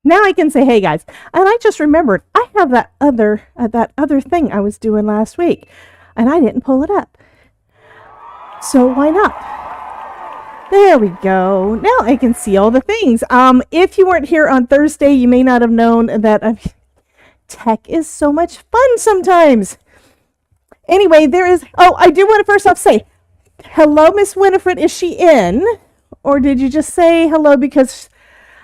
Now I can say, hey guys, and I just remembered I have that other thing I was doing last week, and I didn't pull it up. So why not? There we go. Now I can see all the things. If you weren't here on Thursday, you may not have known that tech is so much fun sometimes. Anyway, I do want to first off say, hello, Miss Winifred. Is she in? Or did you just say hello because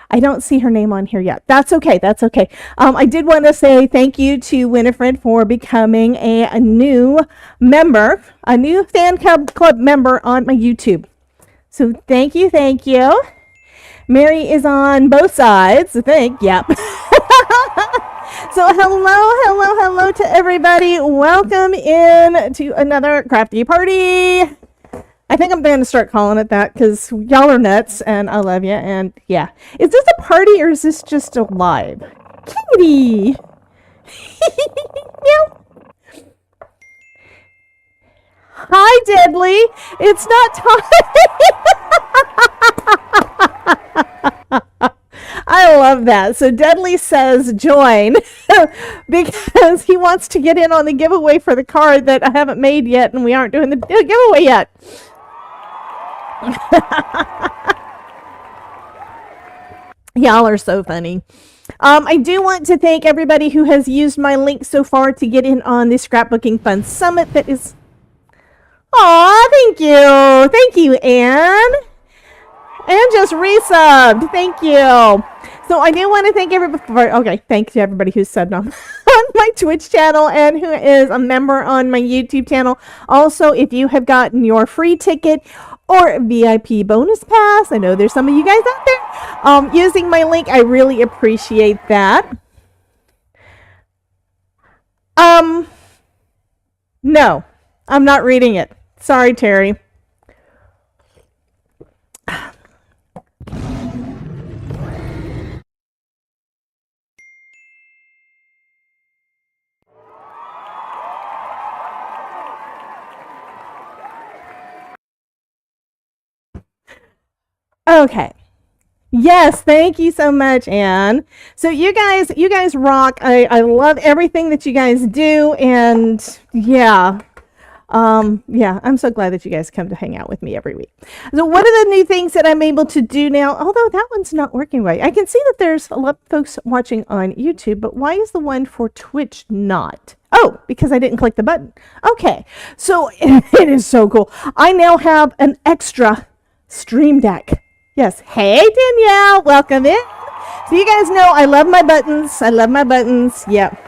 I don't see her name on here yet? That's okay. That's okay. I did want to say thank you to Winifred for becoming a new member, a new fan club member on my YouTube. So thank you. Thank you. Mary is on both sides, I think. Yep. So hello to everybody. Welcome in to another crafty party. I think I'm going to start calling it that because y'all are nuts and I love you. And yeah, is this a party or is this just a live? Kitty. Meow. Hi, Deadly. It's not time. I love that. So Deadly says join because he wants to get in on the giveaway for the card that I haven't made yet and we aren't doing the giveaway yet. Y'all are so funny. I do want to thank everybody who has used my link so far to get in on the Scrapbooking Fun Summit that is... Aw, thank you. Thank you, Anne. And just resubbed. Thank you. So I do want to thank everybody. Okay, thanks to everybody who's subbed on my Twitch channel and who is a member on my YouTube channel. Also, if you have gotten your free ticket or VIP bonus pass, I know there's some of you guys out there using my link. I really appreciate that. No, I'm not reading it. Sorry, Terry. Okay. Yes, thank you so much, Anne. So you guys rock. I love everything that you guys do, and yeah. Yeah, I'm so glad that you guys come to hang out with me every week. So what are the new things that I'm able to do now? Although that one's not working right. I can see that there's a lot of folks watching on YouTube, but why is the one for Twitch not? Oh, because I didn't click the button. Okay, so it is so cool. I now have an extra Stream Deck. Yes. Hey, Danielle. Welcome in. So you guys know I love my buttons. I love my buttons. Yep.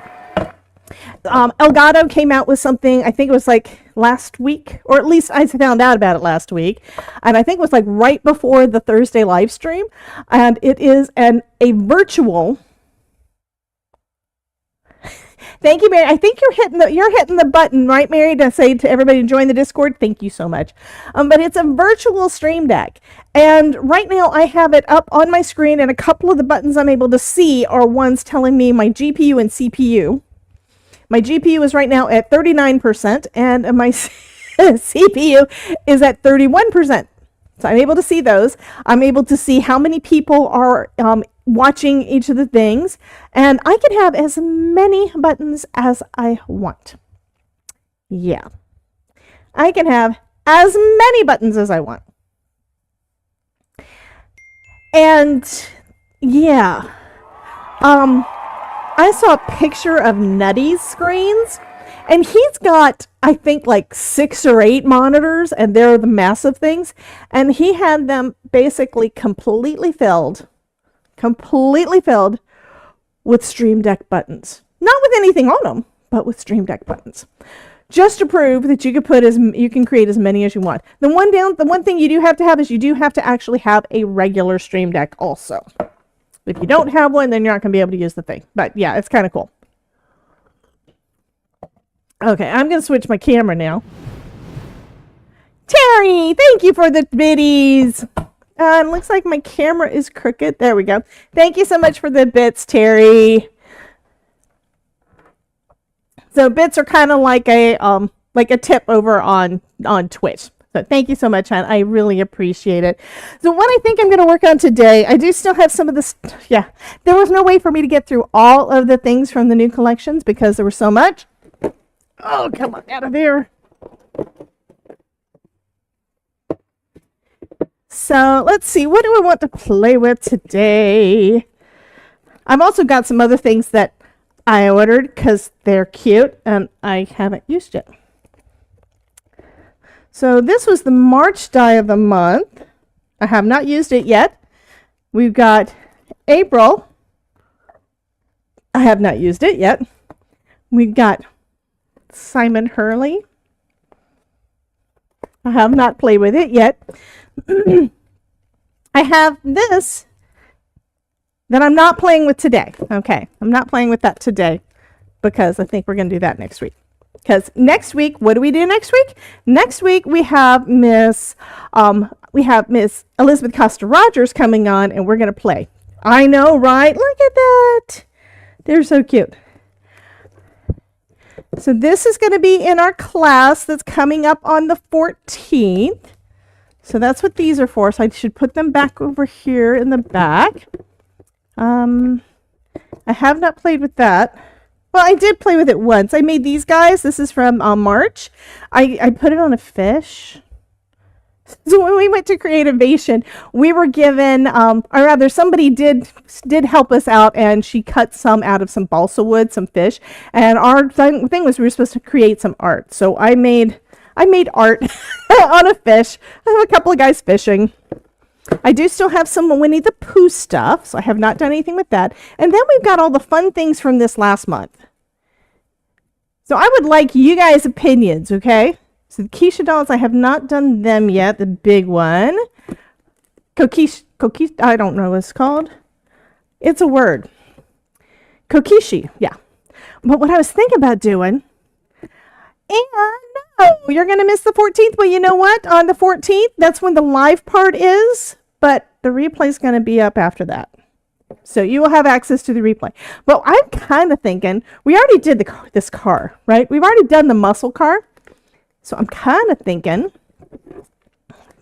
Elgato came out with something, I think it was like last week, or at least I found out about it last week. And I think it was like right before the Thursday live stream. And it is a virtual... Thank you, Mary. I think you're hitting the button, right, Mary, to say to everybody to join the Discord. Thank you so much. But it's a virtual Stream Deck. And right now I have it up on my screen, and a couple of the buttons I'm able to see are ones telling me my GPU and CPU. My GPU is right now at 39%, and my CPU is at 31%. So I'm able to see those. I'm able to see how many people are watching each of the things, and I can have as many buttons as I want. Yeah, I can have as many buttons as I want. And yeah, I saw a picture of Nutty's screens, and he's got, I think, like 6 or 8 monitors, and they're the massive things, and he had them basically completely filled with Stream Deck buttons. Not with anything on them, but with Stream Deck buttons. Just to prove that you can create as many as you want. The one thing you do have to have is you do have to actually have a regular Stream Deck also. If you don't have one, then you're not going to be able to use the thing. But yeah, it's kind of cool. Okay, I'm going to switch my camera now. Terry, thank you for the biddies. It looks like my camera is crooked. There we go. Thank you so much for the bits, Terry. So bits are kind of like a tip over on Twitch. So thank you so much, hon. I really appreciate it. So what I think I'm going to work on today, I do still have some of this. Yeah, there was no way for me to get through all of the things from the new collections because there was so much. Oh, come on, out of there. So let's see, what do I want to play with today? I've also got some other things that I ordered because they're cute and I haven't used yet. So this was the March die of the month. I have not used it yet. We've got April. I have not used it yet. We've got Simon Hurley. I have not played with it yet. I have this that I'm not playing with today. Okay, I'm not playing with that today because I think we're going to do that next week. Because next week, what do we do next week? Next week we have Miss Elizabeth Costa Rogers coming on, and we're going to play. I know, right? Look at that. They're so cute. So this is going to be in our class that's coming up on the 14th. So that's what these are for. So I should put them back over here in the back. I have not played with that. Well, I did play with it once. I made these guys. This is from March. I put it on a fish. So when we went to Creativation, we were given, or rather somebody did help us out, and she cut some out of some balsa wood, some fish. And our thing was we were supposed to create some art. So I made art on a fish. I have a couple of guys fishing. I do still have some Winnie the Pooh stuff, so I have not done anything with that. And then we've got all the fun things from this last month. So I would like you guys' opinions, okay? So the Keisha dolls, I have not done them yet. The big one. Kokishi, I don't know what it's called. It's a word. Kokishi, yeah. But what I was thinking about doing, and no, you're going to miss the 14th. Well, you know what? On the 14th, that's when the live part is, but the replay is going to be up after that. So you will have access to the replay. But I'm kind of thinking, we already did this car, right? We've already done the muscle car. So I'm kind of thinking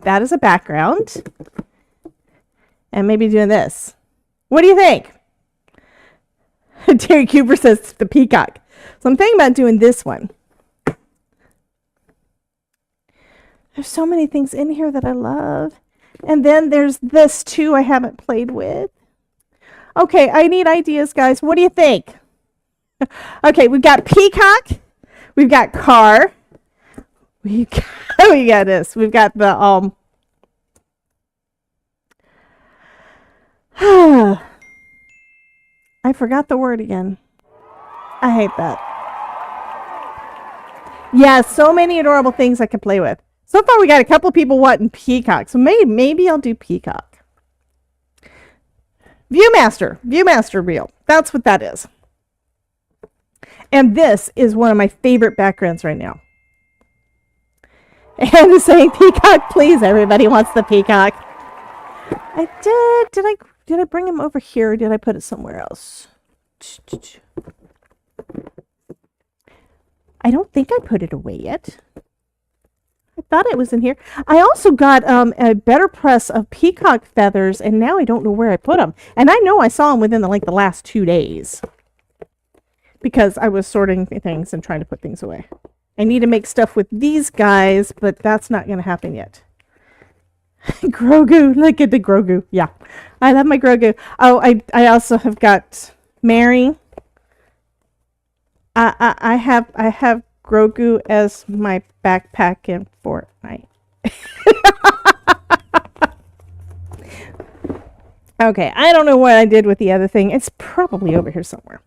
that is a background and maybe doing this. What do you think? Terry Cooper says the Peacock. So I'm thinking about doing this one. There's so many things in here that I love. And then there's this too I haven't played with. Okay, I need ideas, guys. What do you think? Okay, we've got Peacock. We've got car. We got this. We've got the I forgot the word again. I hate that. Yeah, so many adorable things I can play with. So far we got a couple people wanting Peacock. So maybe I'll do Peacock. Viewmaster reel. That's what that is. And this is one of my favorite backgrounds right now. And is saying Peacock, please. Everybody wants the Peacock. I did. Did I bring him over here or did I put it somewhere else? I don't think I put it away yet. I thought it was in here. I also got a better press of peacock feathers, and now I don't know where I put them. And I know I saw them within the last 2 days because I was sorting things and trying to put things away. I need to make stuff with these guys, but that's not going to happen yet. Grogu, look at the Grogu. Yeah, I love my Grogu. Oh, I also have got Mary. I have Grogu as my backpack in Fortnite. Okay, I don't know what I did with the other thing. It's probably over here somewhere.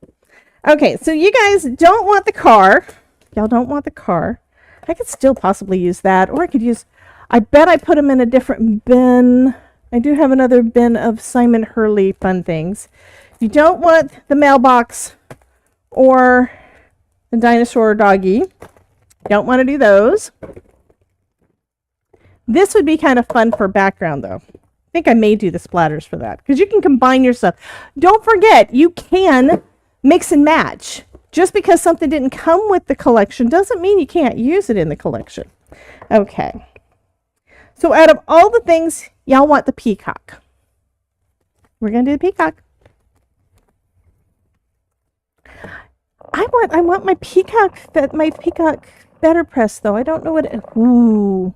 Okay, so you guys don't want the car. Y'all don't want the car. I could still possibly use that, or I could use... I bet I put them in a different bin. I do have another bin of Simon Hurley fun things. You don't want the mailbox or the dinosaur doggy. Don't want to do those. This would be kind of fun for background, though. I think I may do the splatters for that, because you can combine your stuff. Don't forget, you can mix and match. Just because something didn't come with the collection doesn't mean you can't use it in the collection. Okay. So out of all the things, y'all want the peacock. We're going to do the peacock. I want my peacock better press though. I don't know what it, ooh.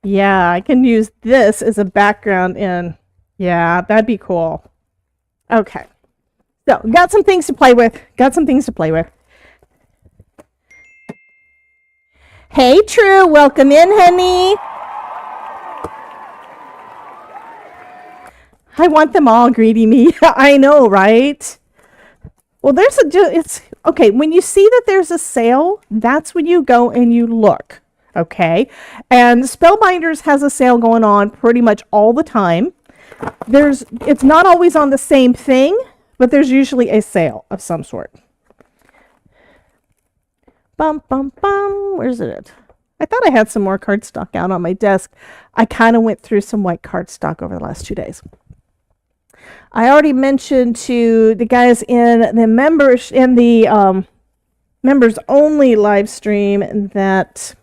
Yeah, I can use this as a background in. Yeah, that'd be cool. Okay. So, got some things to play with. Hey, True. Welcome in, honey. I want them all greeting me. I know, right? Well, it's okay. When you see that there's a sale, that's when you go and you look. Okay. And Spellbinders has a sale going on pretty much all the time. It's not always on the same thing, but there's usually a sale of some sort. Bum, bum, bum. Where's it? I thought I had some more cardstock out on my desk. I kind of went through some white cardstock over the last 2 days. I already mentioned to the guys in the members members only live stream that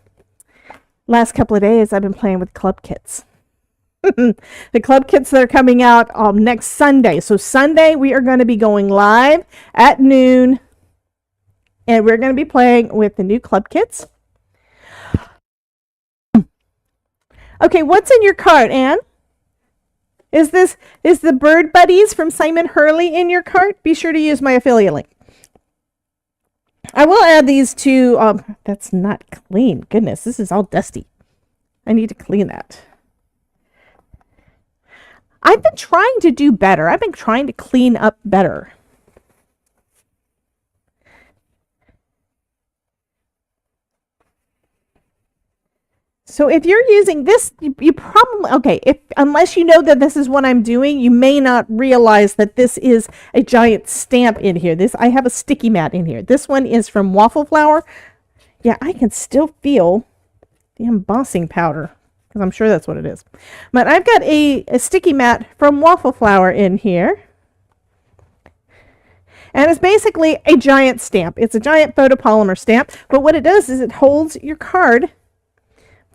last couple of days I've been playing with club kits. The club kits that are coming out next Sunday. So Sunday we are going to be going live at noon, and we're going to be playing with the new club kits. Okay, what's in your cart, Anne? Is the Bird Buddies from Simon Hurley in your cart? Be sure to use my affiliate link. I will add these to, that's not clean. Goodness, this is all dusty. I need to clean that. I've been trying to do better. I've been trying to clean up better. So if you're using this, you probably, okay, unless you know that this is what I'm doing, you may not realize that this is a giant stamp in here. I have a sticky mat in here. This one is from Waffle Flower. Yeah, I can still feel the embossing powder, because I'm sure that's what it is. But I've got a sticky mat from Waffle Flower in here. And it's basically a giant stamp. It's a giant photopolymer stamp. But what it does is it holds your card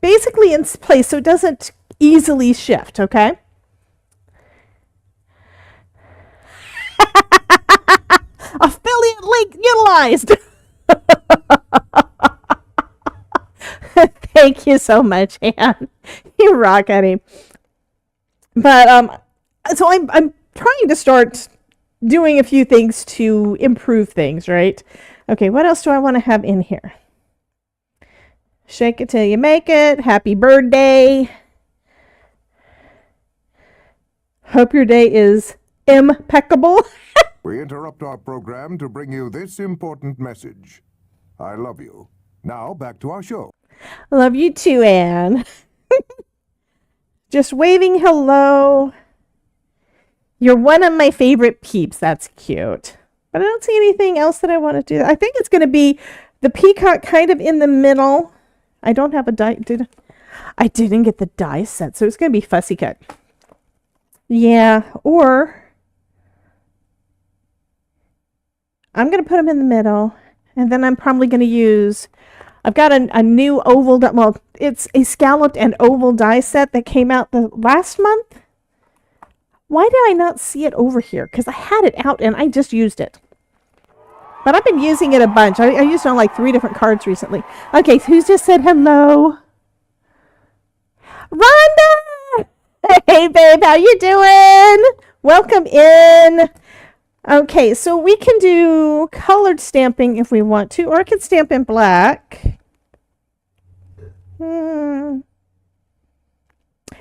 basically in place so it doesn't easily shift, okay? Affiliate link utilized. Thank you so much, Anne. You rock, honey. But so I'm trying to start doing a few things to improve things, right? Okay, what else do I want to have in here? Shake it till you make it. Happy birthday. Hope your day is impeccable. We interrupt our program to bring you this important message. I love you. Now back to our show. Love you too, Anne. Just waving hello. You're one of my favorite peeps. That's cute. But I don't see anything else that I want to do. I think it's going to be the peacock kind of in the middle. I don't have a die. I didn't get the die set, so it's going to be fussy cut. Yeah, or I'm going to put them in the middle, and then I'm probably going to use, I've got a new oval, well, it's a scalloped and oval die set that came out the last month. Why did I not see it over here? Because I had it out and I just used it. But I've been using it a bunch. I used it on like 3 different cards recently. Okay, so who's just said hello? Rhonda! Hey, babe, how you doing? Welcome in. Okay, so we can do colored stamping if we want to, or I can stamp in black. I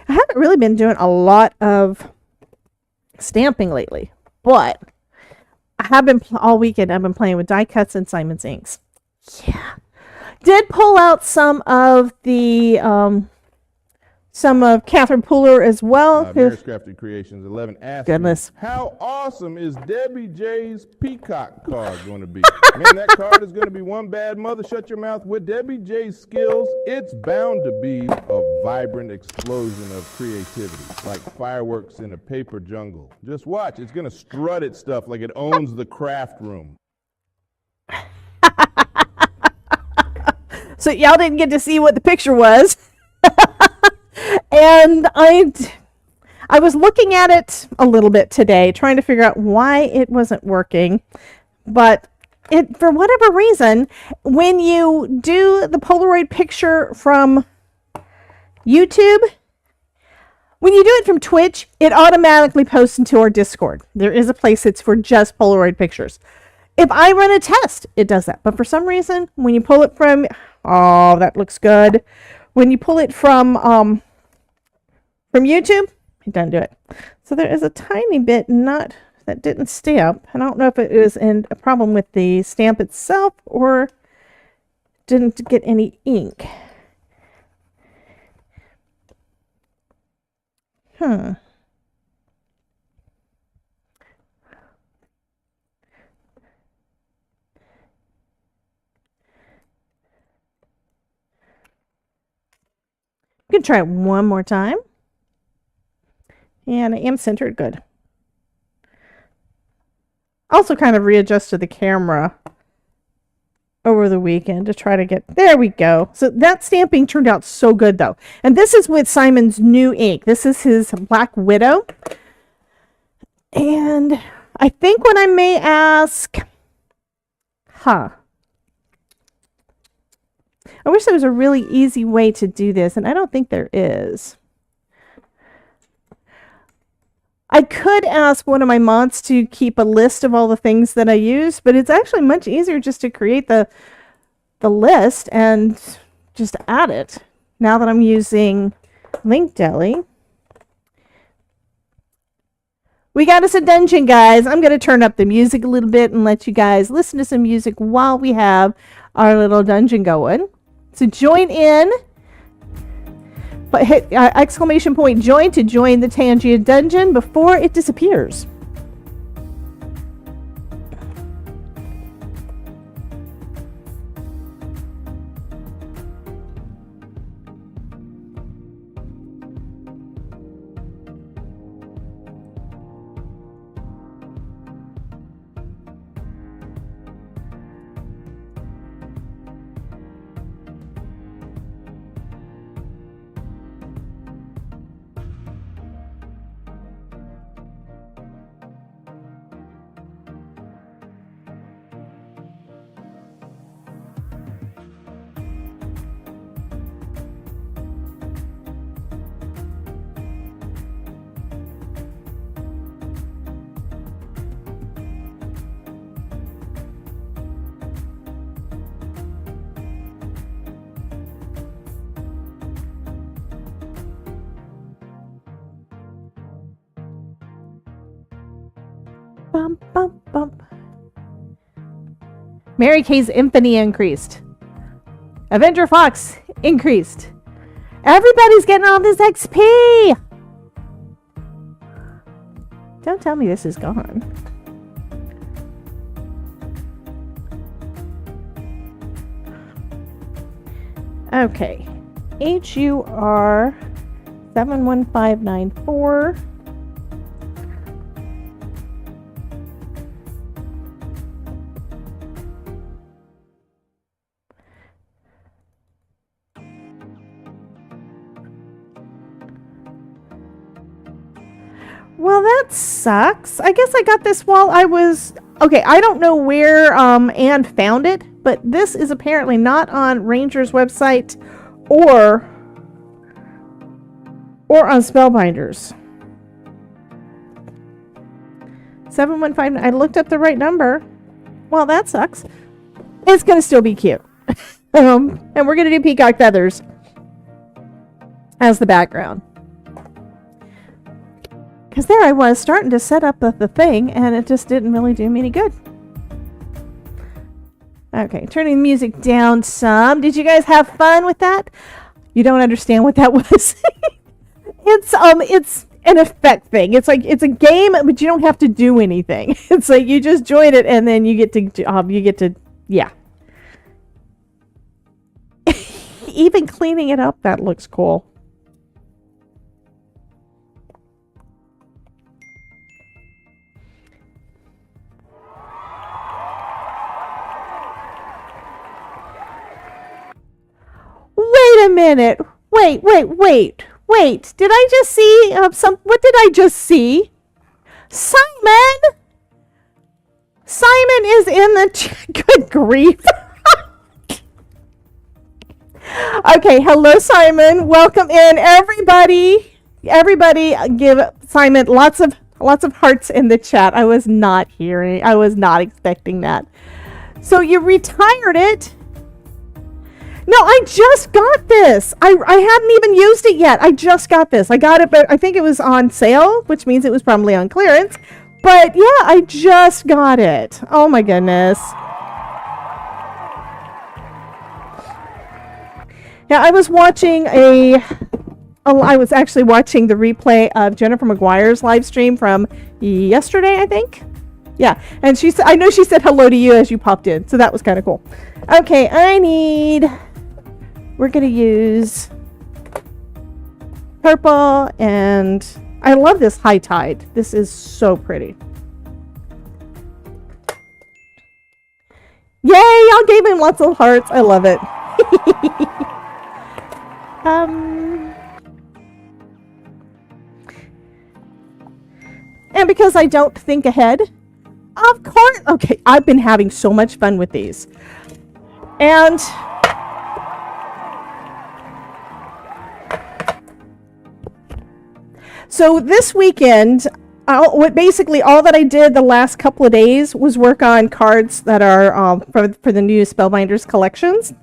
haven't really been doing a lot of stamping lately, but I have been all weekend. I've been playing with die cuts and Simon's inks. Yeah, did pull out some of the some of Catherine Pooler as well. Mary's Crafty Creations 11 asked Goodness. me, how awesome is Debbie J's Peacock card going to be? Man, that card is going to be one bad mother. Shut your mouth. With Debbie J's skills, it's bound to be a vibrant explosion of creativity, like fireworks in a paper jungle. Just watch. It's going to strut its stuff like it owns the craft room. So y'all didn't get to see what the picture was. And I was looking at it a little bit today, trying to figure out why it wasn't working. But for whatever reason, when you do the Polaroid picture from YouTube, when you do it from Twitch, it automatically posts into our Discord. There is a place that's for just Polaroid pictures. If I run a test, it does that. But for some reason, when you pull it from, oh, that looks good. When you pull it from YouTube, it doesn't do it. So there is a tiny bit that didn't stamp. I don't know if it was a problem with the stamp itself or didn't get any ink. You can try it one more time. And I am centered good. Also kind of readjusted the camera over the weekend to try to get, there we go. So that stamping turned out so good though. And this is with Simon's new ink. This is his Black Widow. And I think what I may ask, I wish there was a really easy way to do this, and I don't think there is. I could ask one of my mods to keep a list of all the things that I use, but it's actually much easier just to create the list and just add it. Now that I'm using Linkdeli. We got us a dungeon, guys. I'm going to turn up the music a little bit and let you guys listen to some music while we have our little dungeon going. So join in. But hit exclamation point join to join the Tangia dungeon before it disappears. Bump, bump, bump. Mary Kay's Infinity increased. Avenger Fox increased. Everybody's getting all this XP. Don't tell me this is gone. Okay. HUR 71594. Well, that sucks. I guess I got this while I was... Okay, I don't know where Anne found it, but this is apparently not on Ranger's website or on Spellbinders. 715... I looked up the right number. Well, that sucks. It's going to still be cute. And we're going to do peacock feathers as the background. Because there I was starting to set up the thing, and it just didn't really do me any good. Okay, turning the music down some. Did you guys have fun with that? You don't understand what that was. It's an effect thing. It's like it's a game, but you don't have to do anything. It's like you just join it, and then you get to yeah. Even cleaning it up, that looks cool. minute. Wait. Did I just see what did I just see? Simon is in the good grief. Okay, hello Simon. Welcome in everybody. Everybody give Simon lots of hearts in the chat. I was not expecting that. So you retired it? No, I just got this. I hadn't even used it yet. I just got this. I got it, but I think it was on sale, which means it was probably on clearance. But yeah, I just got it. Oh my goodness. Yeah, I was actually watching the replay of Jennifer McGuire's live stream from yesterday, I think. Yeah, and I know she said hello to you as you popped in, so that was kind of cool. Okay, we're going to use purple, and I love this high tide. This is so pretty. Yay, y'all gave him lots of hearts. I love it. And because I don't think ahead, of course, okay, I've been having so much fun with these. And so this weekend, basically all that I did the last couple of days was work on cards that are for the new Spellbinders collections.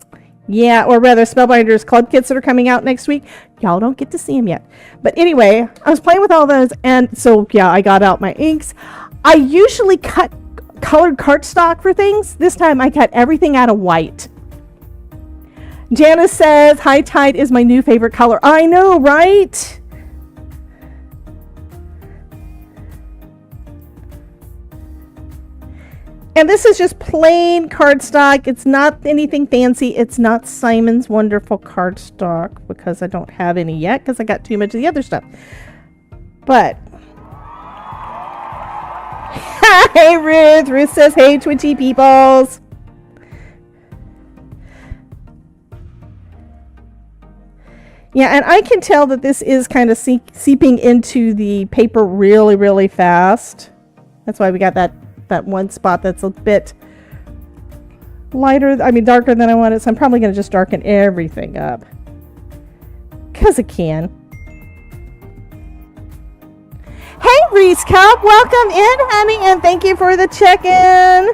Yeah, or rather Spellbinders club kits that are coming out next week. Y'all don't get to see them yet. But anyway, I was playing with all those, and so yeah, I got out my inks. I usually cut colored cardstock for things. This time I cut everything out of white. Janice says, High Tide is my new favorite color. I know, right? And this is just plain cardstock. It's not anything fancy. It's not Simon's Wonderful cardstock because I don't have any yet because I got too much of the other stuff. But hey Ruth. Ruth says, hey Twitchy peoples. Yeah, and I can tell that this is kind of seeping into the paper really, really fast. That's why we got that one spot that's a bit darker than I wanted, so I'm probably going to just darken everything up because I can. Hey Reese Cup, welcome in honey, and thank you for the check-in.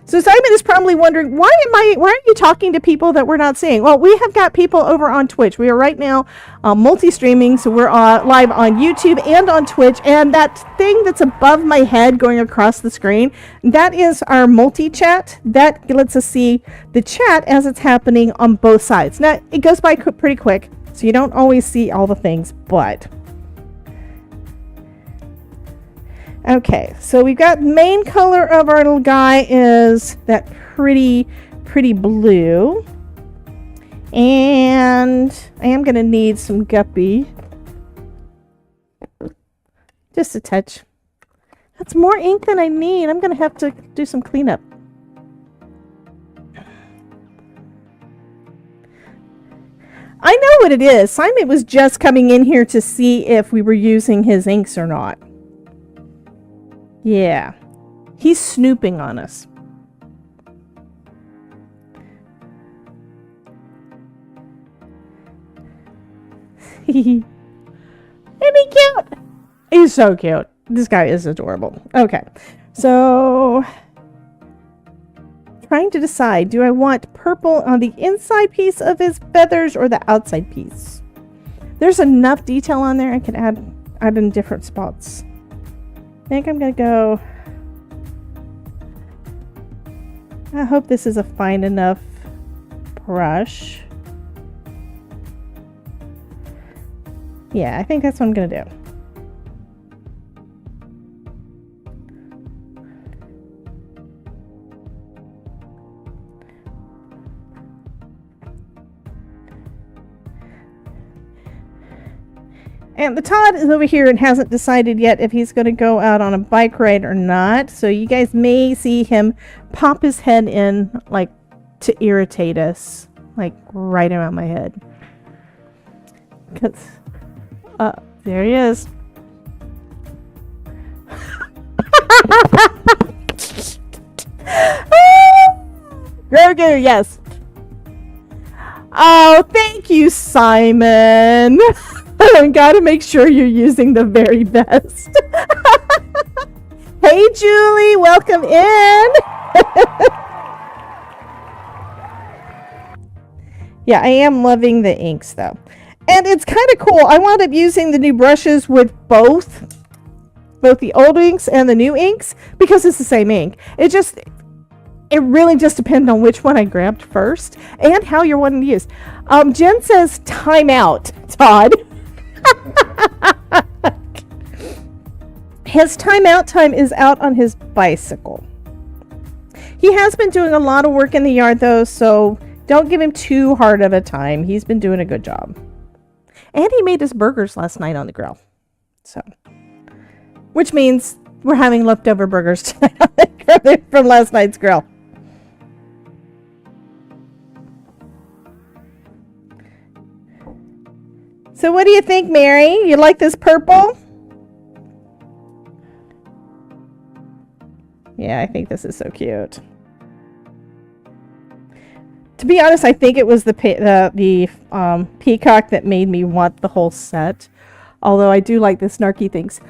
So Simon is probably wondering, why are you talking to people that we're not seeing? Well, we have got people over on Twitch. We are right now multi-streaming, so we're live on YouTube and on Twitch. And that thing that's above my head going across the screen, that is our multi-chat. That lets us see the chat as it's happening on both sides. Now, it goes by pretty quick, so you don't always see all the things, but... Okay, so we've got main color of our little guy is that pretty blue. And I am going to need some guppy. Just a touch. That's more ink than I need. I'm going to have to do some cleanup. I know what it is. Simon was just coming in here to see if we were using his inks or not. Yeah, he's snooping on us. Isn't he cute? He's so cute. This guy is adorable. Okay, so trying to decide, do I want purple on the inside piece of his feathers or the outside piece? There's enough detail on there I can add in different spots. I think I'm going to go... I hope this is a fine enough brush. Yeah, I think that's what I'm going to do. And the Todd is over here and hasn't decided yet if he's going to go out on a bike ride or not. So you guys may see him pop his head in like to irritate us, like right around my head. 'Cause, there he is. Grogu, yes. Oh, thank you, Simon. Gotta make sure you're using the very best. Hey, Julie, welcome in. Yeah, I am loving the inks, though. And it's kind of cool. I wound up using the new brushes with both the old inks and the new inks because it's the same ink. It really just depends on which one I grabbed first and how you're wanting to use. Jen says, time out, Todd. His timeout time is out on his bicycle. He has been doing a lot of work in the yard, though, so don't give him too hard of a time. He's been doing a good job. And he made his burgers last night on the grill. So, which means we're having leftover burgers tonight from last night's grill. So what do you think, Mary? You like this purple? Yeah, I think this is so cute. To be honest, I think it was the Peacock that made me want the whole set. Although I do like the snarky things.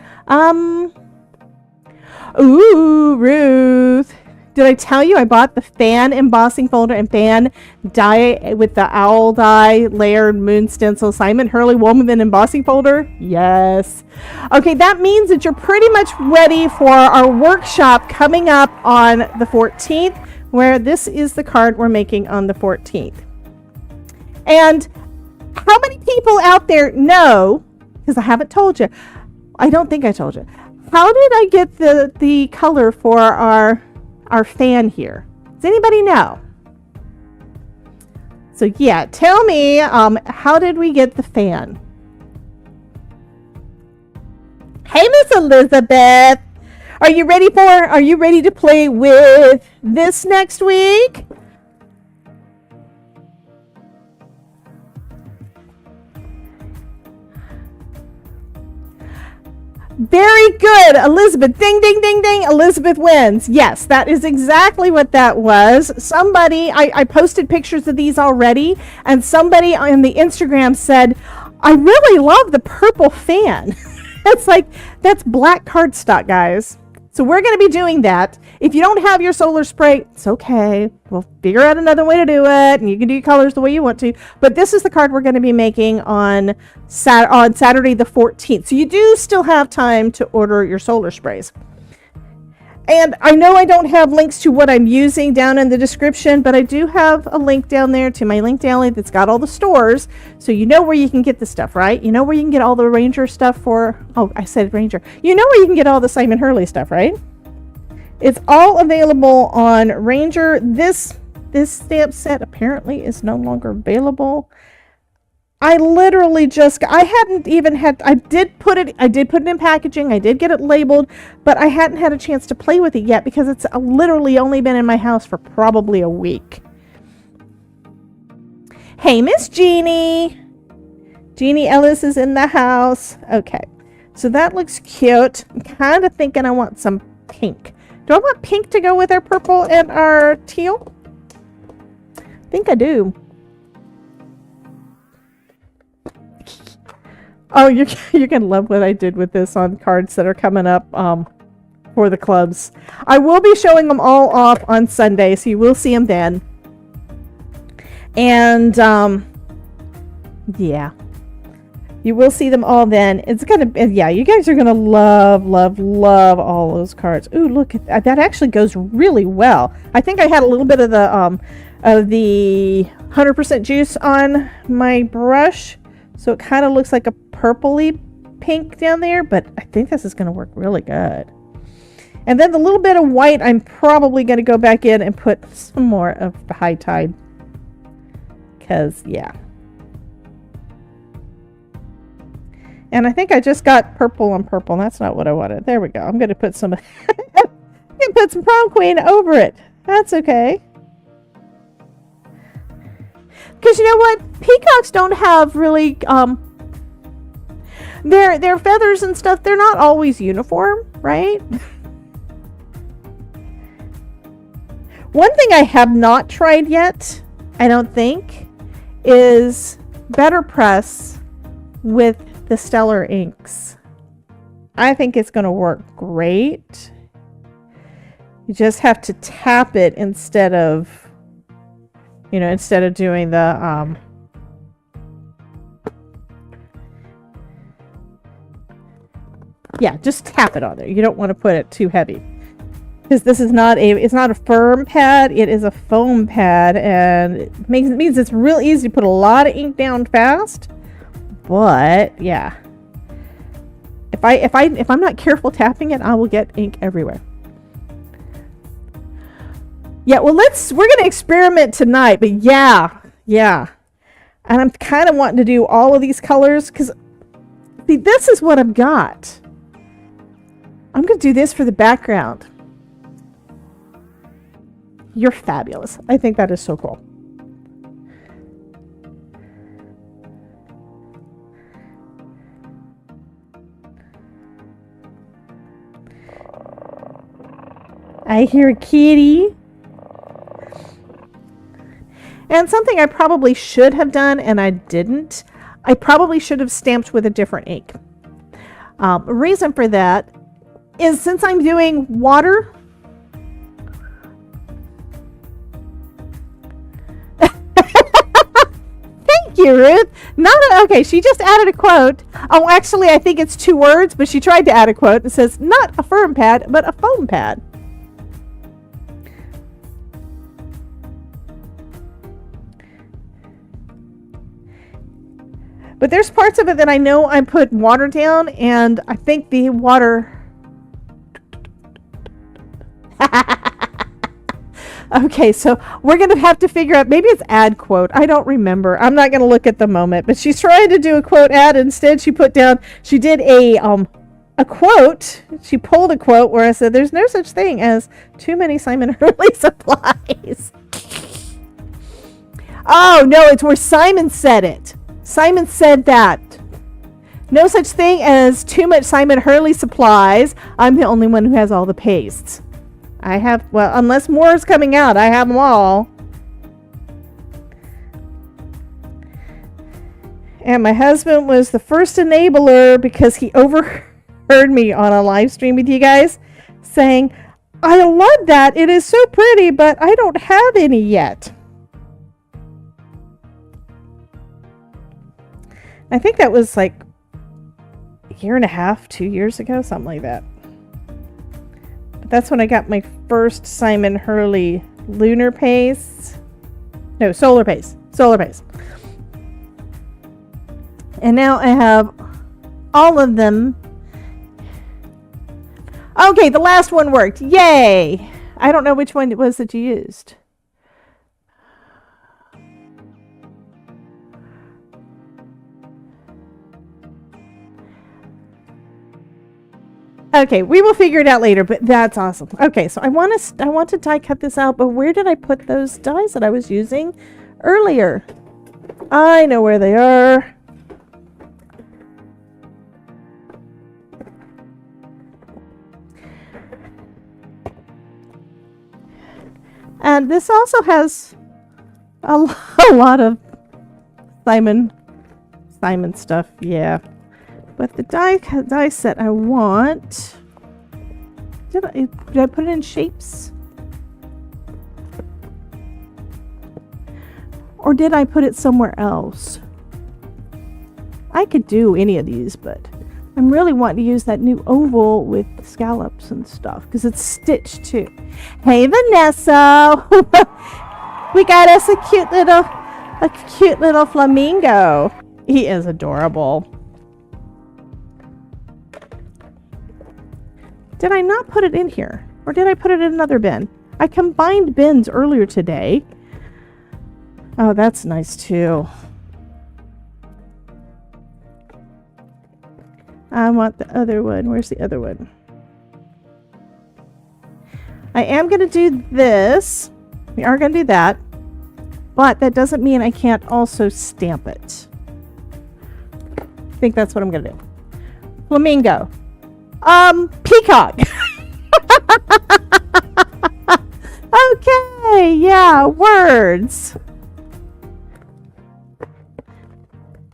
Ooh, Ruth. Did I tell you I bought the fan embossing folder and fan die with the owl die layered moon stencil Simon Hurley woven embossing folder? Yes. Okay, that means that you're pretty much ready for our workshop coming up on the 14th, where this is the card we're making on the 14th. And how many people out there know, because I haven't told you, I don't think I told you, how did I get the color for our fan here? Does anybody know? So yeah, tell me, how did we get the fan? Hey, Miss Elizabeth, are you ready to play with this next week? Very good, Elizabeth. Ding, ding, ding, ding. Elizabeth wins. Yes, that is exactly what that was. Somebody, I posted pictures of these already, and somebody on the Instagram said, I really love the purple fan. It's like, that's black cardstock, guys. So we're going to be doing that. If you don't have your solar spray, it's okay. We'll figure out another way to do it, and you can do your colors the way you want to. But this is the card we're going to be making on Saturday the 14th. So you do still have time to order your solar sprays. And I know I don't have links to what I'm using down in the description, but I do have a link down there to my Linkdally that's got all the stores. So you know where you can get the stuff, right? You know where you can get all the Ranger stuff for... Oh, I said Ranger. You know where you can get all the Simon Hurley stuff, right? It's all available on Ranger. This stamp set apparently is no longer available. I literally I did put it in packaging. I did get it labeled, but I hadn't had a chance to play with it yet because it's literally only been in my house for probably a week. Hey, Miss Jeannie. Jeannie Ellis is in the house. Okay, so that looks cute. I'm kind of thinking I want some pink. Do I want pink to go with our purple and our teal? I think I do. Oh, you're going to love what I did with this on cards that are coming up for the clubs. I will be showing them all off on Sunday, so you will see them then. And, yeah. You will see them all then. It's going to, yeah, you guys are going to love, love, love all those cards. Ooh, look at that. That actually goes really well. I think I had a little bit of the 100% juice on my brush. So it kind of looks like a purpley pink down there, but I think this is going to work really good. And then the little bit of white, I'm probably going to go back in and put some more of the High Tide. Because, yeah. And I think I just got purple on purple. That's not what I wanted. There we go. I'm going to put some... I'm going to put some Prom Queen over it. That's okay. Because you know what? Peacocks don't have really, their feathers and stuff, they're not always uniform, right? One thing I have not tried yet, I don't think, is better press with the Stellar inks. I think it's going to work great. You just have to tap it instead of, instead of doing the, yeah, just tap it on there. You don't want to put it too heavy. Because this is it's not a firm pad, it is a foam pad, and it means it's real easy to put a lot of ink down fast. But yeah, if I'm not careful tapping it, I will get ink everywhere. Yeah, well, we're gonna experiment tonight, but yeah, and I'm kind of wanting to do all of these colors because see, this is what I've got. I'm gonna do this for the background. You're fabulous. I think that is so cool. I hear a kitty. And something I probably should have done and I didn't. I probably should have stamped with a different ink. Reason for that is since I'm doing water, you, Ruth. Okay, she just added a quote. Oh, actually, I think it's 2 words, but she tried to add a quote that says, not a firm pad, but a foam pad. But there's parts of it that I know I put water down, and I think the water... Okay, so we're going to have to figure out, maybe it's ad quote. I don't remember. I'm not going to look at the moment, but she's trying to do a quote ad. Instead, she put down, she did a quote. She pulled a quote where I said, there's no such thing as too many Simon Hurley supplies. Oh, no, it's where Simon said it. Simon said that. No such thing as too much Simon Hurley supplies. I'm the only one who has all the pastes. I have, well, unless more is coming out, I have them all. And my husband was the first enabler because he overheard me on a live stream with you guys saying, I love that. It is so pretty, but I don't have any yet. I think that was like a year and a half, 2 years ago, something like that. That's when I got my first Simon Hurley lunar paste. No, solar paste. Solar paste. And now I have all of them. Okay, the last one worked. Yay! I don't know which one it was that you used. Okay, we will figure it out later, but that's awesome. Okay, so I want to die cut this out, but where did I put those dies that I was using earlier? I know where they are. And this also has a lot of Simon stuff, yeah. But the die set I want, did I put it in shapes? Or did I put it somewhere else? I could do any of these, but I'm really wanting to use that new oval with scallops and stuff because it's stitched too. Hey Vanessa, we got us a cute little flamingo. He is adorable. Did I not put it in here? Or did I put it in another bin? I combined bins earlier today. Oh, that's nice too. I want the other one. Where's the other one? I am going to do this. We are going to do that. but that doesn't mean I can't also stamp it. I think that's what I'm gonna do. Flamingo. Peacock. Okay, yeah, words.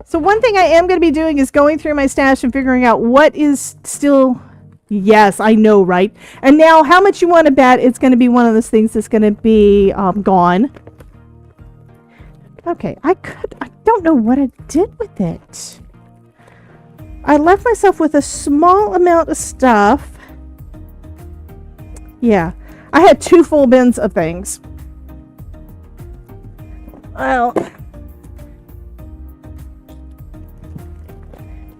So one thing I am going to be doing is going through my stash and figuring out what is still... Yes, I know, right? And now, how much you want to bet it's going to be one of those things that's going to be gone. Okay, I don't know what I did with it. I left myself with a small amount of stuff. Yeah, I had 2 full bins of things. Well,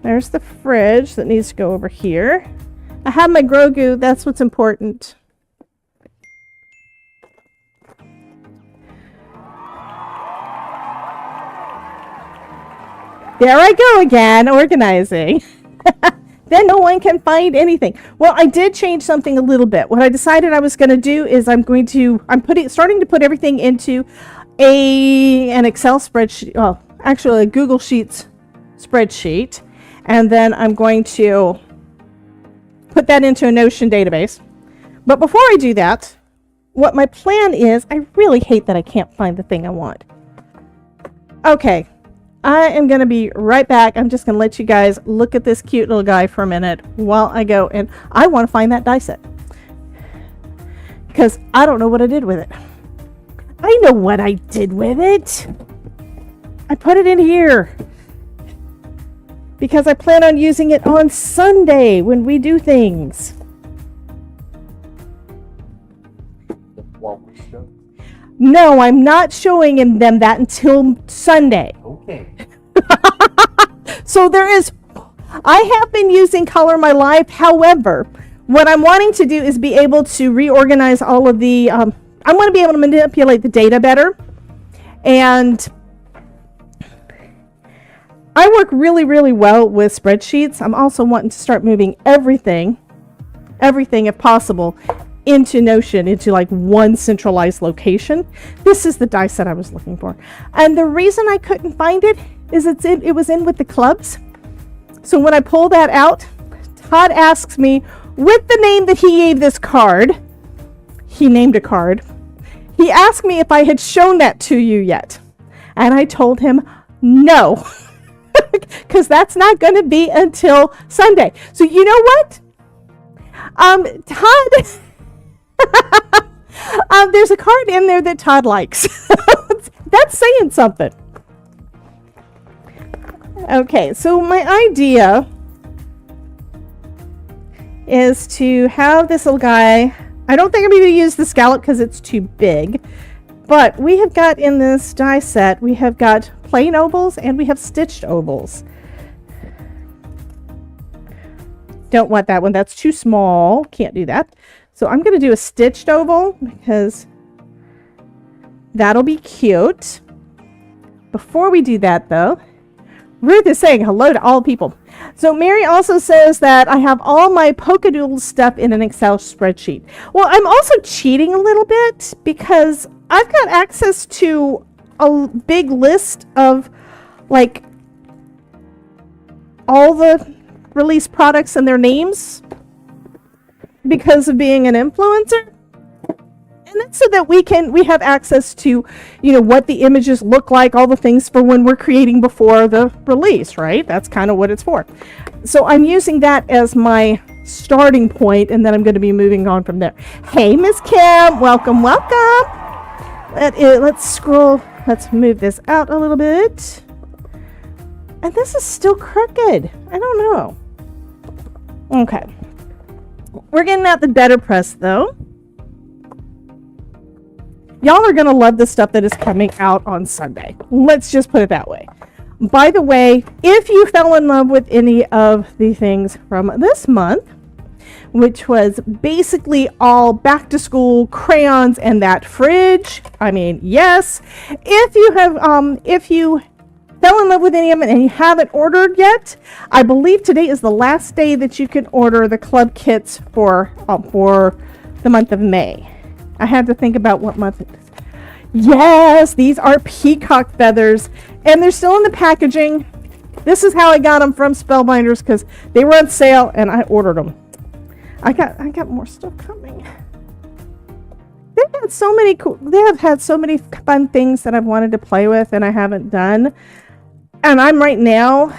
there's the fridge that needs to go over here. I have my Grogu, that's what's important. There I go again, organizing. Then no one can find anything. Well, I did change something a little bit. What I decided I was going to do is I'm starting to put everything into an Excel spreadsheet. Well, actually a Google Sheets spreadsheet. And then I'm going to put that into a Notion database. But before I do that, what my plan is, I really hate that I can't find the thing I want. Okay. I am going to be right back. I'm just going to let you guys look at this cute little guy for a minute while I go, and I want to find that die set because I don't know what I did with it. I know what I did with it. I put it in here because I plan on using it on Sunday when we do things. No, I'm not showing them that until Sunday. Okay. So I have been using Color My Life. However, what I'm wanting to do is be able to reorganize all of the, I want to be able to manipulate the data better. And I work really, really well with spreadsheets. I'm also wanting to start moving everything if possible, into Notion, into like one centralized location. This is the die set I was looking for. And the reason I couldn't find it is it was in with the clubs. So when I pull that out, Todd asks me, with the name that he gave this card, he named a card, he asked me if I had shown that to you yet. And I told him no, because that's not going to be until Sunday. So you know what? Todd... there's a card in there that Todd likes. That's saying something. Okay, so my idea is to have this little guy. I don't think I'm going to use the scallop because it's too big. But we have got in this die set, we have got plain ovals and we have stitched ovals. Don't want that one. That's too small. Can't do that. So I'm going to do a stitched oval because that'll be cute. Before we do that, though, Ruth is saying hello to all people. So Mary also says that I have all my polka doodle stuff in an Excel spreadsheet. Well, I'm also cheating a little bit because I've got access to a big list of like all the released products and their names because of being an influencer. And that's so that we have access to, what the images look like, all the things for when we're creating before the release, right? That's kind of what it's for. So I'm using that as my starting point, and then I'm going to be moving on from there. Hey, Miss Kim, welcome. Let's scroll. Let's move this out a little bit. And this is still crooked. I don't know. Okay. We're getting out the better press, though. Y'all are going to love the stuff that is coming out on Sunday. Let's just put it that way. By the way, if you fell in love with any of the things from this month, which was basically all back to school crayons and that fridge, I mean, yes. If you fell in love with any of it and you haven't ordered yet, I believe today is the last day that you can order the club kits for the month of May. I had to think about what month it is. Yes, these are peacock feathers, and they're still in the packaging. This is how I got them from Spellbinders because they were on sale and I ordered them. I got more stuff coming. They have had so many fun things that I've wanted to play with and I haven't done. And I'm right now,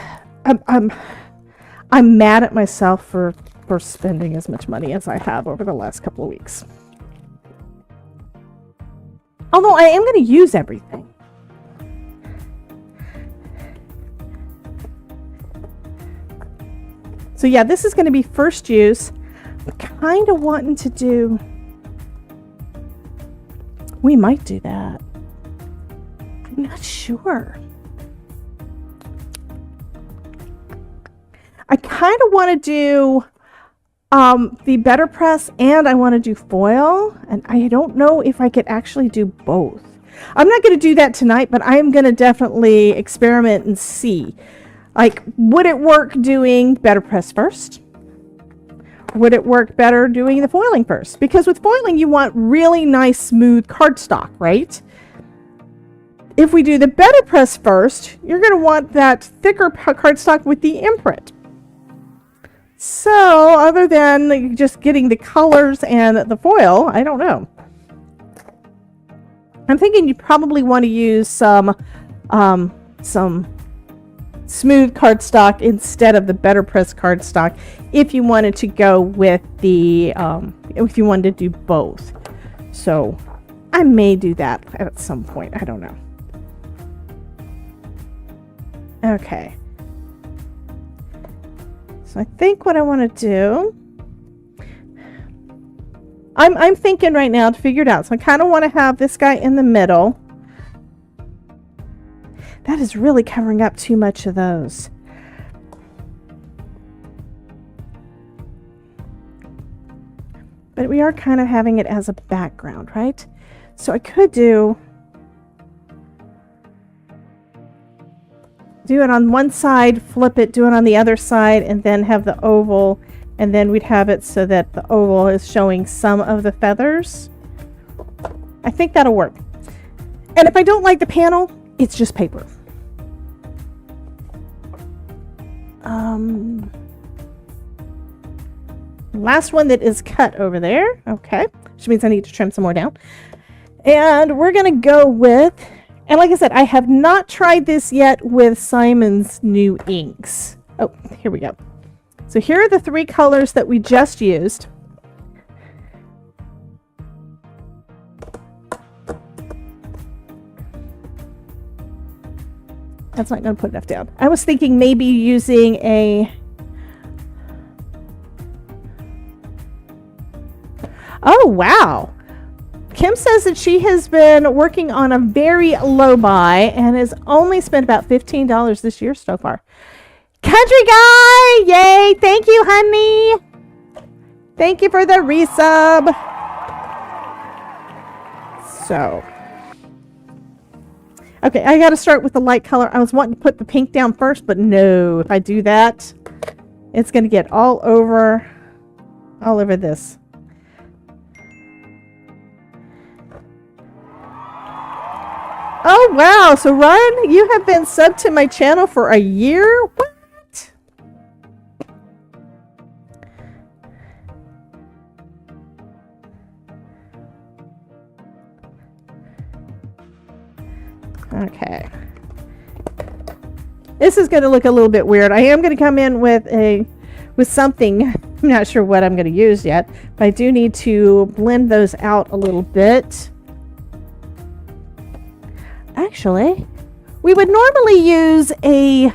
I'm mad at myself for spending as much money as I have over the last couple of weeks. Although I am going to use everything. So yeah, this is going to be first use. I'm kind of wanting to do... We might do that. I'm not sure. I kind of want to do the better press and I want to do foil. And I don't know if I could actually do both. I'm not going to do that tonight, but I am going to definitely experiment and see. Like, would it work doing better press first? Would it work better doing the foiling first? Because with foiling, you want really nice, smooth cardstock, right? If we do the better press first, you're going to want that thicker cardstock with the imprint. So, other than just getting the colors and the foil, I don't know. I'm thinking you probably want to use some smooth cardstock instead of the better press cardstock if you wanted to go with the if you wanted to do both. So I may do that at some point. I don't know. Okay, so I think what I want to do, I'm thinking right now to figure it out. So I kind of want to have this guy in the middle. That is really covering up too much of those. But we are kind of having it as a background, right? So I could do it on one side, flip it, do it on the other side, and then have the oval. And then we'd have it so that the oval is showing some of the feathers. I think that'll work. And if I don't like the panel, it's just paper. Last one that is cut over there. Okay, which means I need to trim some more down. And we're gonna go with, and like I said, I have not tried this yet with Simon's new inks. Oh, here we go. So here are the 3 colors that we just used. That's not going to put enough down. I was thinking maybe using a... Oh, wow. Kim says that she has been working on a very low buy and has only spent about $15 this year so far. Country Guy! Yay! Thank you, honey! Thank you for the resub. So... Okay, I got to start with the light color. I was wanting to put the pink down first, but no. If I do that, it's going to get all over this. Oh, wow. So, Ryan, you have been subbed to my channel for a year? What? Okay. This is going to look a little bit weird. I am going to come in with something. I'm not sure what I'm going to use yet, but I do need to blend those out a little bit. Actually, we would normally use a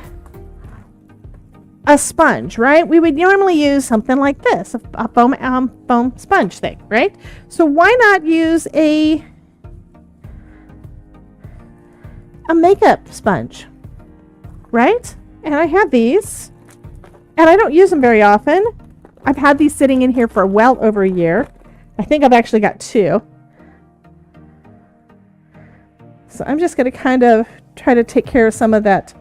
sponge, right? We would normally use something like this, a foam sponge thing, right? So why not use a makeup sponge, right? And I have these, and I don't use them very often. I've had these sitting in here for well over a year. I think I've actually got 2. So I'm just going to kind of try to take care of some of that.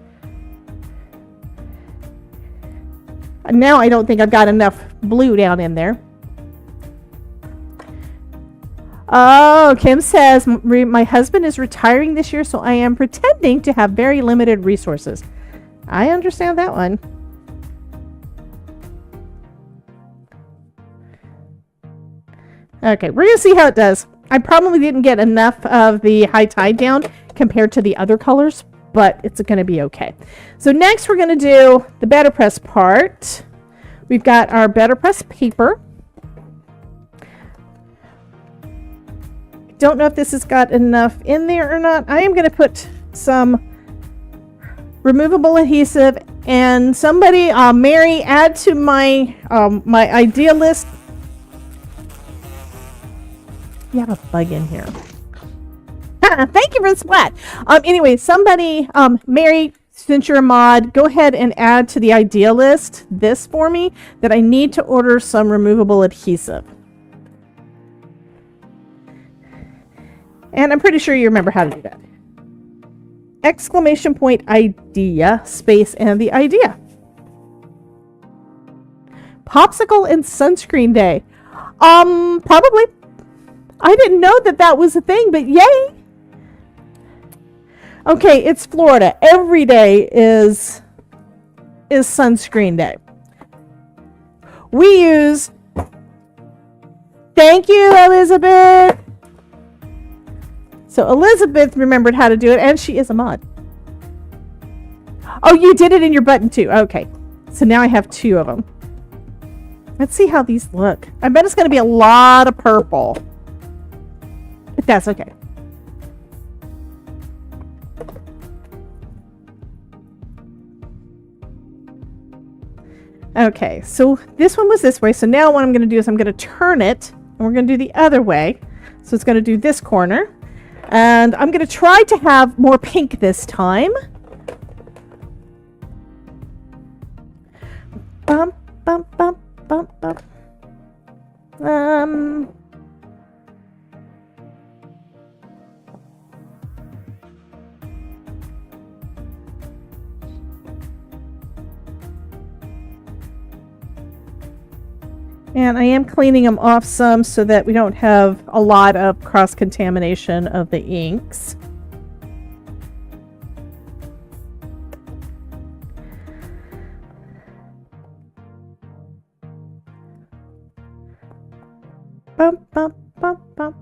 Now I don't think I've got enough blue down in there. Oh, Kim says, my husband is retiring this year, so I am pretending to have very limited resources. I understand that one. Okay, we're going to see how it does. I probably didn't get enough of the high tide down compared to the other colors, but it's going to be okay. So next we're going to do the better press part. We've got our better press paper. Don't know if this has got enough in there or not. I am going to put some removable adhesive, and somebody, Mary, add to my my idea list. You have a bug in here. Thank you for the splat. Anyway, somebody, Mary, since you're a mod, go ahead and add to the idea list this for me, that I need to order some removable adhesive. And I'm pretty sure you remember how to do that. Exclamation point idea, space, and the idea. Popsicle and sunscreen day. Probably. I didn't know that that was a thing, but yay. Okay, it's Florida. Every day is sunscreen day. We use, thank you, Elizabeth. So Elizabeth remembered how to do it, and she is a mod. Oh, you did it in your button too. Okay. So now I have 2 of them. Let's see how these look. I bet it's going to be a lot of purple. But that's okay. Okay, so this one was this way. So now what I'm going to do is I'm going to turn it, and we're going to do the other way. So it's going to do this corner. And I'm going to try to have more pink this time. Bump, bump, bump, bump, bump. And I am cleaning them off some so that we don't have a lot of cross-contamination of the inks. Bump, bump, bump, bump.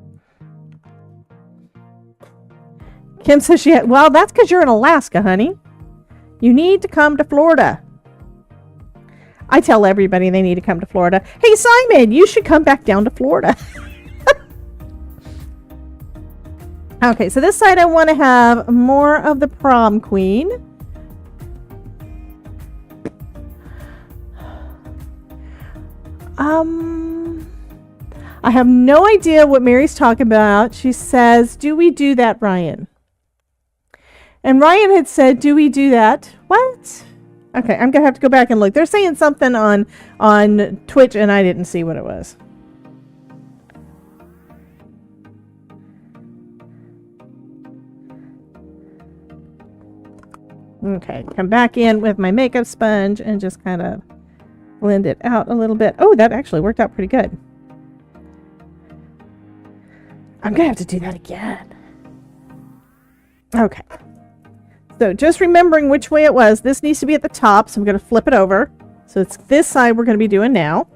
Kim says she had, well, that's because you're in Alaska, honey. You need to come to Florida. I tell everybody they need to come to Florida. Hey, Simon, you should come back down to Florida. Okay, so this side I want to have more of the prom queen. I have no idea what Mary's talking about. She says, do we do that, Ryan? And Ryan had said, do we do that? What? Okay, I'm gonna have to go back and look. They're saying something on Twitch, and I didn't see what it was. Okay, come back in with my makeup sponge and just kind of blend it out a little bit. Oh, that actually worked out pretty good. I'm gonna have to do that again. Okay. So just remembering which way it was. This needs to be at the top, so I'm going to flip it over. So it's this side we're going to be doing now.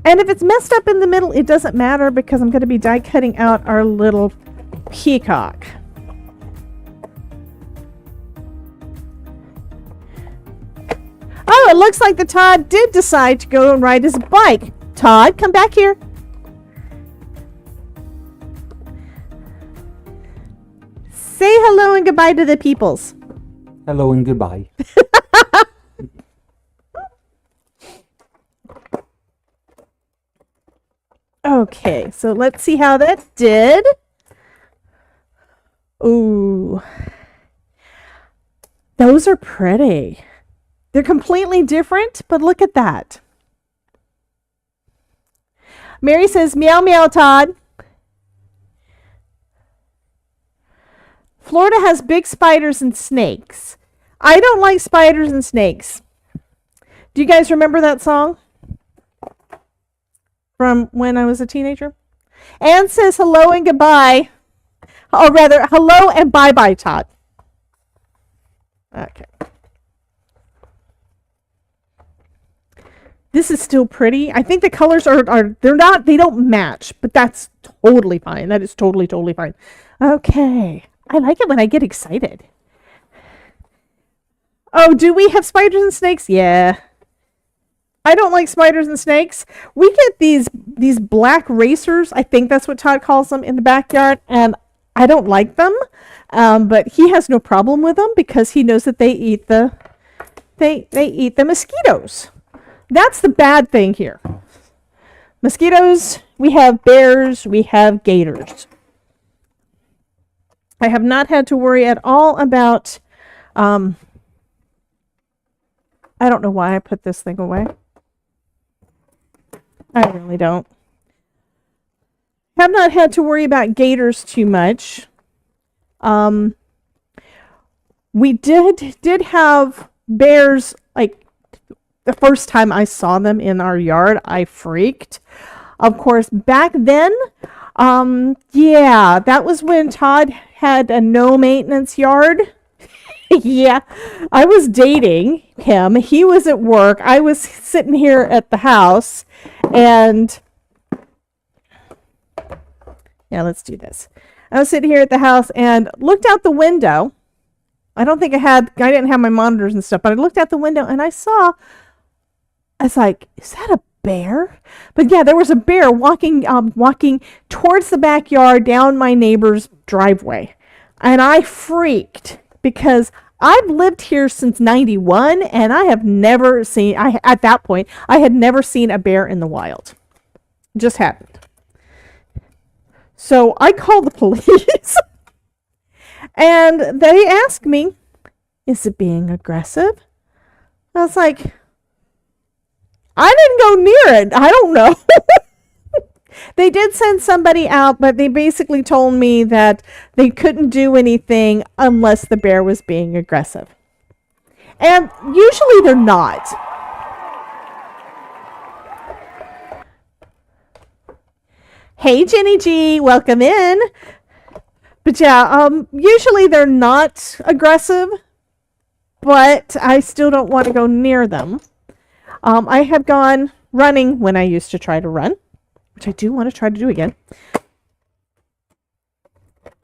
And if it's messed up in the middle, it doesn't matter because I'm going to be die cutting out our little peacock. Oh, it looks like the Todd did decide to go and ride his bike. Todd, come back here. Say hello and goodbye to the peoples. Hello and goodbye. Okay, so let's see how that did. Ooh. Those are pretty. They're completely different, but look at that. Mary says, meow, meow, Todd. Florida has big spiders and snakes. I don't like spiders and snakes. Do you guys remember that song from when I was a teenager? Anne says hello and goodbye. Or rather, hello and bye-bye, Todd. Okay. This is still pretty. I think the colors they don't match, but that's totally fine. That is totally, totally fine. Okay. I like it when I get excited. Oh, do we have spiders and snakes? Yeah. I don't like spiders and snakes. We get these black racers, I think that's what Todd calls them, in the backyard, and I don't like them. But he has no problem with them because he knows that they eat the mosquitoes. That's the bad thing here. Mosquitoes, we have bears, we have gators. I have not had to worry at all about, I don't know why I put this thing away. I really don't. Have not had to worry about gators too much. We did have bears, like, the first time I saw them in our yard, I freaked. Of course, back then, yeah, that was when Todd had a no maintenance yard. Yeah, I was dating him. He was at work. I was sitting here at the house, and yeah, let's do this. I was sitting here at the house and looked out the window. I didn't have my monitors and stuff, but I looked out the window and I was like, is that a bear? But yeah, there was a bear walking towards the backyard down my neighbor's driveway. And I freaked because I've lived here since 91 and I have never seen, at that point, I had never seen a bear in the wild. It just happened. So I called the police and they asked me, is it being aggressive? I was like, I didn't go near it. I don't know. They did send somebody out, but they basically told me that they couldn't do anything unless the bear was being aggressive. And usually they're not. Hey, Jenny G, welcome in. But yeah, usually they're not aggressive, but I still don't want to go near them. I have gone running when I used to try to run, which I do want to try to do again.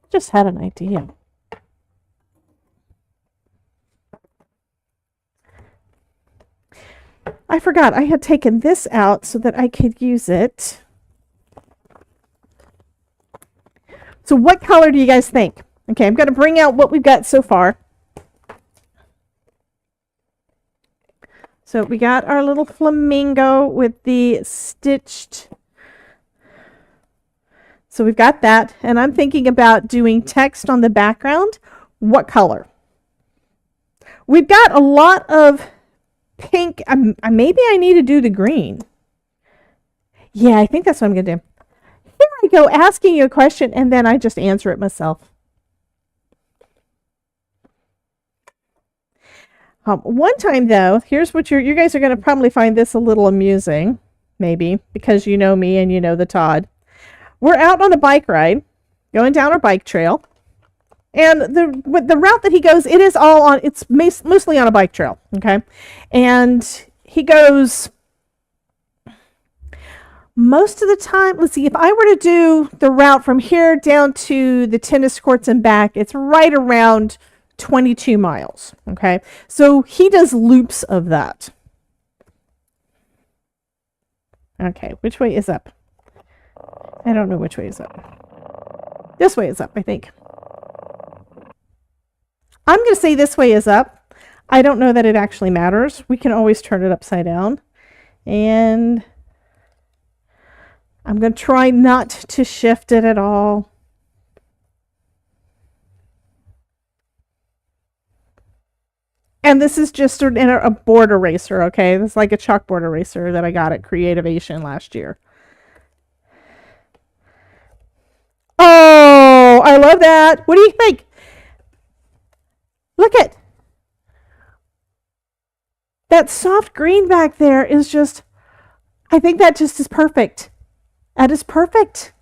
Just had an idea. I forgot I had taken this out so that I could use it. So what color do you guys think? Okay, I'm going to bring out what we've got so far. So we got our little flamingo with the stitched. So we've got that. And I'm thinking about doing text on the background. What color? We've got a lot of pink. Maybe I need to do the green. Yeah, I think that's what I'm going to do. Here I go asking you a question and then I just answer it myself. One time though, here's what you guys are going to probably find this a little amusing, maybe, because you know me and you know the Todd. We're out on a bike ride, going down our bike trail, and the route that he goes, it's mostly on a bike trail, okay? And he goes, most of the time, let's see, if I were to do the route from here down to the tennis courts and back, it's right around 22 miles, okay? So he does loops of that. Okay, which way is up? I don't know which way is up. This way is up, I think. I'm going to say this way is up. I don't know that it actually matters. We can always turn it upside down. And I'm going to try not to shift it at all. And this is just a board eraser, okay? This is like a chalkboard eraser that I got at Creativation last year. Oh, I love that. What do you think? Look at that soft green back there is just, I think that just is perfect. That is perfect.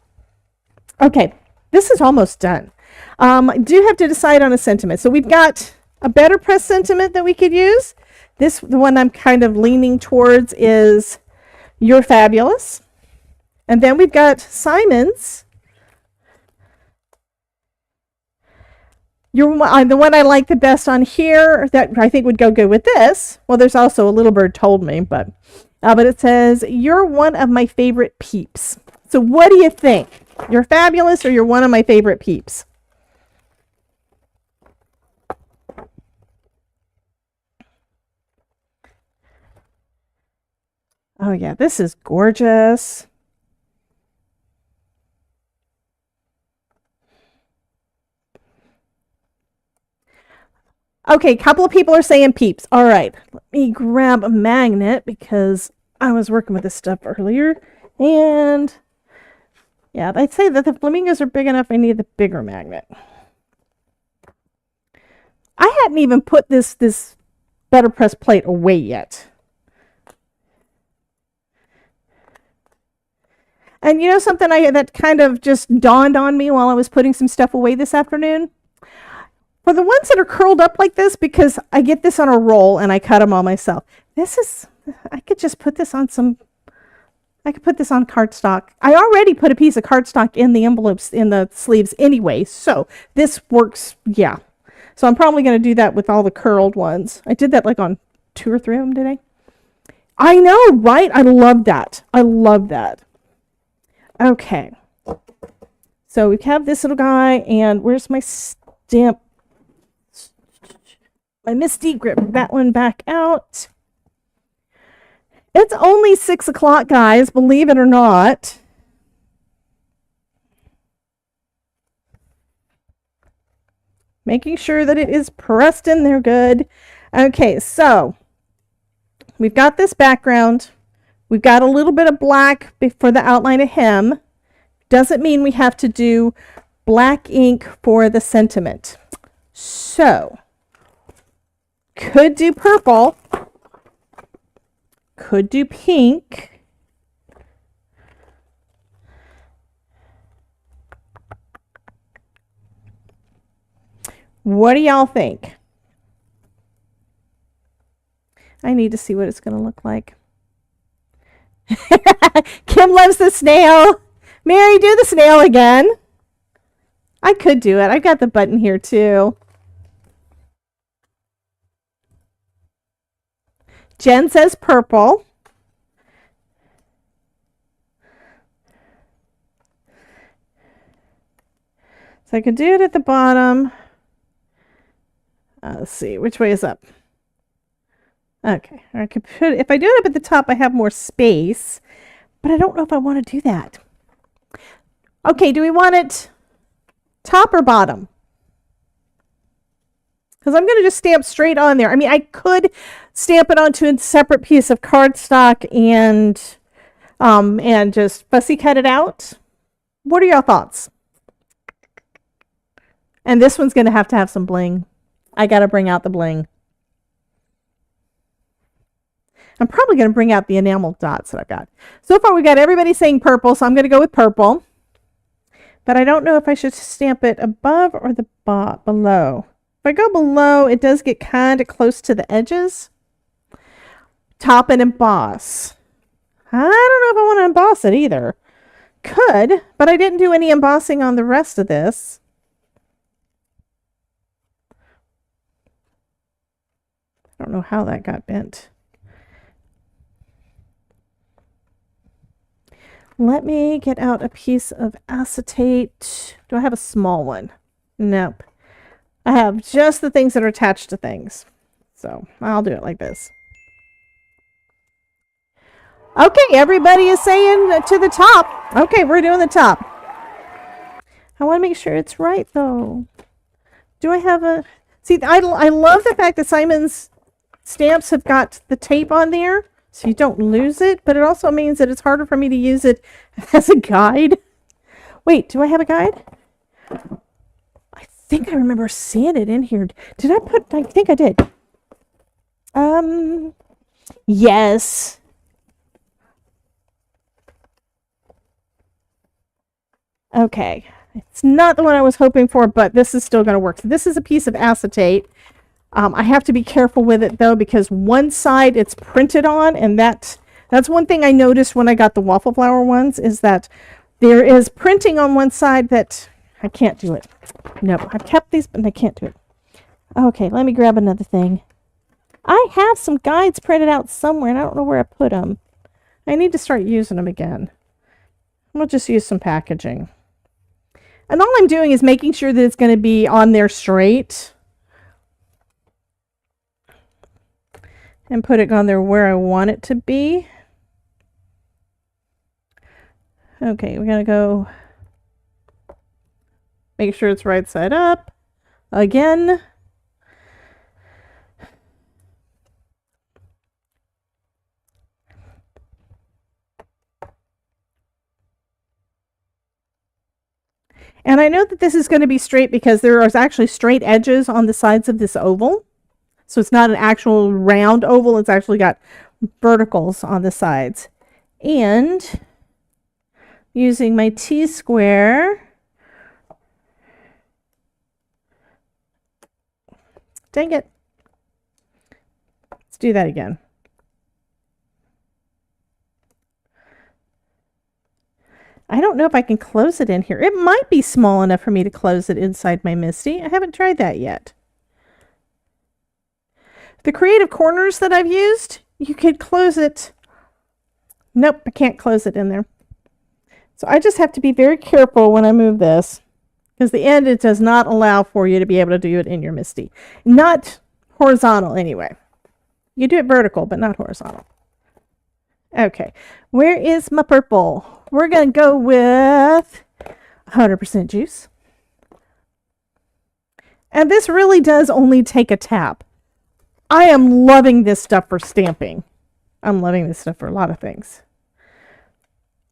Okay, this is almost done. I do have to decide on a sentiment. So we've got a better press sentiment that we could use. The one I'm kind of leaning towards is "You're fabulous." And then we've got Simon's. The one I like the best on here that I think would go good with this. Well, there's also "A Little Bird Told Me," but it says, "You're one of my favorite peeps." So what do you think? You're fabulous, or you're one of my favorite peeps? Oh yeah, this is gorgeous. Okay, a couple of people are saying peeps. All right, let me grab a magnet because I was working with this stuff earlier. And yeah, I'd say that the flamingos are big enough. I need the bigger magnet. I hadn't even put this better press plate away yet. And you know something that kind of just dawned on me while I was putting some stuff away this afternoon? For the ones that are curled up like this, because I get this on a roll and I cut them all myself. I could just put this on I could put this on cardstock. I already put a piece of cardstock in the envelopes, in the sleeves anyway, so this works, yeah. So I'm probably going to do that with all the curled ones. I did that like on 2 or 3 of them today. I know, right? I love that. I love that. Okay. So we have this little guy, and where's my stamp? My Misty Grip that one back out. It's only 6 o'clock, guys, believe it or not. Making sure that it is pressed in there good. Okay, so we've got this background. We've got a little bit of black for the outline of him. Doesn't mean we have to do black ink for the sentiment. So, could do purple. Could do pink. What do y'all think? I need to see what it's going to look like. Kim loves the snail. Mary, do the snail again. I could do it. I've got the button here too. Jen says purple. So I could do it at the bottom. Let's see, which way is up? Okay, I could put, if I do it up at the top, I have more space, but I don't know if I want to do that. Okay, do we want it top or bottom? Because I'm going to just stamp straight on there. I mean, I could stamp it onto a separate piece of cardstock and just fussy cut it out. What are your thoughts? And this one's going to have some bling. I got to bring out the bling. I'm probably going to bring out the enamel dots that I've got. So far, we've got everybody saying purple, so I'm going to go with purple. But I don't know if I should stamp it above or the below. If I go below, it does get kind of close to the edges. Top and emboss. I don't know if I want to emboss it either. Could, but I didn't do any embossing on the rest of this. I don't know how that got bent. Let me get out a piece of acetate. Do I have a small one? Nope. I have just the things that are attached to things. So I'll do it like this. Okay, everybody is saying to the top. Okay, we're doing the top. I want to make sure it's right though. Do I have a... See, I love the fact that Simon's stamps have got the tape on there, so you don't lose it, but it also means that it's harder for me to use it as a guide. Wait, do I have a guide? I think I remember seeing it in here. Did I put... I think I did. Yes. Okay, it's not the one I was hoping for, but this is still going to work. So this is a piece of acetate. I have to be careful with it though, because one side it's printed on, and that's one thing I noticed when I got the waffle flower ones, is that there is printing on one side that I can't do it. No, I've kept these, but I can't do it. Okay, let me grab another thing. I have some guides printed out somewhere, and I don't know where I put them. I need to start using them again. We'll just use some packaging. And all I'm doing is making sure that it's going to be on there straight. And put it on there where I want it to be. Okay, we're going to go make sure it's right side up again. And I know that this is going to be straight because there are actually straight edges on the sides of this oval. So it's not an actual round oval. It's actually got verticals on the sides. And using my T-square. Dang it. Let's do that again. I don't know if I can close it in here. It might be small enough for me to close it inside my MISTI. I haven't tried that yet. The creative corners that I've used, you could close it. Nope, I can't close it in there. So I just have to be very careful when I move this, because the end, it does not allow for you to be able to do it in your MISTI. Not horizontal anyway. You do it vertical, but not horizontal. Okay, where is my purple? We're going to go with 100% juice. And this really does only take a tap. I am loving this stuff for stamping. I'm loving this stuff for a lot of things.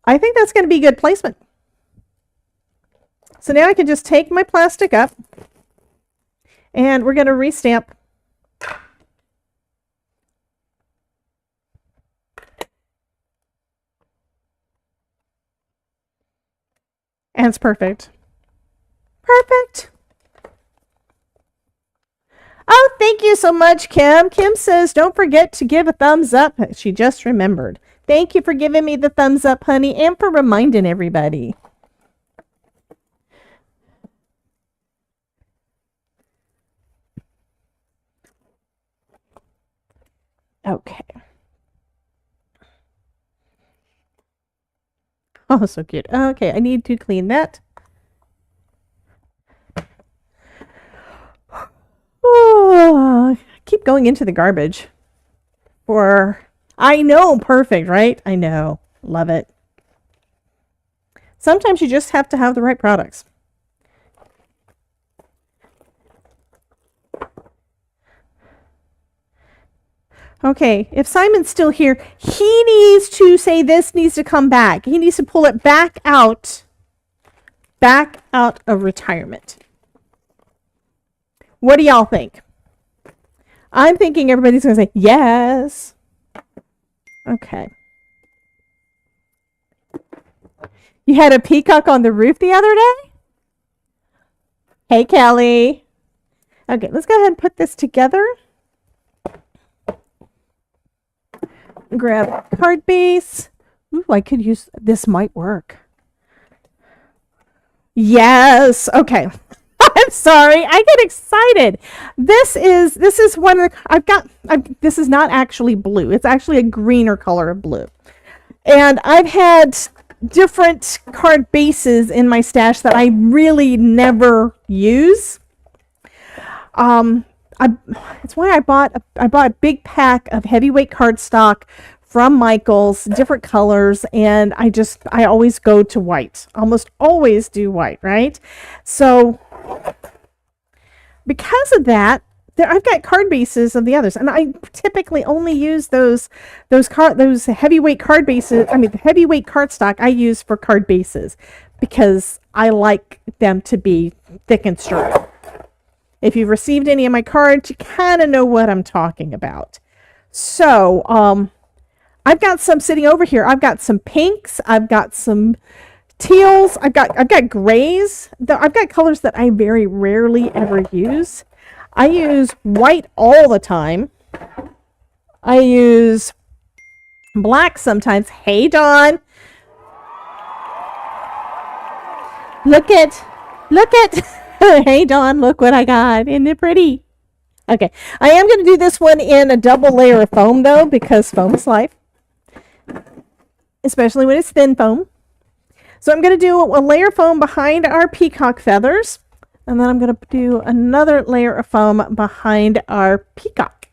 I think that's going to be good placement. So now I can just take my plastic up and we're going to restamp. And it's perfect. Perfect. Oh, thank you so much, Kim. Kim says, don't forget to give a thumbs up. She just remembered. Thank you for giving me the thumbs up, honey, and for reminding everybody. Okay. Oh, so cute. Okay, I need to clean that. Oh, keep going into the garbage. I know, perfect, right? I know. Love it. Sometimes you just have to have the right products. Okay, if Simon's still here, he needs to say this needs to come back. He needs to pull it back out of retirement. What do y'all think? I'm thinking everybody's going to say yes. Okay. You had a peacock on the roof the other day? Hey, Kelly. Okay, let's go ahead and put this together. Grab card base. Ooh, I could use, this might work. Yes. Okay. I'm sorry. I get excited. This is one of the, this is not actually blue. It's actually a greener color of blue. And I've had different card bases in my stash that I really never use. It's why I bought a big pack of heavyweight cardstock from Michaels, different colors, and I always go to white. Almost always do white, right? So because of that, I've got card bases of the others, and I typically only use those heavyweight card bases. I mean, the heavyweight cardstock I use for card bases because I like them to be thick and sturdy. If you've received any of my cards, you kind of know what I'm talking about. So, I've got some sitting over here. I've got some pinks. I've got some teals. I've got grays. I've got colors that I very rarely ever use. I use white all the time. I use black sometimes. Hey, Dawn. Look at. Hey, Dawn, look what I got. Isn't it pretty? Okay. I am going to do this one in a double layer of foam, though, because foam is life. Especially when it's thin foam. So I'm going to do a layer of foam behind our peacock feathers. And then I'm going to do another layer of foam behind our peacock.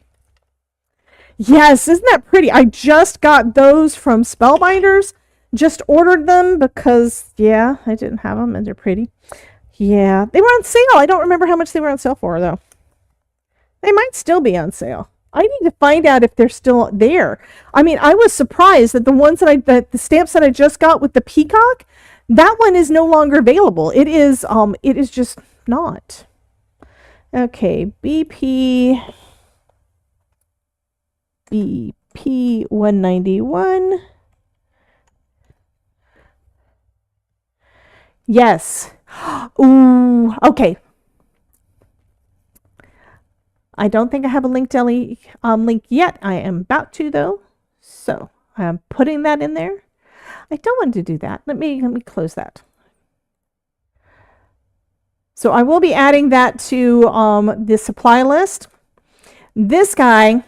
Yes, isn't that pretty? I just got those from Spellbinders. Just ordered them because, yeah, I didn't have them and they're pretty. Yeah, they were on sale. I don't remember how much they were on sale for, though. They might still be on sale. I need to find out if they're still there. I mean, I was surprised that the ones that the stamps that I just got with the peacock, that one is no longer available. It is just not. Okay, BP 191. Yes. Ooh, okay. I don't think I have a link yet. I am about to, though. So I'm putting that in there. I don't want to do that. Let me close that. So I will be adding that to the supply list. This guy,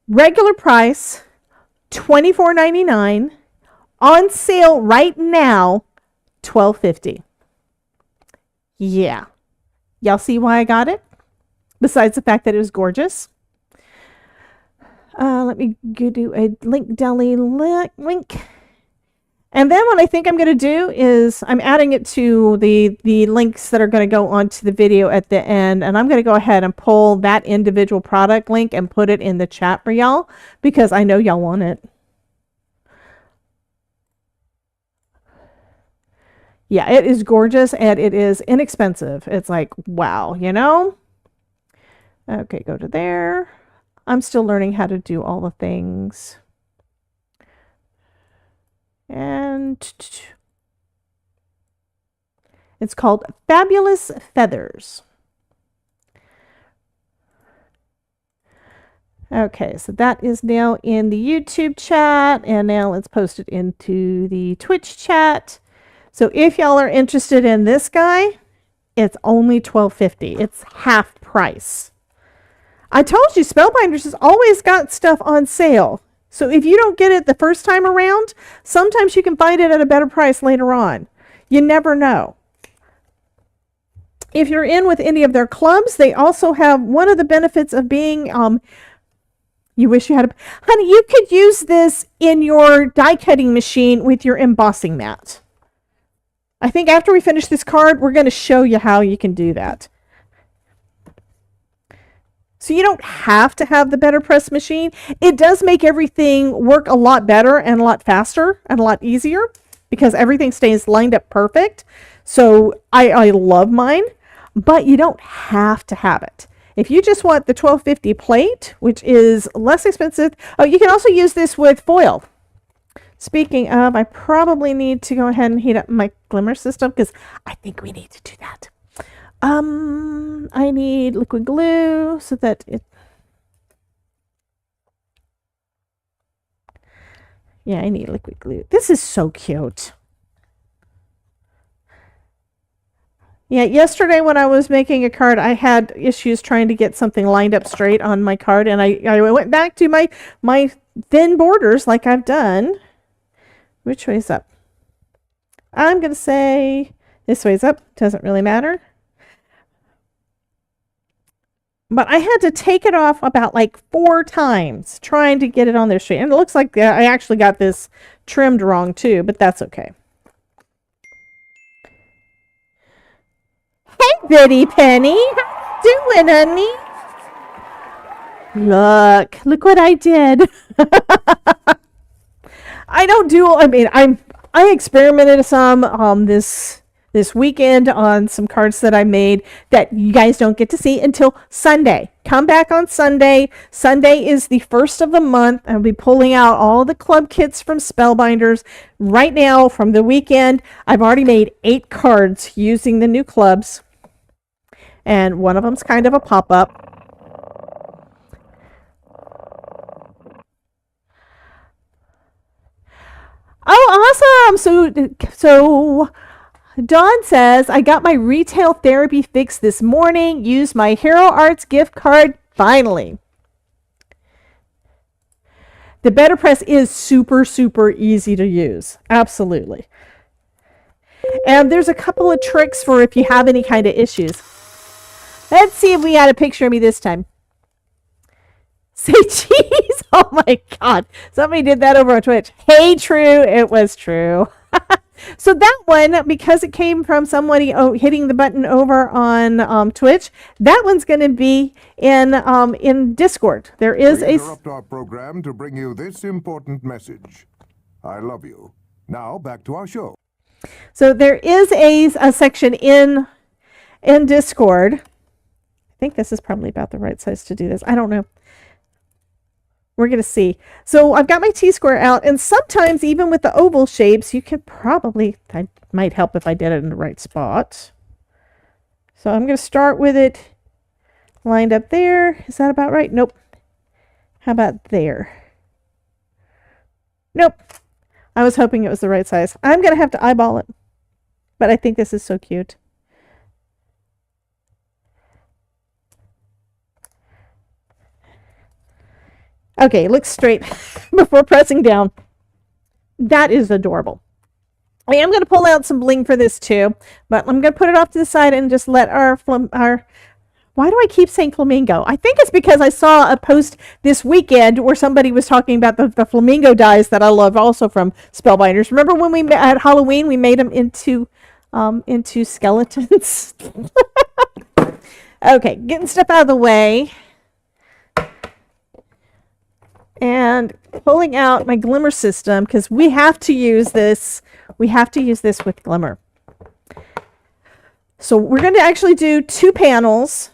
regular price, $24.99. On sale right now, $12.50. Yeah. Y'all see why I got it? Besides the fact that it was gorgeous. Let me go do a link deli link. And then what I think I'm going to do is I'm adding it to the links that are going to go onto the video at the end. And I'm going to go ahead and pull that individual product link and put it in the chat for y'all because I know y'all want it. Yeah, it is gorgeous and it is inexpensive. It's like, wow, you know? Okay, go to there. I'm still learning how to do all the things. And it's called Fabulous Feathers. Okay, so that is now in the YouTube chat, and now let's post it into the Twitch chat. So if y'all are interested in this guy, it's only $12.50. It's half price. I told you Spellbinders has always got stuff on sale. So if you don't get it the first time around, sometimes you can find it at a better price later on. You never know. If you're in with any of their clubs, they also have one of the benefits of being, you wish you had a, honey, you could use this in your die cutting machine with your embossing mat. I think after we finish this card, we're going to show you how you can do that. So you don't have to have the better press machine. It does make everything work a lot better and a lot faster and a lot easier because everything stays lined up perfect. So I love mine, but you don't have to have it. If you just want the $12.50 plate, which is less expensive, oh, you can also use this with foil. Speaking of, I probably need to go ahead and heat up my glimmer system because I think we need to do that. I need liquid glue so that it... Yeah, I need liquid glue. This is so cute. Yeah, yesterday when I was making a card, I had issues trying to get something lined up straight on my card, and I went back to my thin borders like I've done. Which way's up? I'm going to say this way's up. Doesn't really matter. But I had to take it off about like 4 times trying to get it on there straight. And it looks like I actually got this trimmed wrong too, but that's okay. Hey, Bitty Penny. How you doing, honey? Look what I did. I don't do, I mean, I experimented some this this weekend on some cards that I made that you guys don't get to see until Sunday. Come back on Sunday. Sunday is the first of the month. I'll be pulling out all the club kits from Spellbinders. Right now, from the weekend, I've already made 8 cards using the new clubs. And one of them's kind of a pop-up. Oh, awesome! So Dawn says, I got my retail therapy fix this morning. Used my Hero Arts gift card finally. The Better Press is super, super easy to use. Absolutely. And there's a couple of tricks for if you have any kind of issues. Let's see if we got a picture of me this time. Say cheese. Oh my God. Somebody did that over on Twitch. Hey, true. It was true. So that one, because it came from somebody hitting the button over on Twitch, that one's going to be in Discord. There is We interrupt our program to bring you this important message. I love you. Now back to our show. So there is a section in Discord. I think this is probably about the right size to do this. I don't know. We're going to see. So I've got my T-square out, and sometimes even with the oval shapes, you could probably, that might help if I did it in the right spot. So I'm going to start with it lined up there. Is that about right? Nope. How about there? Nope. I was hoping it was the right size. I'm going to have to eyeball it, but I think this is so cute. Okay, look straight before pressing down. That is adorable. I am going to pull out some bling for this too, but I'm going to put it off to the side and just let our why do I keep saying flamingo? I think it's because I saw a post this weekend where somebody was talking about the flamingo dies that I love also from Spellbinders. Remember when we at Halloween we made them into skeletons? Okay, getting stuff out of the way. And pulling out my glimmer system because we have to use this. We have to use this with glimmer. So we're going to actually do 2 panels.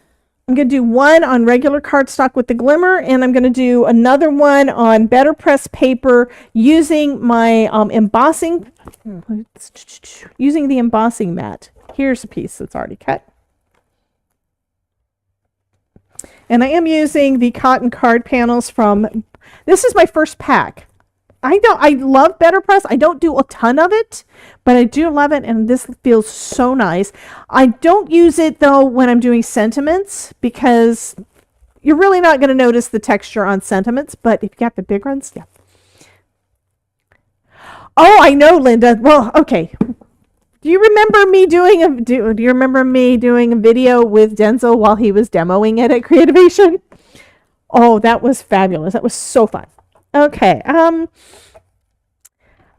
I'm going to do one on regular cardstock with the glimmer, and I'm going to do another one on Better Press paper using my embossing mat. Here's a piece that's already cut. And I am using the cotton card panels from, this is my first pack. I love Better Press. I don't do a ton of it, but I do love it, and this feels so nice. I don't use it, though, when I'm doing sentiments, because you're really not going to notice the texture on sentiments, but if you got the big ones, yeah. Oh, I know, Linda. Well, okay. Do you remember me doing a video with Denzel while he was demoing it at Creativation? Oh, that was fabulous. That was so fun. Okay. I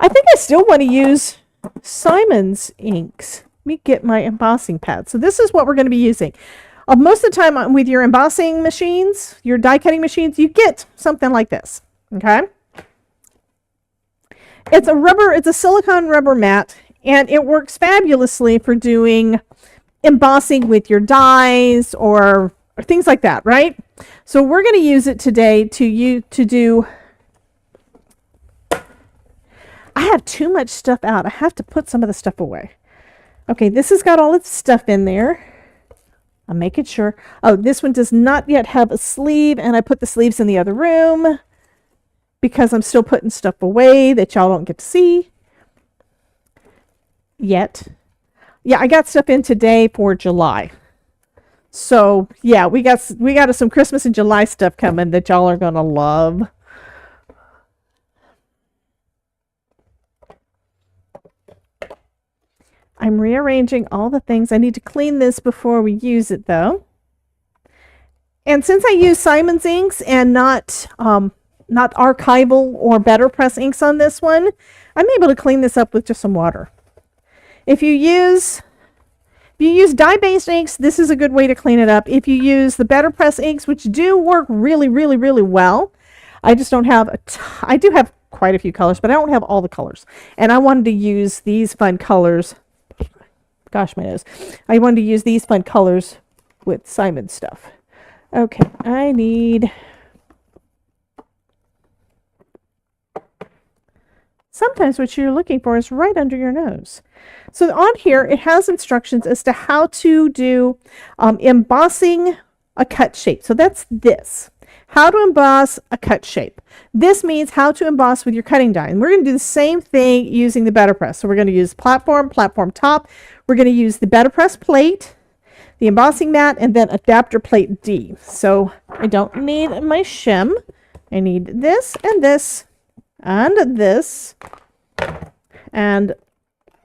think I still want to use Simon's inks. Let me get my embossing pad. So this is what we're going to be using. Most of the time with your embossing machines, your die cutting machines, you get something like this. Okay. It's a silicone rubber mat, and it works fabulously for doing embossing with your dies or things like that, right? So we're going to use it today to do. I have too much stuff out. I have to put some of the stuff away. Okay, this has got all its stuff in there. I'm making sure. Oh, this one does not yet have a sleeve, and I put the sleeves in the other room because I'm still putting stuff away that y'all don't get to see yet. Yeah, I got stuff in today for July. So, yeah, we got some Christmas and July stuff coming that y'all are going to love. I'm rearranging all the things. I need to clean this before we use it, though. And since I use Simon's inks and not archival or Better Press inks on this one, I'm able to clean this up with just some water. If you use dye-based inks, this is a good way to clean it up. If you use the Better Press inks, which do work really, really, really well, I just don't have I do have quite a few colors, but I don't have all the colors. And I wanted to use these fun colors Gosh, my nose. I wanted to use these fun colors with Simon's stuff. Okay, I need... Sometimes what you're looking for is right under your nose. So on here, it has instructions as to how to do embossing a cut shape. So that's this. How to emboss a cut shape. This means how to emboss with your cutting die. And we're going to do the same thing using the Better Press. So we're going to use platform top. We're going to use the Better Press plate, the embossing mat, and then adapter plate D. So I don't need my shim. I need this and this and this and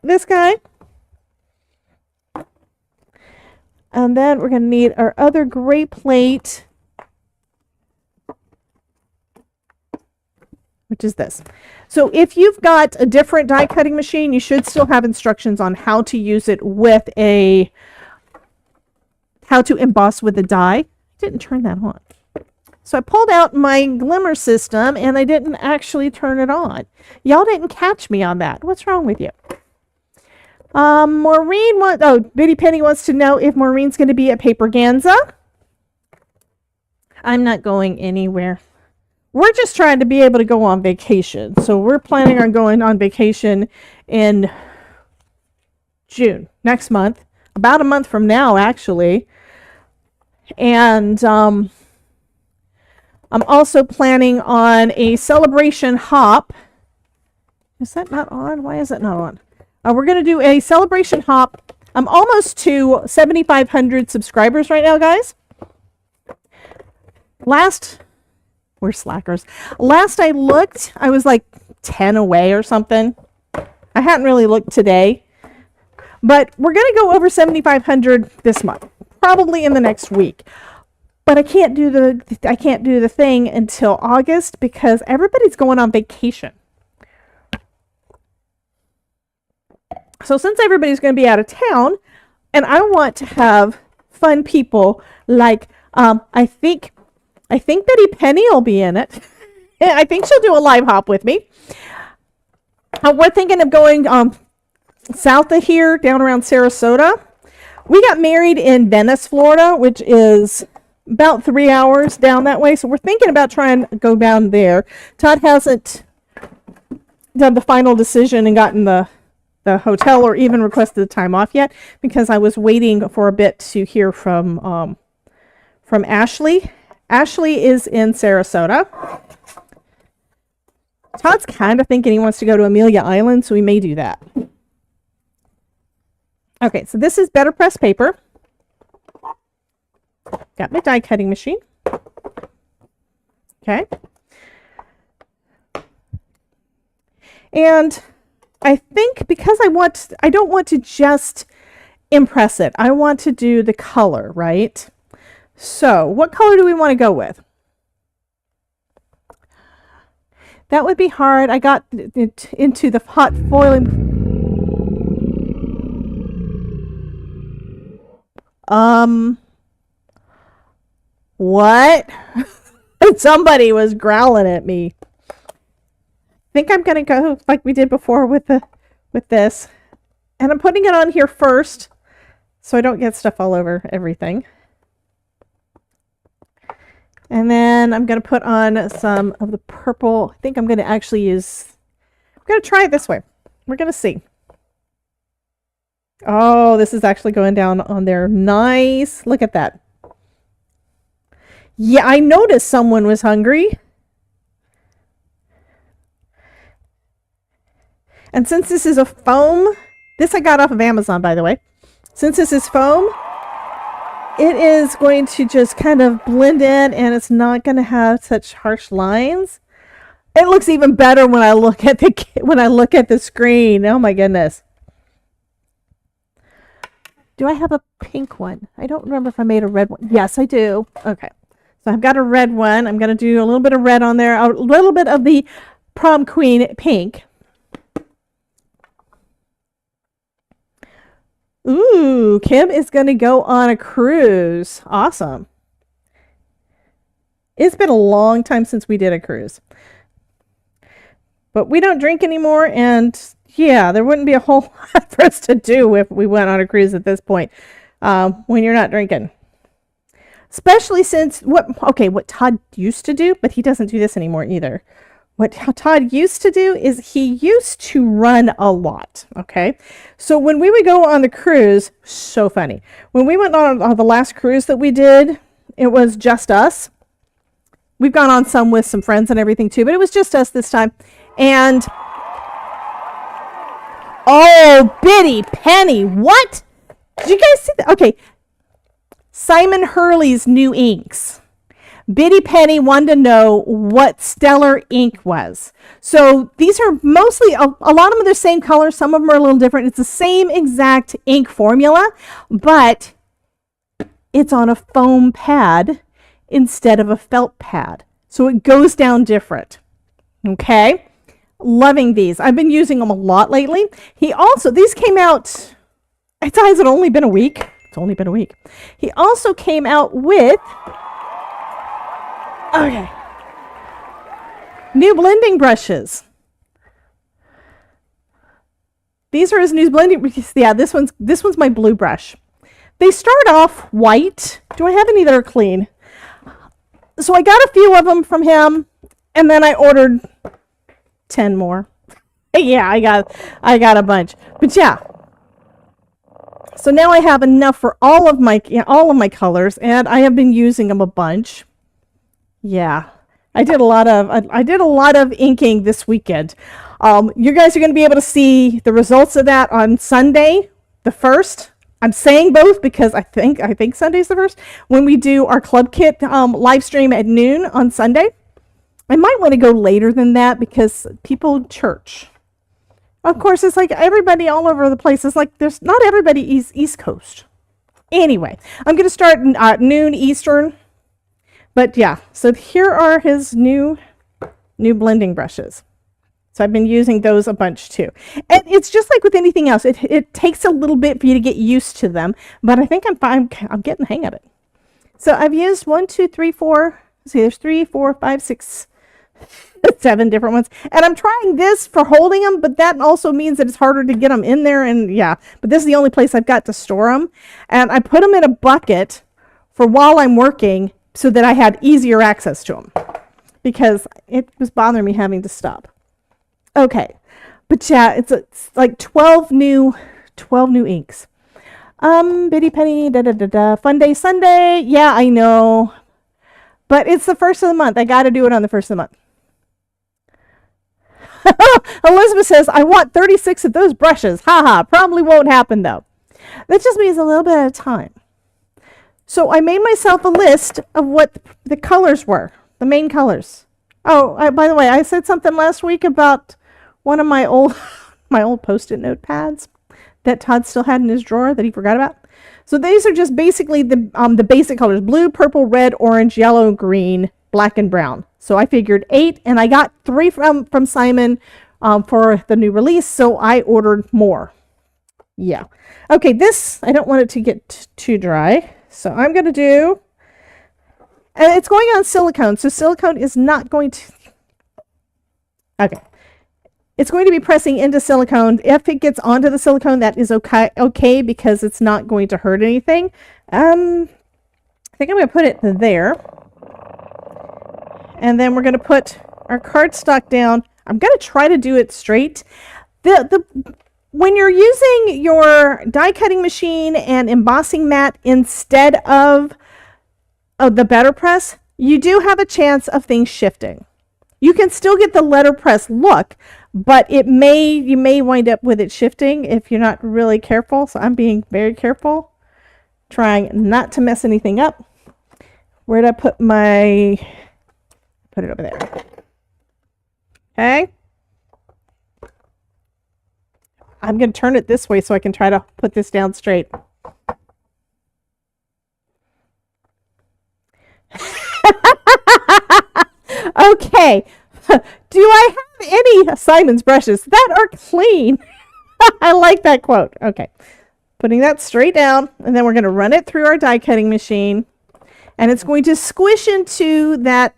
this guy. And then we're going to need our other gray plate, which is this. So if you've got a different die cutting machine, you should still have instructions on how to use it with how to emboss with a die. Didn't turn that on. So I pulled out my glimmer system and I didn't actually turn it on. Y'all didn't catch me on that. What's wrong with you? Biddy Penny wants to know if Maureen's going to be at Paperganza. I'm not going anywhere. We're just trying to be able to go on vacation. So we're planning on going on vacation in June, next month, about a month from now, actually. And I'm also planning on a celebration hop. Is that not on? Why is that not on? We're going to do a celebration hop. I'm almost to 7,500 subscribers right now, guys. We're slackers. Last I looked, I was like 10 away or something. I hadn't really looked today. But we're going to go over 7,500 this month, probably in the next week. But I can't do the thing until August because everybody's going on vacation. So since everybody's going to be out of town, and I want to have fun people like I think Biddy Penny will be in it. I think she'll do a live hop with me. We're thinking of going south of here, down around Sarasota. We got married in Venice, Florida, which is about 3 hours down that way. So we're thinking about trying to go down there. Todd hasn't done the final decision and gotten the hotel or even requested the time off yet because I was waiting for a bit to hear from Ashley. Ashley is in Sarasota. Todd's kind of thinking he wants to go to Amelia Island, so we may do that. Okay, so this is Better Press paper. Got my die cutting machine. Okay. And I think because I don't want to just impress it. I want to do the color, right? So what color do we want to go with? That would be hard. I got into the hot foiling. What? Somebody was growling at me. I think I'm going to go like we did before with this. And I'm putting it on here first so I don't get stuff all over everything. And then I'm going to put on some of the purple. I think I'm going to actually I'm going to try it this way. We're going to see. Oh, this is actually going down on there. Nice. Look at that. Yeah, I noticed someone was hungry. And since this is a foam, this I got off of Amazon, by the way. Since this is foam, it is going to just kind of blend in and it's not going to have such harsh lines. It looks even better when I look at the screen. Oh my goodness. Do I have a pink one? I don't remember if I made a red one. Yes, I do. Okay. So I've got a red one. I'm going to do a little bit of red on there, a little bit of the prom queen pink. Ooh, Kim is going to go on a cruise. Awesome. It's been a long time since we did a cruise. But we don't drink anymore, and yeah, there wouldn't be a whole lot for us to do if we went on a cruise at this point, when you're not drinking. Especially since what Todd used to do, but he doesn't do this anymore either. What Todd used to do is he used to run a lot, okay? So when we would go on the cruise, so funny. When we went on the last cruise that we did, it was just us. We've gone on some with some friends and everything too, but it was just us this time. And oh, Biddy Penny, what? Did you guys see that? Okay. Simon Hurley's new inks. Biddy Penny wanted to know what Stellar ink was. So these are mostly, a lot of them are the same color. Some of them are a little different. It's the same exact ink formula, but it's on a foam pad instead of a felt pad. So it goes down different. Okay. Loving these. I've been using them a lot lately. These came out, it has only been a week. It's only been a week. He also came out with, okay, new blending brushes. These are his new blending. Yeah, this one's my blue brush. They start off white. Do I have any that are clean? So I got a few of them from him, and then I ordered 10 more. Yeah, I got a bunch. But yeah. So now I have enough for all of my colors, and I have been using them a bunch. Yeah. I did a lot of inking this weekend. You guys are going to be able to see the results of that on Sunday, the 1st. I'm saying both because I think Sunday's the 1st, when we do our Club Kit live stream at noon on Sunday. I might want to go later than that because people church. Of course, it's like everybody all over the place. It's like there's not everybody is East Coast. Anyway, I'm going to start at noon Eastern. But yeah, so here are his new blending brushes. So I've been using those a bunch too. And it's just like with anything else. It takes a little bit for you to get used to them, but I think I'm fine. I'm getting the hang of it. So I've used 1, 2, 3, 4. See, there's 3, 4, 5, 6, 7 different ones. And I'm trying this for holding them, but that also means that it's harder to get them in there. And yeah, but this is the only place I've got to store them. And I put them in a bucket for while I'm working so that I had easier access to them because it was bothering me having to stop. Okay, but yeah, it's like 12 new inks. Biddy Penny, Fun Day Sunday. Yeah, I know, but it's the 1st of the month. I got to do it on the 1st of the month. Elizabeth says, I want 36 of those brushes. Haha, probably won't happen though. That just means a little bit at a time. So I made myself a list of what the colors were, the main colors. Oh, by the way, I said something last week about one of my old Post-it note pads that Todd still had in his drawer that he forgot about. So these are just basically the basic colors: blue, purple, red, orange, yellow, green, black, and brown. So I figured 8, and I got 3 from Simon for the new release, so I ordered more. Yeah. Okay, this, I don't want it to get too dry, so I'm going to do, and it's going on silicone, so silicone is not going to, okay. It's going to be pressing into silicone. If it gets onto the silicone, that is okay because it's not going to hurt anything. I think I'm going to put it there. And then we're going to put our cardstock down. I'm going to try to do it straight. When you're using your die cutting machine and embossing mat instead of the better press, you do have a chance of things shifting. You can still get the letterpress look, but you may wind up with it shifting if you're not really careful. So I'm being very careful, trying not to mess anything up. Where did I put put it over there. Okay. I'm going to turn it this way so I can try to put this down straight. Okay. Do I have any Simon's brushes that are clean? I like that quote. Okay. Putting that straight down, and then we're going to run it through our die cutting machine, and it's going to squish into that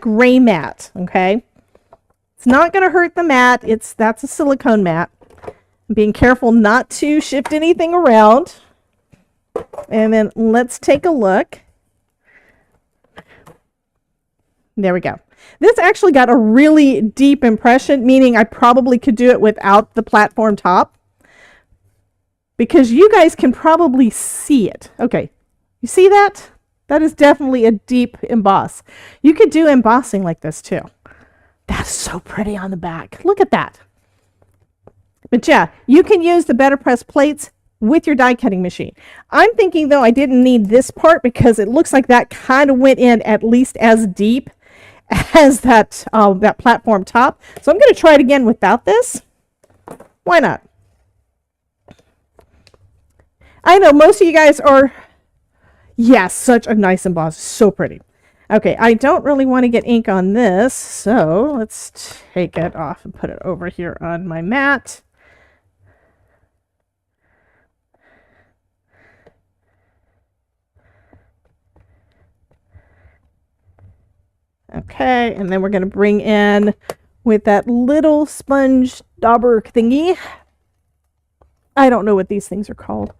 gray mat, okay? It's not going to hurt the mat. That's a silicone mat. Being careful not to shift anything around. And then let's take a look. There we go. This actually got a really deep impression, meaning I probably could do it without the platform top, because you guys can probably see it. Okay, you see that? That is definitely a deep emboss. You could do embossing like this too. That's so pretty on the back. Look at that. But yeah, you can use the better press plates with your die cutting machine. I'm thinking though I didn't need this part because it looks like that kind of went in at least as deep as that platform top. So I'm going to try it again without this. Why not? I know most of you guys are, yes, such a nice emboss. So pretty. Okay, I don't really want to get ink on this, so let's take it off and put it over here on my mat. Okay, and then we're going to bring in with that little sponge dauber thingy. I don't know what these things are called.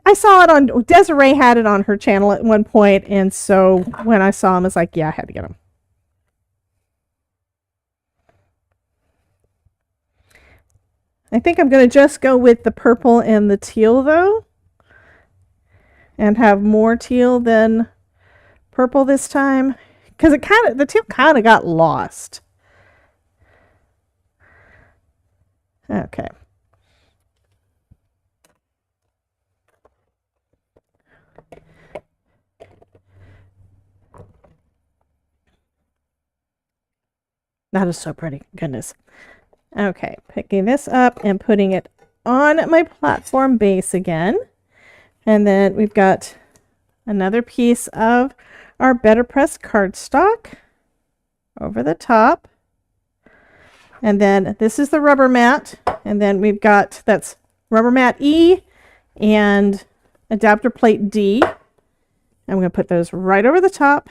I saw it on, Desiree had it on her channel at one point, and so when I saw them, I was like, yeah, I had to get them. I think I'm going to just go with the purple and the teal, though, and have more teal than purple this time, because the teal kind of got lost. Okay. That is so pretty. Goodness. Okay, picking this up and putting it on my platform base again. And then we've got another piece of our Better Press cardstock over the top. And then this is the rubber mat. And then we've got, that's rubber mat E and adapter plate D. I'm going to put those right over the top.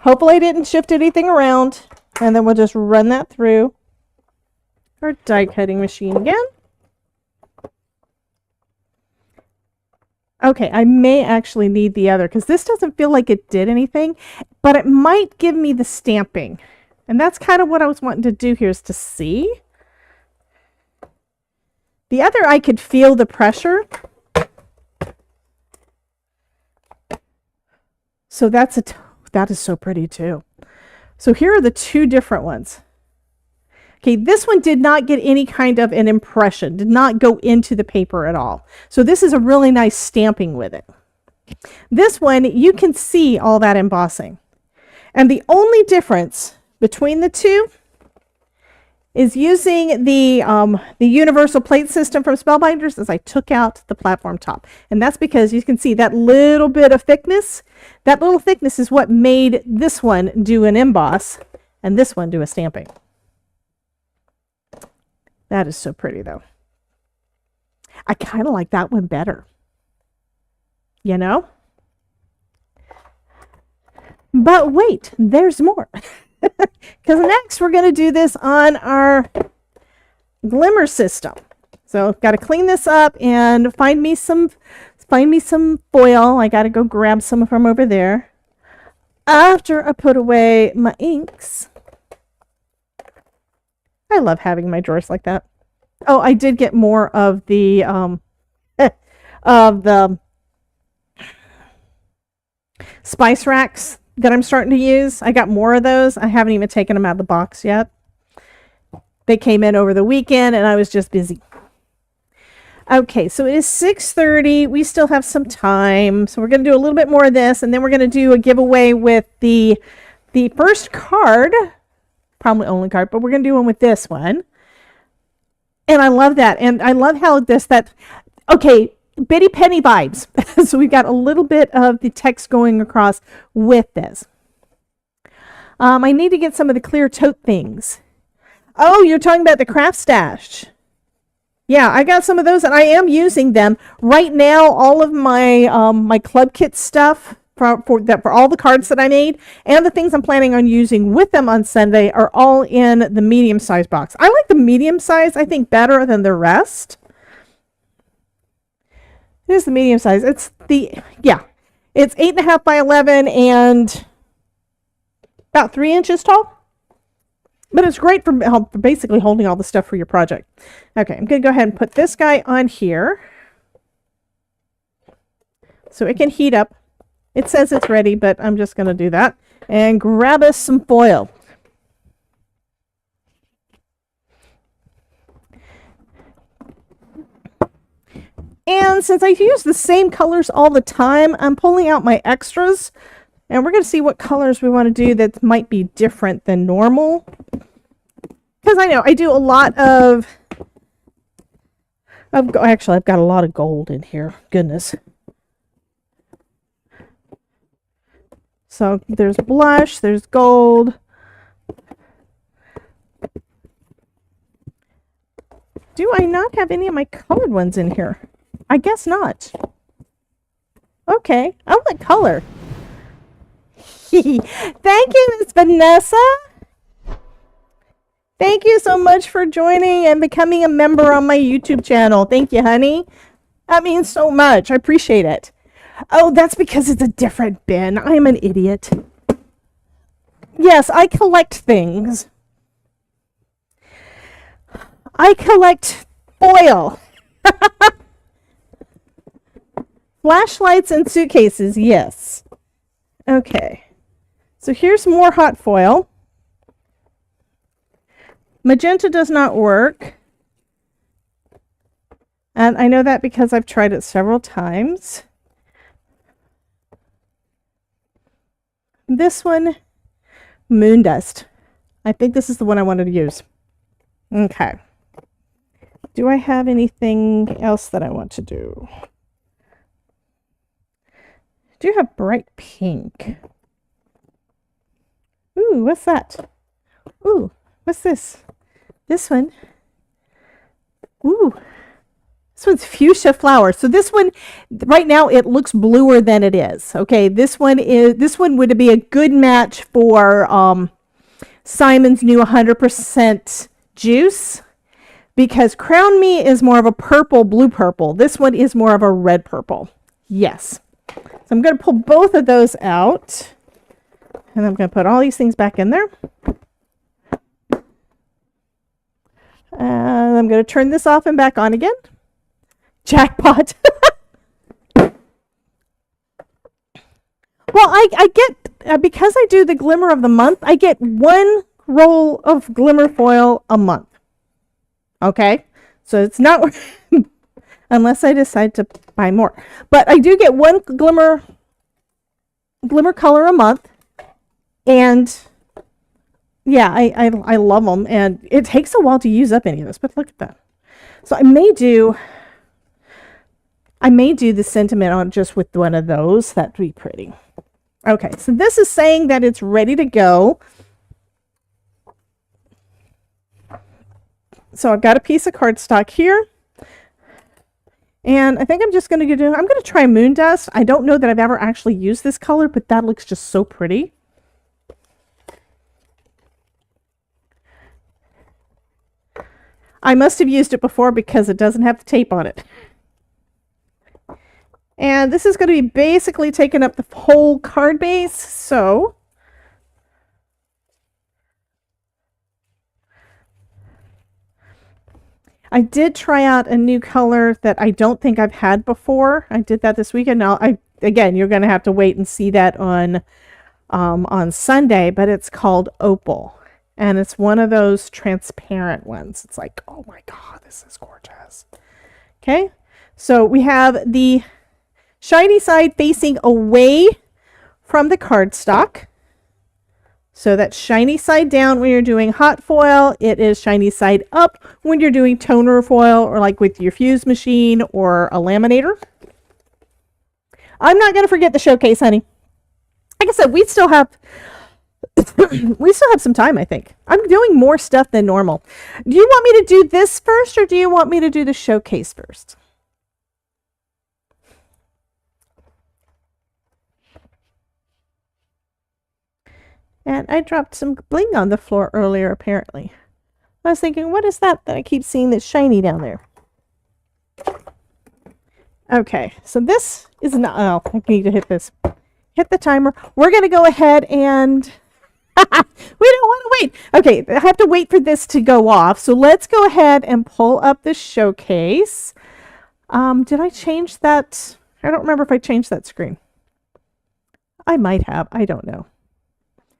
Hopefully I didn't shift anything around, and then we'll just run that through our die cutting machine again. Okay, I may actually need the other because this doesn't feel like it did anything, but it might give me the stamping. And that's kind of what I was wanting to do here, is to see. The other, I could feel the pressure. So that is so pretty too. So here are the two different ones. Okay, this one did not get any kind of an impression, did not go into the paper at all. So this is a really nice stamping with it. This one, you can see all that embossing. And the only difference between the two is using the universal plate system from Spellbinders, as I took out the platform top. And that's because you can see that little bit of thickness. That little thickness is what made this one do an emboss and this one do a stamping. That is so pretty though. I kind of like that one better. You know? But wait, there's more. Because next we're going to do this on our glimmer system. So I've got to clean this up and find me some foil. I got to go grab some from over there. After I put away my inks. I love having my drawers like that. Oh, I did get more of the spice racks that I'm starting to use. I got more of those. I haven't even taken them out of the box yet. They came in over the weekend and I was just busy. Okay, so it is 6:30. We still have some time. So we're going to do a little bit more of this, and then we're going to do a giveaway with the first card. Probably only card, but we're going to do one with this one. And I love that. And I love how okay, Bitty Penny vibes. So we've got a little bit of the text going across with this. I need to get some of the clear tote things. Oh, you're talking about the craft stash. Yeah, I got some of those and I am using them. Right now, all of my my club kit stuff for all the cards that I made and the things I'm planning on using with them on Sunday are all in the medium size box. I like the medium size, I think, better than the rest. Here's the medium size. It's 8.5 by 11 and about 3 inches tall. But it's great for basically holding all the stuff for your project. Okay, I'm going to go ahead and put this guy on here so it can heat up. It says it's ready, but I'm just going to do that. And grab us some foil. And since I use the same colors all the time, I'm pulling out my extras. And we're going to see what colors we want to do that might be different than normal. Because I know I do a lot of... Actually, I've got a lot of gold in here. Goodness. So there's blush, there's gold. Do I not have any of my colored ones in here? I guess not. Okay, I want color. Thank you, Miss Vanessa. Thank you so much for joining and becoming a member on my YouTube channel. Thank you, honey. That means so much. I appreciate it. Oh, that's because it's a different bin. I'm an idiot. Yes, I collect things. I collect foil. Flashlights and suitcases, yes. Okay. So here's more hot foil. Magenta does not work. And I know that because I've tried it several times. This one, moon dust. I think this is the one I wanted to use. Okay. Do I have anything else that I want to do? I do have bright pink. Ooh, what's that? Ooh, what's this? This one. Ooh. This one's fuchsia flower. So this one, right now, it looks bluer than it is. Okay, this one would be a good match for Simon's new 100% juice, because Crown Me is more of a purple, blue purple. This one is more of a red purple. Yes. So I'm going to pull both of those out, and I'm going to put all these things back in there. And I'm going to turn this off and back on again. Jackpot. Well, I get, because I do the glimmer of the month, I get 1 roll of glimmer foil a month. Okay? So it's not, unless I decide to buy more. But I do get 1 glimmer color a month. And yeah, I love them. And it takes a while to use up any of this, but look at that. So I may do the sentiment on just with one of those. That'd be pretty. Okay, so this is saying that it's ready to go. So I've got a piece of cardstock here. And I think I'm just going to I'm going to try moon dust. I don't know that I've ever actually used this color, but that looks just so pretty. I must have used it before because it doesn't have the tape on it. And this is going to be basically taking up the whole card base. So I did try out a new color that I don't think I've had before. I did that this weekend. Now, again, you're going to have to wait and see that on Sunday, but it's called Opal. And it's one of those transparent ones. It's like, oh my God, this is gorgeous. Okay, so we have the shiny side facing away from the cardstock. So that's shiny side down when you're doing hot foil. It is shiny side up when you're doing toner foil, or like with your fuse machine or a laminator. I'm not going to forget the showcase, honey. Like I said, we still have some time, I think. I'm doing more stuff than normal. Do you want me to do this first, or do you want me to do the showcase first? And I dropped some bling on the floor earlier, apparently. I was thinking, what is that I keep seeing that's shiny down there? Okay, so this is not... Oh, I need to hit this. Hit the timer. We're going to go ahead and... we don't want to wait. Okay, I have to wait for this to go off. So let's go ahead and pull up the showcase. Did I change that? I don't remember if I changed that screen. I might have. I don't know.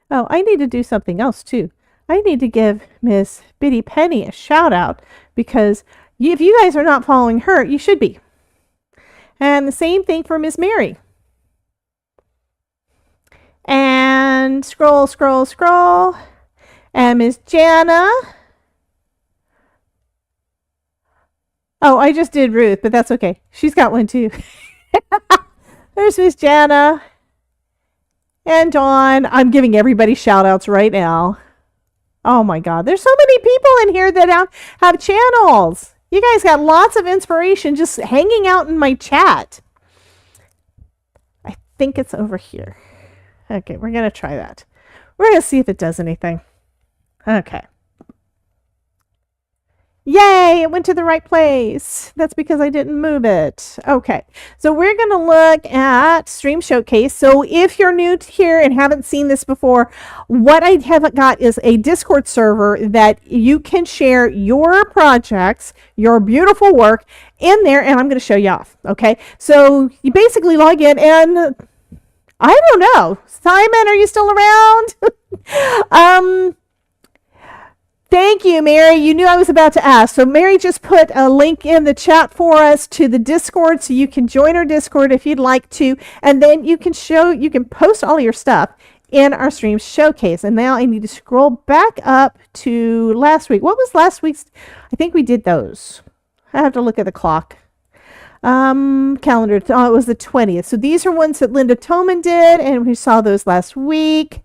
Oh, I need to do something else too. I need to give Miss Biddy Penny a shout out because if you guys are not following her, you should be. And the same thing for Miss Mary. And scroll, scroll, scroll. And Miss Jana. Oh, I just did Ruth, but that's okay. She's got one too. There's Miss Jana. And Dawn. I'm giving everybody shout outs right now. Oh my God. There's so many people in here that have channels. You guys got lots of inspiration just hanging out in my chat. I think it's over here. Okay, we're going to try that. We're going to see if it does anything. Okay. Yay, it went to the right place. That's because I didn't move it. Okay, so we're going to look at Stream Showcase. So if you're new to here and haven't seen this before, what I haven't got is a Discord server that you can share your projects, your beautiful work in there, and I'm going to show you off. Okay, so you basically log in and I don't know. Simon, are you still around? Thank you, Mary. You knew I was about to ask. So Mary just put a link in the chat for us to the Discord, so you can join our Discord if you'd like to, and then you can post all your stuff in our stream showcase. And now I need to scroll back up to last week. What was last week's? I think we did those. I have to look at the clock. Calendar. Oh, it was the 20th. So these are ones that Linda Toman did, and we saw those last week.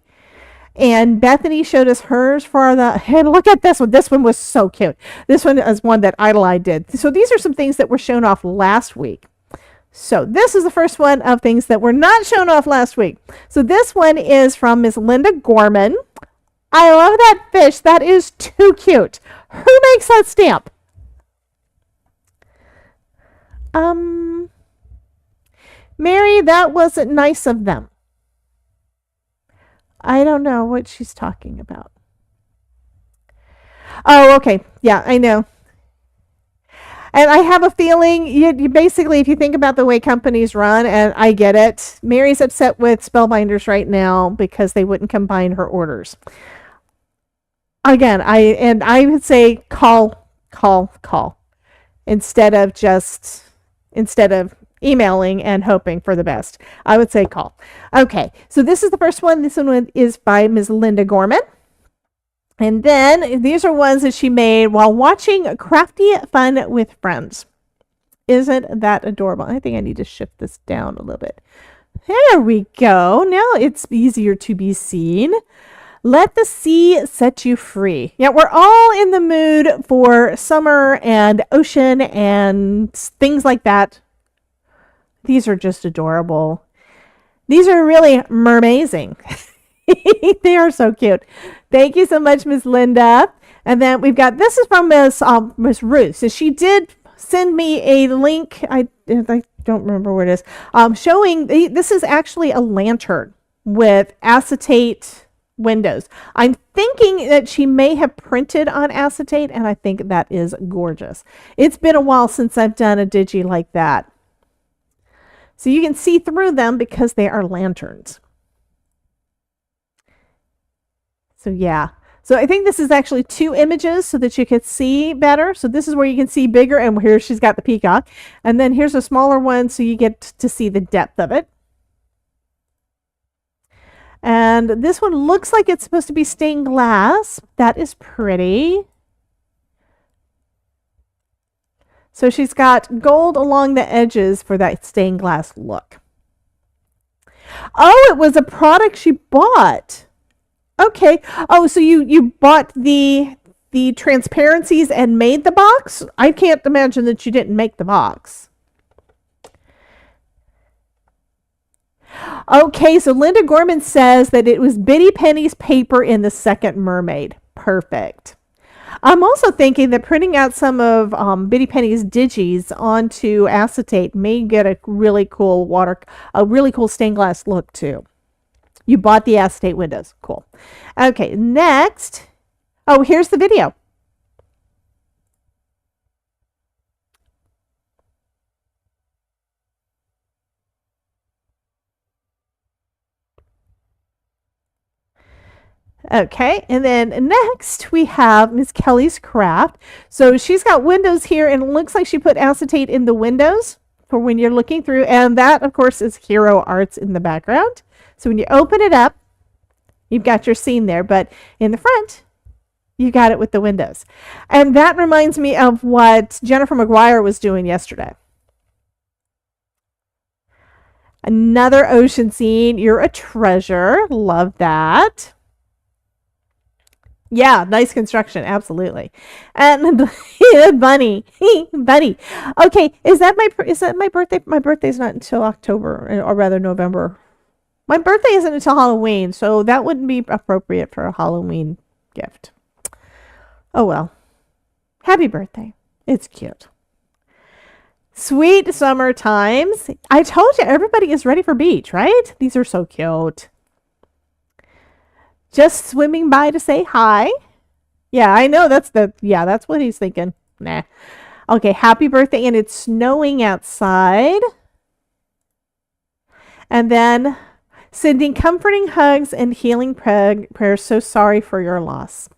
And Bethany showed us hers for the, and look at this one. This one was so cute. This one is one that Idolide did. So these are some things that were shown off last week. So this is the first one of things that were not shown off last week. So this one is from Miss Linda Gorman. I love that fish. That is too cute. Who makes that stamp? Mary, that wasn't nice of them. I don't know what she's talking about. Oh, okay. Yeah, I know. And I have a feeling, you basically, if you think about the way companies run, and I get it, Mary's upset with Spellbinders right now because they wouldn't combine her orders. Again, I would say call. Instead of emailing and hoping for the best. I would say call. Okay, so this is the first one. This one is by Ms. Linda Gorman. And then these are ones that she made while watching Crafty Fun with Friends. Isn't that adorable? I think I need to shift this down a little bit. There we go. Now it's easier to be seen. Let the sea set you free. Yeah, we're all in the mood for summer and ocean and things like that. These are just adorable. These are really mermazing. They are so cute. Thank you so much, Miss Linda. And then we've got, this is from Miss Ruth. So she did send me a link. I don't remember where it is. Showing, this is actually a lantern with acetate windows. I'm thinking that she may have printed on acetate, and I think that is gorgeous. It's been a while since I've done a digi like that. So you can see through them because they are lanterns. So yeah. So I think this is actually two images so that you could see better. So this is where you can see bigger, and here she's got the peacock. And then here's a smaller one so you get to see the depth of it. And this one looks like it's supposed to be stained glass. That is pretty. So she's got gold along the edges for that stained glass look. Oh, it was a product she bought. Okay. Oh, so you bought the transparencies and made the box? I can't imagine that you didn't make the box. Okay, so Linda Gorman says that it was Bitty Penny's paper in The Second Mermaid. Perfect. I'm also thinking that printing out some of Bitty Penny's digis onto acetate may get a really cool stained glass look too. You bought the acetate windows. Cool. Okay, next. Oh, here's the video. Okay, and then next we have Miss Kelly's Craft. So she's got windows here, and it looks like she put acetate in the windows for when you're looking through. And that, of course, is Hero Arts in the background. So when you open it up, you've got your scene there. But in the front, you got it with the windows. And that reminds me of what Jennifer McGuire was doing yesterday. Another ocean scene. You're a treasure. Love that. Yeah, nice construction, absolutely. And Bunny, Bunny. Okay, is that my birthday? My birthday's not until October, or rather November. My birthday isn't until Halloween, so that wouldn't be appropriate for a Halloween gift. Oh well. Happy birthday. It's cute. Sweet summer times. I told you everybody is ready for beach, right? These are so cute. Just swimming by to say hi. Yeah, I know that's what he's thinking. Nah. Okay, happy birthday, and it's snowing outside. And then sending comforting hugs and healing prayers. So sorry for your loss.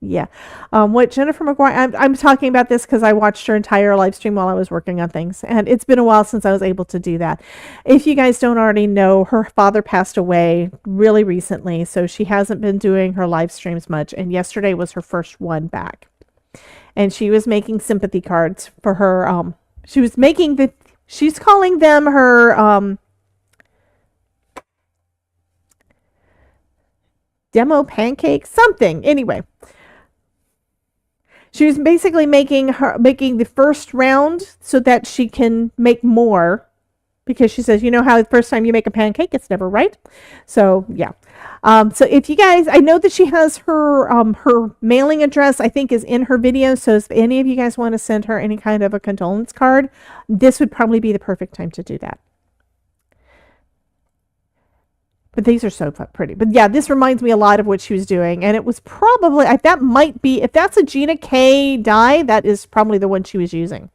Yeah. What Jennifer McGuire, I'm talking about this because I watched her entire live stream while I was working on things, and it's been a while since I was able to do that. If you guys don't already know, her father passed away really recently, so she hasn't been doing her live streams much, and yesterday was her first one back. And she was making sympathy cards for her, she's calling them her, demo pancake, something. Anyway. She was basically making the first round so that she can make more, because she says, you know how the first time you make a pancake, it's never right. So yeah. So if you guys, I know that she has her mailing address, I think, is in her video. So if any of you guys want to send her any kind of a condolence card, this would probably be the perfect time to do that. But these are so pretty. But yeah, this reminds me a lot of what she was doing. And it was probably, that might be, if that's a Gina K die, that is probably the one she was using.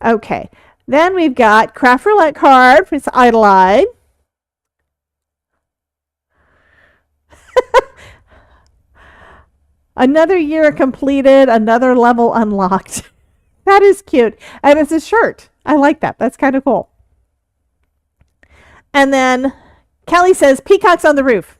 Okay. Then we've got Craft Roulette card for Idolide. Another year completed, another level unlocked. That is cute. And it's a shirt. I like that. That's kind of cool. And then Kelly says, Peacock's on the roof.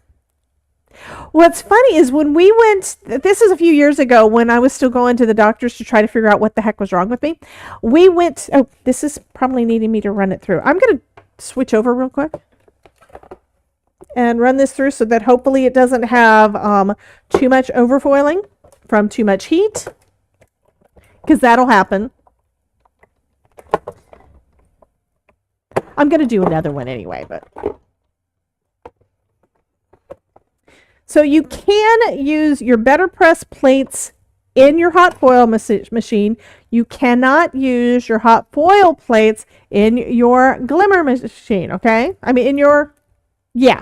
What's funny is when we went, this is a few years ago when I was still going to the doctors to try to figure out what the heck was wrong with me. We went, oh, this is probably needing me to run it through. I'm going to switch over real quick and run this through so that hopefully it doesn't have too much overfoiling from too much heat, because that'll happen. I'm going to do another one anyway, but... So you can use your Better Press plates in your hot foil machine. You cannot use your hot foil plates in your glimmer machine, okay? I mean, yeah.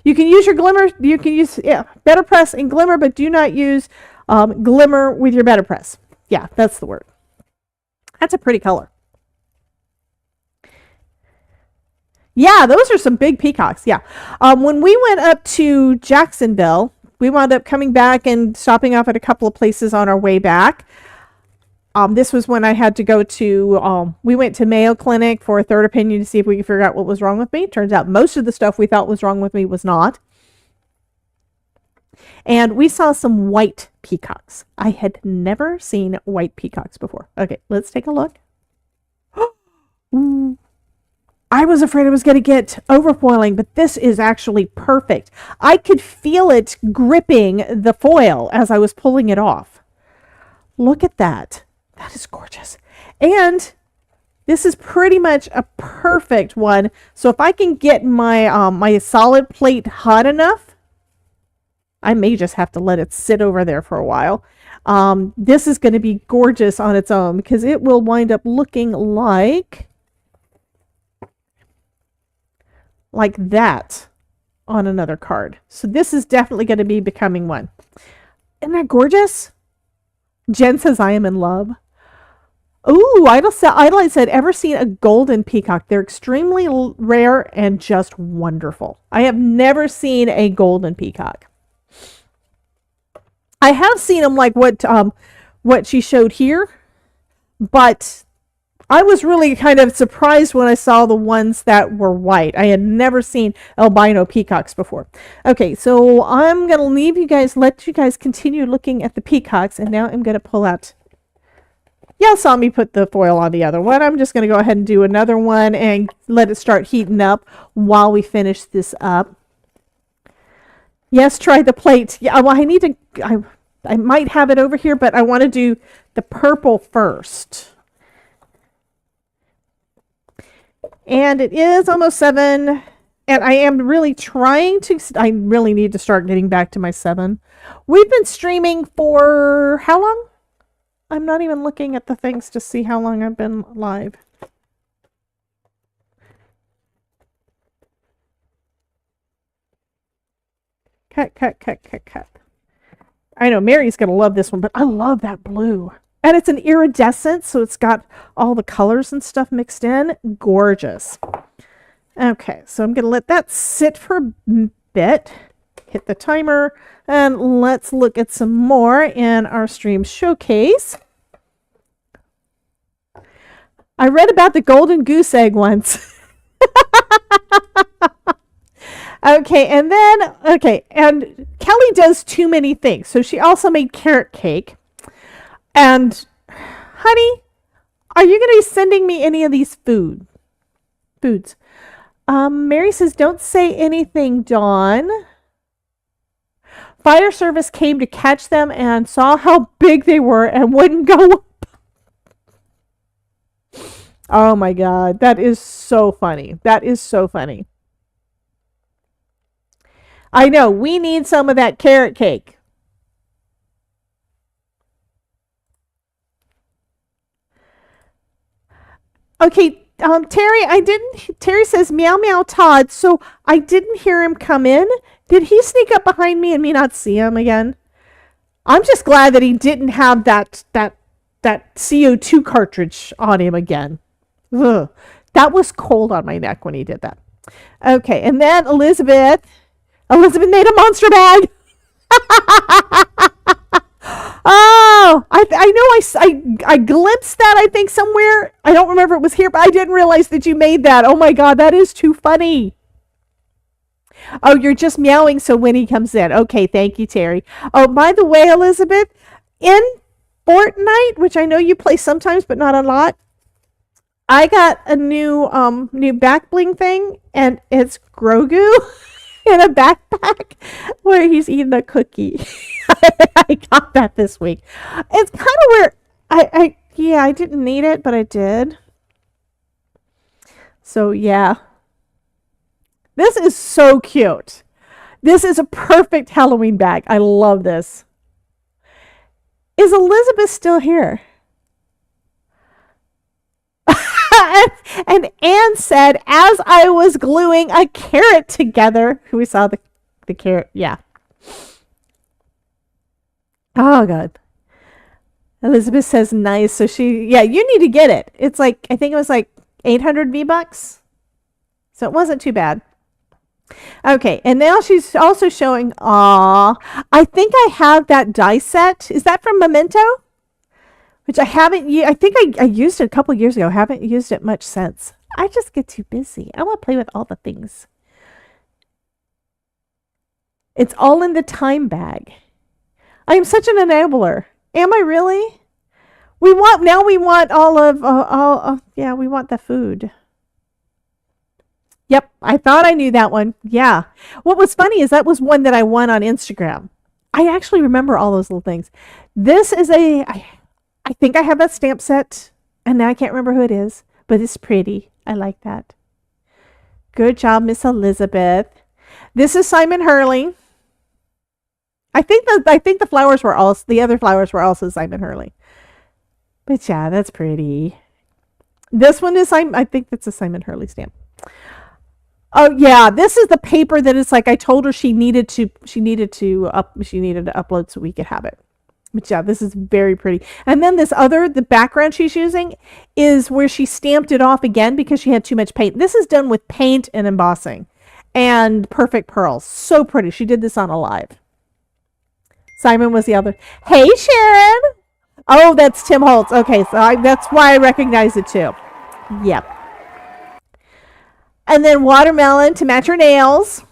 You can use your glimmer, you can use Better Press and glimmer, but do not use glimmer with your Better Press. Yeah, that's the word. That's a pretty color. Yeah, those are some big peacocks. Yeah. When we went up to Jacksonville, we wound up coming back and stopping off at a couple of places on our way back. This was when I had to go to, we went to Mayo Clinic for a third opinion to see if we could figure out what was wrong with me. Turns out most of the stuff we thought was wrong with me was not. And we saw some white peacocks. I had never seen white peacocks before. Okay, let's take a look. Ooh. I was afraid I was going to get overfoiling, but this is actually perfect. I could feel it gripping the foil as I was pulling it off. Look at that. That is gorgeous. And This is pretty much a perfect one. So if I can get my my solid plate hot enough, I may just have to let it sit over there for a while. This is going to be gorgeous on its own because it will wind up looking like that on another card. So this is definitely going to be becoming one. Isn't that gorgeous? Jen says, I am in love. Ooh, Idle said, ever seen a golden peacock? They're extremely rare and just wonderful. I have never seen a golden peacock. I have seen them like what she showed here, but I was really kind of surprised when I saw the ones that were white. I had never seen albino peacocks before. Okay, so I'm going to leave you guys, let you guys continue looking at the peacocks, and now I'm going to pull out. Y'all saw me put the foil on the other one. I'm just going to go ahead and do another one and let it start heating up while we finish this up. Yes, try the plate. Yeah, well, I need to, I might have it over here, but I want to do the purple first. And it is almost 7, and I am really trying to, I really need to start getting back to my 7. We've been streaming for how long? I'm not even looking at the things to see how long I've been live. Cut. I know Mary's going to love this one, but I love that blue. And it's an iridescent, so it's got all the colors and stuff mixed in. Gorgeous. Okay, so I'm going to let that sit for a bit. Hit the timer, and let's look at some more in our stream showcase. I read about the golden goose egg once. Okay, and Kelly does too many things. So she also made carrot cake. And, honey, are you going to be sending me any of these foods? Mary says, don't say anything, Dawn. Fire service came to catch them and saw how big they were and wouldn't go up. Oh, my God. That is so funny. That is so funny. I know. We need some of that carrot cake. Okay, Terry says, meow, meow, Todd. So I didn't hear him come in. Did he sneak up behind me and me not see him again? I'm just glad that he didn't have that CO2 cartridge on him again. Ugh. That was cold on my neck when he did that. Okay, and then Elizabeth made a monster bag. Oh, I know I glimpsed that, I think, somewhere. I don't remember it was here, but I didn't realize that you made that. Oh my God, that is too funny. Oh, you're just meowing so when he comes in. Okay, thank you, Terry. Oh, by the way, Elizabeth, in Fortnite, which I know you play sometimes, but not a lot, I got a new back bling thing, and it's Grogu in a backpack where he's eating a cookie. I got that this week. It's kind of weird. I didn't need it, but I did. So yeah. This is so cute. This is a perfect Halloween bag. I love this. Is Elizabeth still here? And Anne said, as I was gluing a carrot together. We saw the carrot. Yeah. Oh, God. Elizabeth says, nice. So you need to get it. It's like, I think it was like 800 V-Bucks. So it wasn't too bad. Okay. And now she's also showing, I think I have that die set. Is that from Memento? Which I haven't, I think I used it a couple years ago. I haven't used it much since. I just get too busy. I want to play with all the things. It's all in the time bag. I am such an enabler. Am I really? We want we want we want the food. Yep, I thought I knew that one. Yeah. What was funny is that was one that I won on Instagram. I actually remember all those little things. This is I think I have that stamp set, and now I can't remember who it is, but it's pretty. I like that. Good job, Miss Elizabeth. This is Simon Hurley. I think the flowers were also, the other flowers were also Simon Hurley. But yeah, that's pretty. This one is, I think that's a Simon Hurley stamp. Oh yeah, this is the paper that is like, I told her she needed to upload so we could have it. But yeah, this is very pretty. And then this other, the background she's using is where she stamped it off again because she had too much paint. This is done with paint and embossing and perfect pearls. So pretty. She did this on a live. Simon was the other. Hey, Sharon. Oh, that's Tim Holtz. Okay, so that's why I recognize it too. Yep. And then watermelon to match her nails.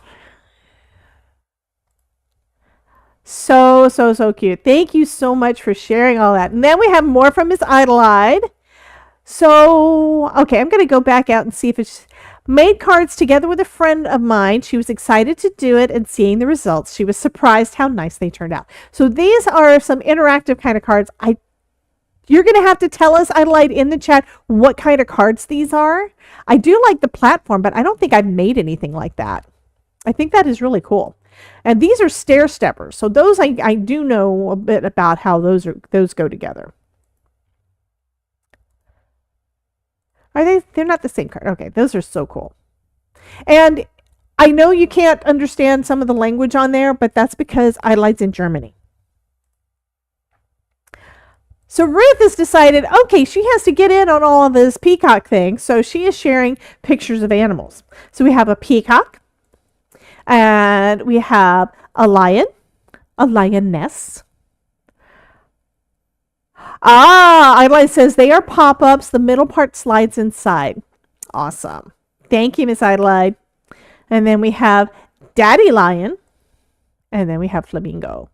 So cute. Thank you so much for sharing all that. And then we have more from Miss Idleide. So, okay, I'm going to go back out and see if it's made cards together with a friend of mine. She was excited to do it and seeing the results. She was surprised how nice they turned out. So these are some interactive kind of cards. You're going to have to tell us, Idleide, in the chat what kind of cards these are. I do like the platform, but I don't think I've made anything like that. I think that is really cool. And these are stair steppers. So those I do know a bit about how those go together. Are they? They're not the same card. Okay, those are so cool. And I know you can't understand some of the language on there, but that's because Idleide's in Germany. So Ruth has decided, okay, she has to get in on all of this peacock thing. So she is sharing pictures of animals. So we have a peacock. And we have a lion, a lioness. Idleide says they are pop-ups. The middle part slides inside. Awesome. Thank you, Miss Idleide. And then we have Daddy Lion. And then we have Flamingo.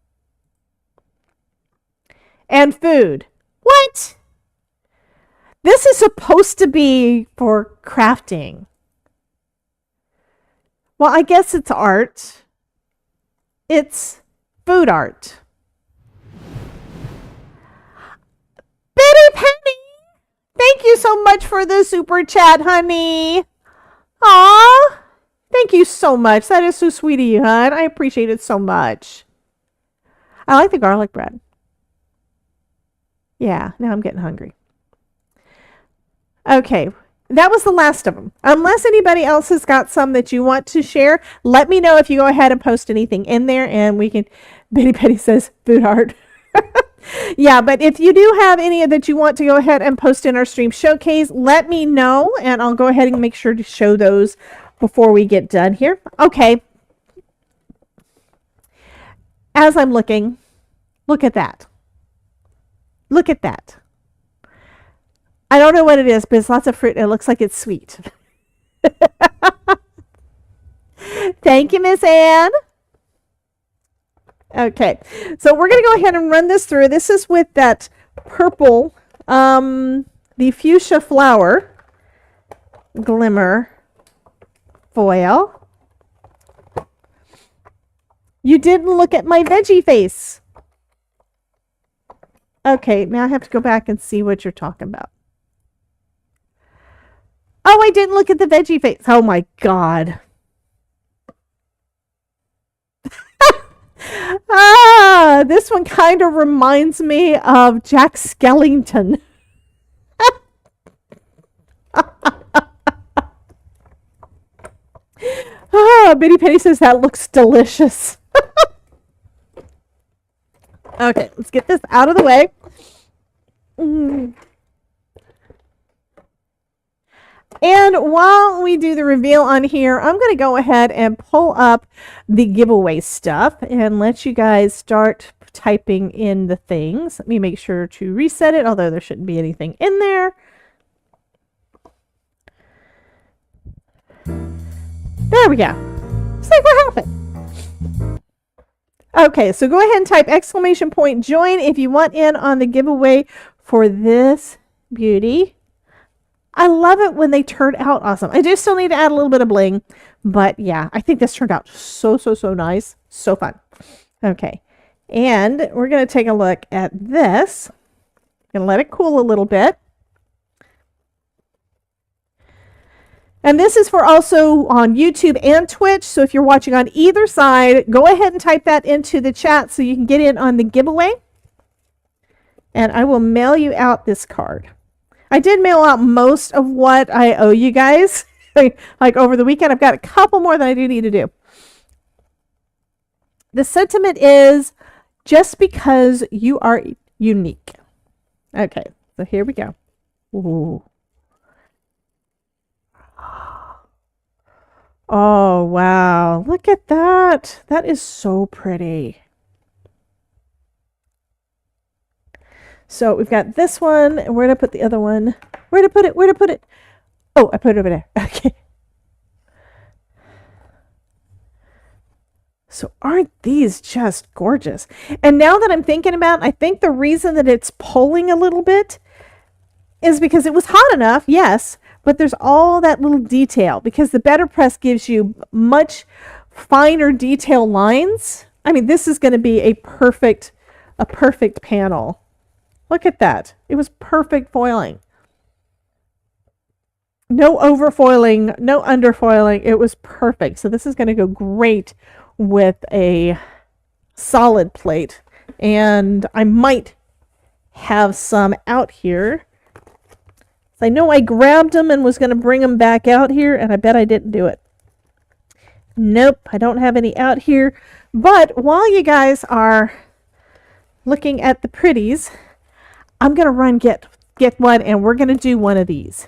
And food. What? This is supposed to be for crafting. Well, I guess it's art. It's food art. Betty Penny! Thank you so much for the super chat, honey. Aw! Thank you so much. That is so sweet of you, hon. I appreciate it so much. I like the garlic bread. Yeah, now I'm getting hungry. Okay. That was the last of them. Unless anybody else has got some that you want to share, let me know if you go ahead and post anything in there and we can. Betty says food art. Yeah, but if you do have any that you want to go ahead and post in our stream showcase, let me know and I'll go ahead and make sure to show those before we get done here. Okay. As I'm looking, look at that. Look at that. I don't know what it is, but it's lots of fruit. It looks like it's sweet. Thank you, Miss Anne. Okay, so we're going to go ahead and run this through. This is with that purple, the fuchsia flower glimmer foil. You didn't look at my veggie face. Okay, now I have to go back and see what you're talking about. Oh, I didn't look at the veggie face. Oh my God. This one kind of reminds me of Jack Skellington. Bitty Penny says that looks delicious. Okay, let's get this out of the way. And while we do the reveal on here, I'm going to go ahead and pull up the giveaway stuff and let you guys start typing in the things. Let me make sure to reset it, although there shouldn't be anything in there. There we go. It's like what happened? Okay, so go ahead and type !join if you want in on the giveaway for this beauty. I love it when they turn out awesome. I do still need to add a little bit of bling, but yeah, I think this turned out so nice. So fun. Okay, and we're going to take a look at this. Going to let it cool a little bit. And this is for also on YouTube and Twitch. So if you're watching on either side, go ahead and type that into the chat so you can get in on the giveaway. And I will mail you out this card. I did mail out most of what I owe you guys. Like over the weekend, I've got a couple more that I do need to do. The sentiment is just because you are unique. Okay, so here we go. Ooh. Oh, wow. Look at that. That is so pretty. So we've got this one. Where did I put the other one? Where did I put it? Where did I put it? Oh, I put it over there. Okay. So aren't these just gorgeous? And now that I'm thinking about it, I think the reason that it's pulling a little bit is because it was hot enough, yes, but there's all that little detail because the Better Press gives you much finer detail lines. I mean, this is going to be a perfect panel. Look at that. It was perfect foiling. No overfoiling, no underfoiling. It was perfect. So this is going to go great with a solid plate. And I might have some out here. I know I grabbed them and was going to bring them back out here, and I bet I didn't do it. Nope, I don't have any out here. But while you guys are looking at the pretties, I'm going to run get one, and we're going to do one of these.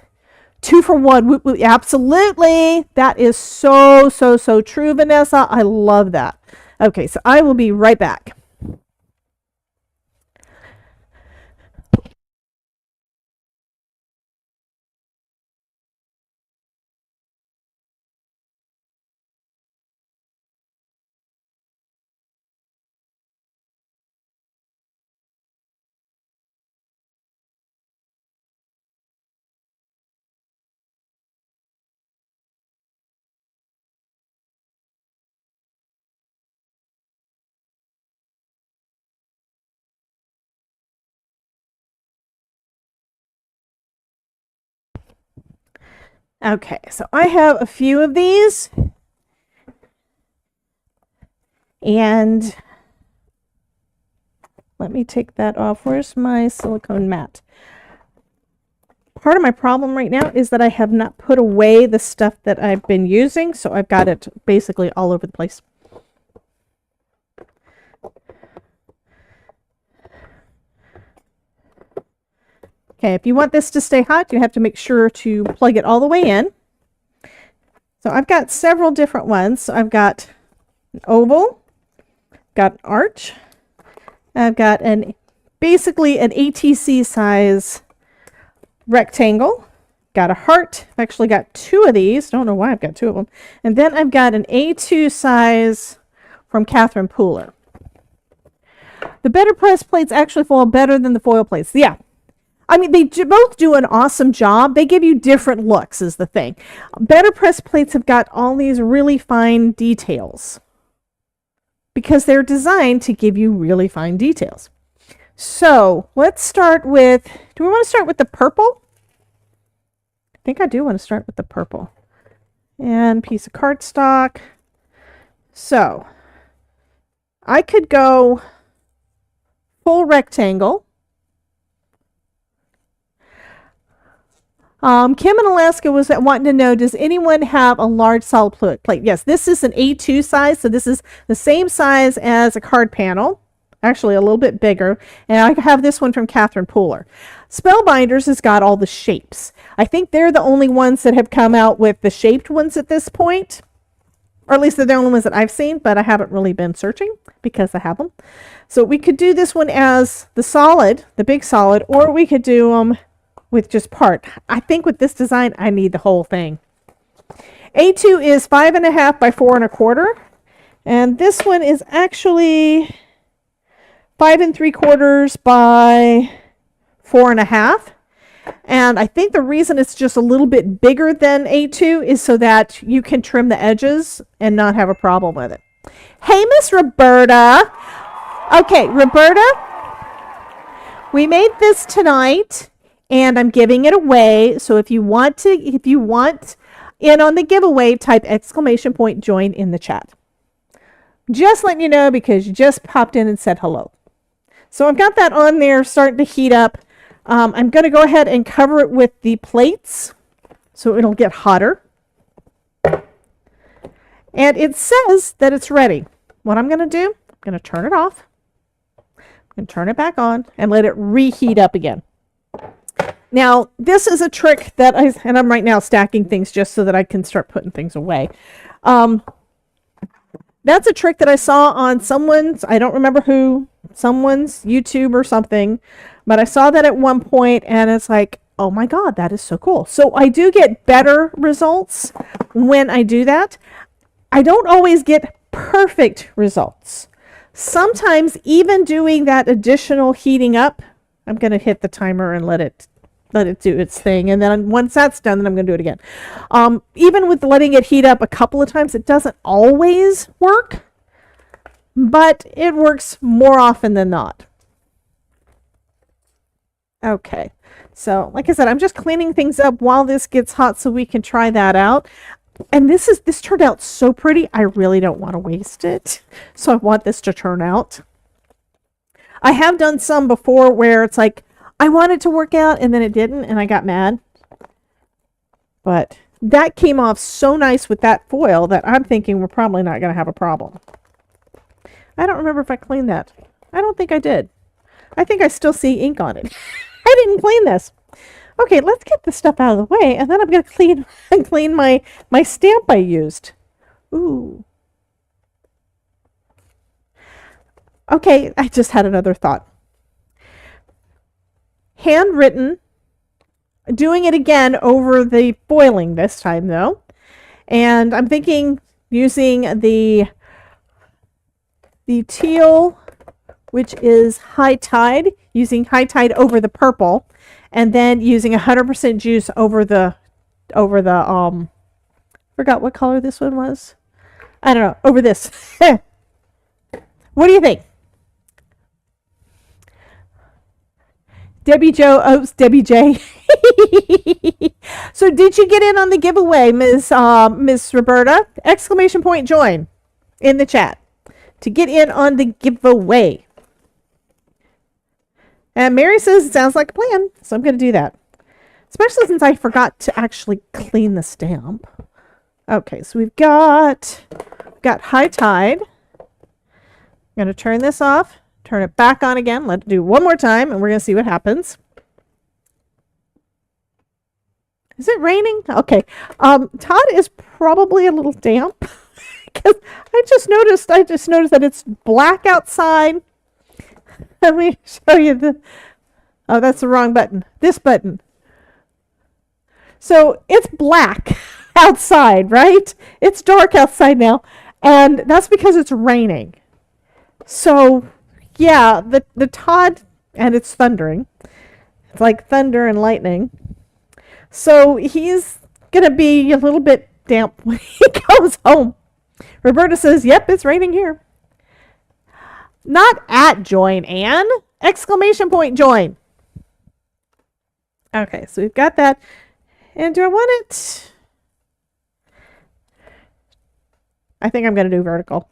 2 for 1. Whoop, whoop. Absolutely. That is so true, Vanessa. I love that. Okay, so I will be right back. Okay, so I have a few of these, and let me take that off. Where's my silicone mat? Part of my problem right now is that I have not put away the stuff that I've been using, so I've got it basically all over the place. Okay, if you want this to stay hot, you have to make sure to plug it all the way in. So I've got several different ones. So I've got an oval, got an arch, I've got basically an ATC size rectangle, got a heart. I've actually got 2 of these. Don't know why I've got 2 of them. And then I've got an A2 size from Catherine Pooler. The Better Press plates actually foil better than the foil plates. Yeah. I mean, they both do an awesome job. They give you different looks is the thing. Better Press plates have got all these really fine details because they're designed to give you really fine details. So let's start with, do we want to start with the purple? I think I do want to start with the purple. And piece of cardstock. So I could go full rectangle. Kim in Alaska was wanting to know, does anyone have a large solid plate? Yes, this is an A2 size, so this is the same size as a card panel, actually a little bit bigger, and I have this one from Catherine Pooler. Spellbinders has got all the shapes. I think they're the only ones that have come out with the shaped ones at this point, or at least they're the only ones that I've seen, but I haven't really been searching because I have them. So we could do this one as the solid, the big solid, or we could do them with just part. I think with this design, I need the whole thing. A2 is 5.5 by 4 1/4. And this one is actually 5 3/4 by 4 1/2. And I think the reason it's just a little bit bigger than A2 is so that you can trim the edges and not have a problem with it. Hey, Miss Roberta. Okay, Roberta, we made this tonight, and I'm giving it away. So if you want in on the giveaway, type !join in the chat. Just letting you know because you just popped in and said hello. So I've got that on there starting to heat up. I'm going to go ahead and cover it with the plates so it'll get hotter. And it says that it's ready. What I'm going to do, I'm going to turn it off. I'm going to turn it back on and let it reheat up again. Now, this is a trick that and I'm right now stacking things just so that I can start putting things away. That's a trick that I saw on someone's, I don't remember who, someone's YouTube or something, but I saw that at one point and it's like, oh my God, that is so cool. So I do get better results when I do that. I don't always get perfect results. Sometimes even doing that additional heating up, I'm going to hit the timer and let it do its thing. And then once that's done, then I'm going to do it again. Even with letting it heat up a couple of times, it doesn't always work, but it works more often than not. Okay. So like I said, I'm just cleaning things up while this gets hot so we can try that out. And this turned out so pretty. I really don't want to waste it. So I want this to turn out. I have done some before where it's like, I wanted to work out and then it didn't and I got mad. But that came off so nice with that foil that I'm thinking we're probably not going to have a problem. I don't remember if I cleaned that. I don't think I did. I think I still see ink on it. I didn't clean this. Okay, let's get this stuff out of the way and then I'm going to clean my stamp I used. Ooh. Okay, I just had another thought. Handwritten, doing it again over the foiling this time though. And I'm thinking using the teal, which is High Tide, using High Tide over the purple, and then using 100% juice over the forgot what color this one was. I don't know, over this. What do you think? Debbie Jo, oops, Debbie J. So did you get in on the giveaway, Miss Roberta? !join in the chat to get in on the giveaway. And Mary says it sounds like a plan, so I'm going to do that. Especially since I forgot to actually clean the stamp. Okay, so we've got High Tide. I'm going to turn this off. Turn it back on again. Let it do one more time, and we're going to see what happens. Is it raining? Okay. Todd is probably a little damp because I just noticed that it's black outside. Let me show you oh, that's the wrong button. This button. So it's black outside, right? It's dark outside now, and that's because it's raining. So yeah, the Todd, and it's thundering. It's like thunder and lightning. So he's going to be a little bit damp when he goes home. Roberta says, yep, it's raining here. Not at join, Anne. !join. Okay, so we've got that. And do I want it? I think I'm going to do vertical.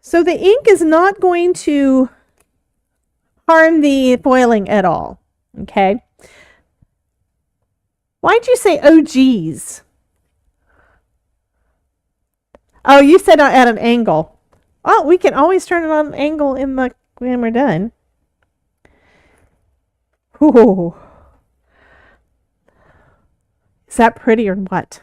So the ink is not going to harm the foiling at all. Okay. Why'd you say, oh, geez? Oh, you said at an angle. Oh, we can always turn it on an angle when we're done. Ooh. Is that pretty or what?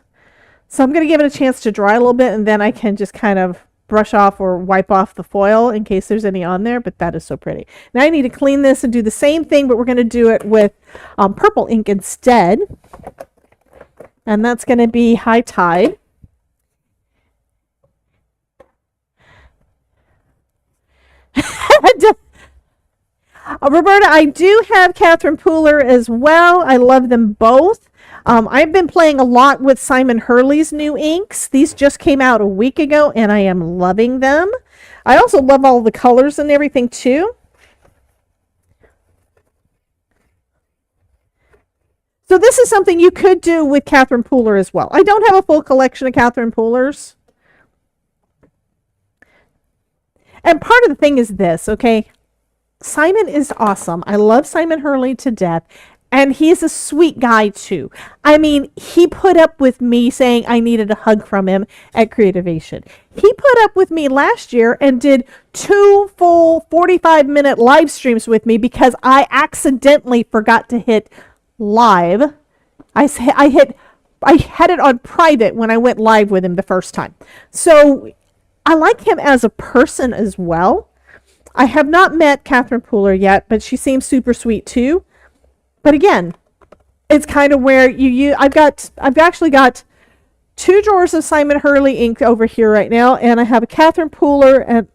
So I'm going to give it a chance to dry a little bit and then I can just kind of brush off or wipe off the foil in case there's any on there, but that is so pretty. Now I need to clean this and do the same thing, but we're going to do it with purple ink instead. And that's going to be High Tide. Roberta, I do have Catherine Pooler as well. I love them both. I've been playing a lot with Simon Hurley's new inks. These just came out a week ago, and I am loving them. I also love all the colors and everything, too. So this is something you could do with Catherine Pooler as well. I don't have a full collection of Catherine Poolers. And part of the thing is this, okay? Simon is awesome. I love Simon Hurley to death. And he's a sweet guy too. I mean, he put up with me saying I needed a hug from him at Creativation. He put up with me last year and did 2 full 45-minute live streams with me because I accidentally forgot to hit live. I had it on private when I went live with him the first time. So I like him as a person as well. I have not met Catherine Pooler yet, but she seems super sweet too. But again, it's kind of where I've actually got 2 drawers of Simon Hurley ink over here right now, and I have a Catherine Pooler, and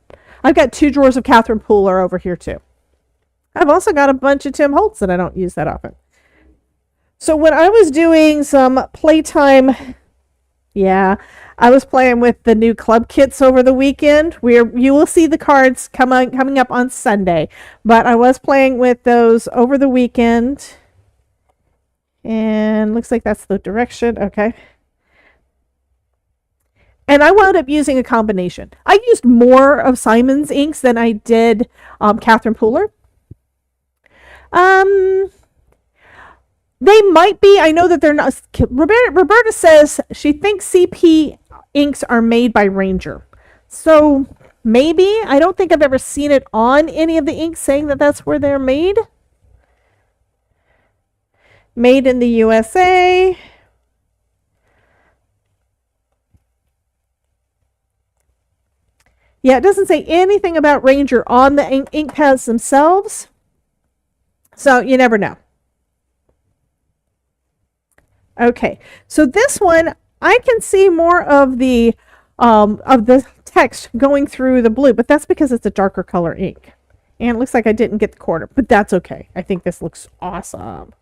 I've got 2 drawers of Catherine Pooler over here too. I've also got a bunch of Tim Holtz that I don't use that often. So when I was doing some playtime, I was playing with the new club kits over the weekend, where you will see the cards coming up on Sunday. But I was playing with those over the weekend. And looks like that's the direction. Okay. And I wound up using a combination. I used more of Simon's inks than I did Catherine Pooler. They might be. I know that they're not. Roberta says she thinks CP inks are made by Ranger. So maybe. I don't think I've ever seen it on any of the inks saying that that's where they're made. Made in the USA. Yeah, it doesn't say anything about Ranger on the ink pads themselves. So you never know. Okay, so this one, I can see more of the text going through the blue, but that's because it's a darker color ink. And it looks like I didn't get the quarter, but that's okay. I think this looks awesome.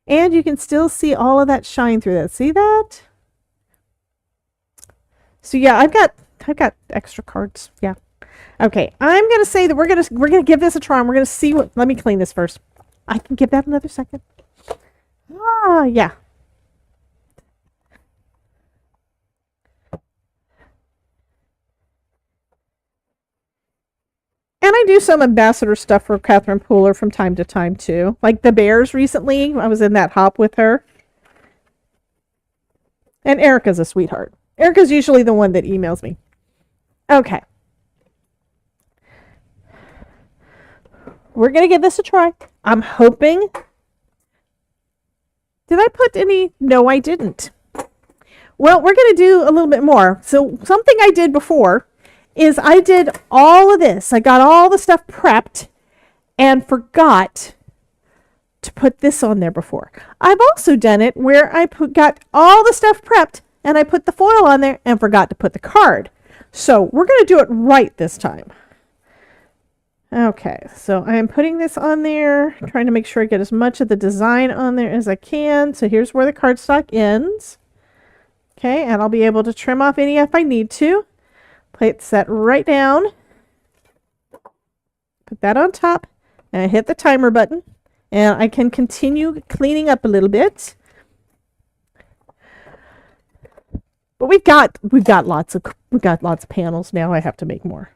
And you can still see all of that shine through that. See that? So yeah, I've got extra cards. Yeah. Okay, I'm gonna say that we're gonna give this a try. And we're gonna see what. Let me clean this first. I can give that another second. Yeah. And I do some ambassador stuff for Catherine Pooler from time to time too. Like the bears recently. I was in that hop with her. And Erica's a sweetheart. Erica's usually the one that emails me. Okay. We're going to give this a try. I'm hoping. Did I put any? No, I didn't. Well, we're going to do a little bit more. So something I did before is I did all of this. I got all the stuff prepped and forgot to put this on there before. I've also done it where I got all the stuff prepped and I put the foil on there and forgot to put the card. So we're going to do it right this time. Okay, so I am putting this on there, trying to make sure I get as much of the design on there as I can. So here's where the cardstock ends. Okay, and I'll be able to trim off any if I need to. Plate set right down. Put that on top, and I hit the timer button, and I can continue cleaning up a little bit. But we've got lots of panels now. I have to make more.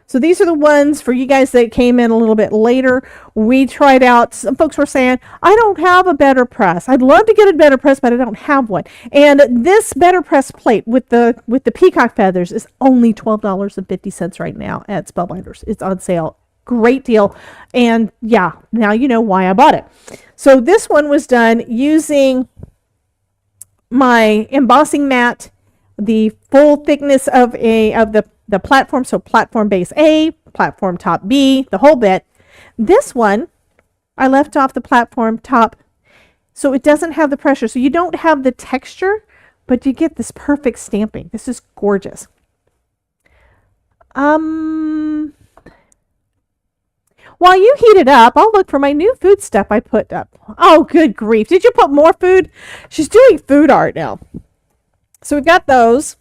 So these are the ones for you guys that came in a little bit later. We tried out, some folks were saying, I don't have a better press. I'd love to get a better press, but I don't have one. And this better press plate with the peacock feathers is only $12.50 right now at Spellbinders. It's on sale. Great deal. And yeah, now you know why I bought it. So this one was done using my embossing mat, the full thickness of the platform, so platform base A, platform top B, the whole bit. This one, I left off the platform top, so it doesn't have the pressure. So you don't have the texture, but you get this perfect stamping. This is gorgeous. While you heat it up, I'll look for my new food stuff I put up. Oh, good grief. Did you put more food? She's doing food art now. So we've got those.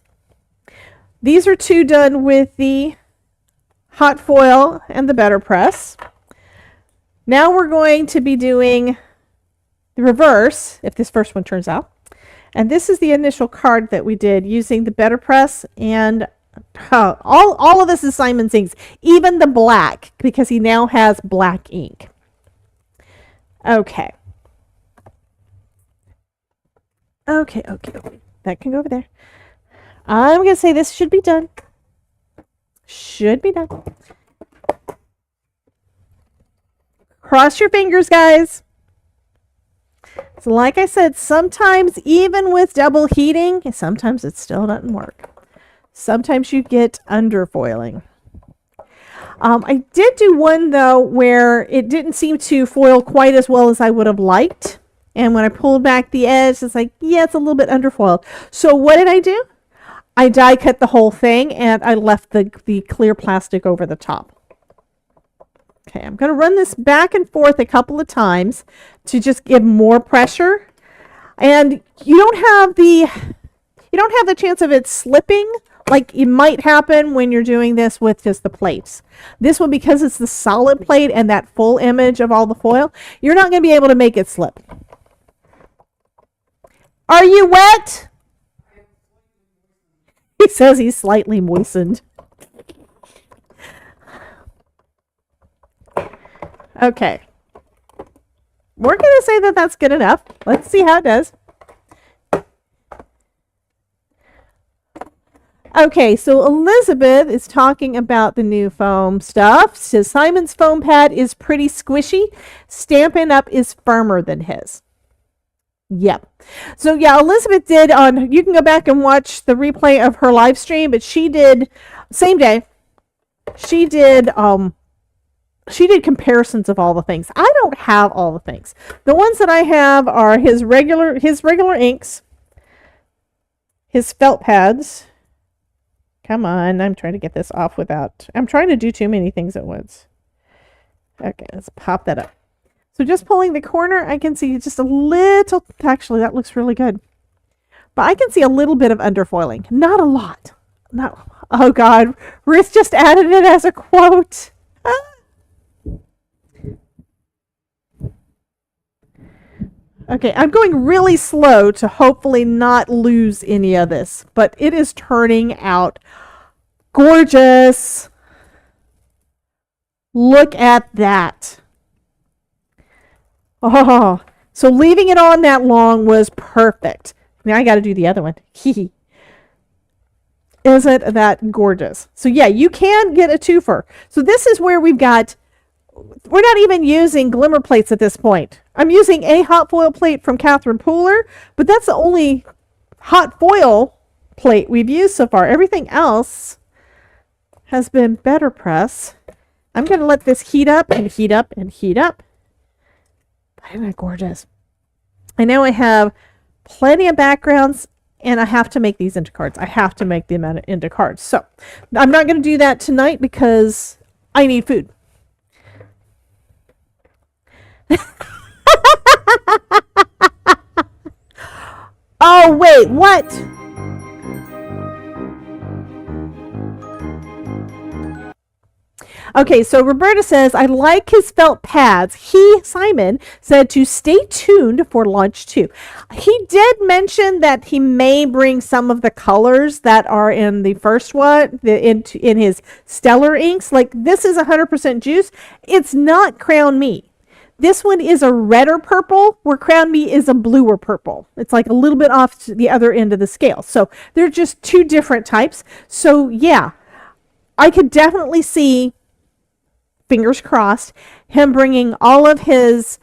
These are 2 done with the hot foil and the better press. Now we're going to be doing the reverse, if this first one turns out. And this is the initial card that we did using the Better Press, and all of this is Simon's inks, even the black, because he now has black ink. Okay. Okay. That can go over there. I'm going to say this should be done. Should be done. Cross your fingers, guys. So like I said, sometimes even with double heating, sometimes it still doesn't work. Sometimes you get underfoiling. I did do one, though, where it didn't seem to foil quite as well as I would have liked. And when I pulled back the edge, it's like, yeah, it's a little bit underfoiled. So what did I do? I die cut the whole thing, and I left the clear plastic over the top. Okay, I'm going to run this back and forth a couple of times to just give more pressure. And you don't have the chance of it slipping like it might happen when you're doing this with just the plates. This one, because it's the solid plate and that full image of all the foil, you're not going to be able to make it slip. Are you wet? He says he's slightly moistened. Okay. We're going to say that that's good enough. Let's see how it does. Okay, so Elizabeth is talking about the new foam stuff. Says Simon's foam pad is pretty squishy. Stampin' Up is firmer than his. Yep. So yeah, Elizabeth did you can go back and watch the replay of her live stream, but she did, same day, she did comparisons of all the things. I don't have all the things. The ones that I have are his regular inks, his felt pads. Come on, I'm trying to get this off without, I'm trying to do too many things at once. Okay, let's pop that up. So just pulling the corner, I can see just a little, actually that looks really good. But I can see a little bit of underfoiling, not a lot. Not, oh God, Ruth just added it as a quote. Okay, I'm going really slow to hopefully not lose any of this, but it is turning out gorgeous. Look at that. Oh, so leaving it on that long was perfect. Now I got to do the other one. Isn't that gorgeous? So yeah, you can get a twofer. So this is where we're not even using glimmer plates at this point. I'm using a hot foil plate from Catherine Pooler, but that's the only hot foil plate we've used so far. Everything else has been Better Press. I'm going to let this heat up and heat up and heat up. Isn't that gorgeous? I know I have plenty of backgrounds, and I have to make these into cards. I have to make them into cards. So I'm not going to do that tonight because I need food. Oh, wait, what? Okay, so Roberta says, I like his felt pads. Simon, said to stay tuned for launch 2. He did mention that he may bring some of the colors that are in the first one, in his stellar inks. Like, this is 100% juice. It's not Crown Me. This one is a redder purple, where Crown Me is a bluer purple. It's like a little bit off to the other end of the scale. So they're just two different types. So yeah, I could definitely see, fingers crossed, him bringing all of his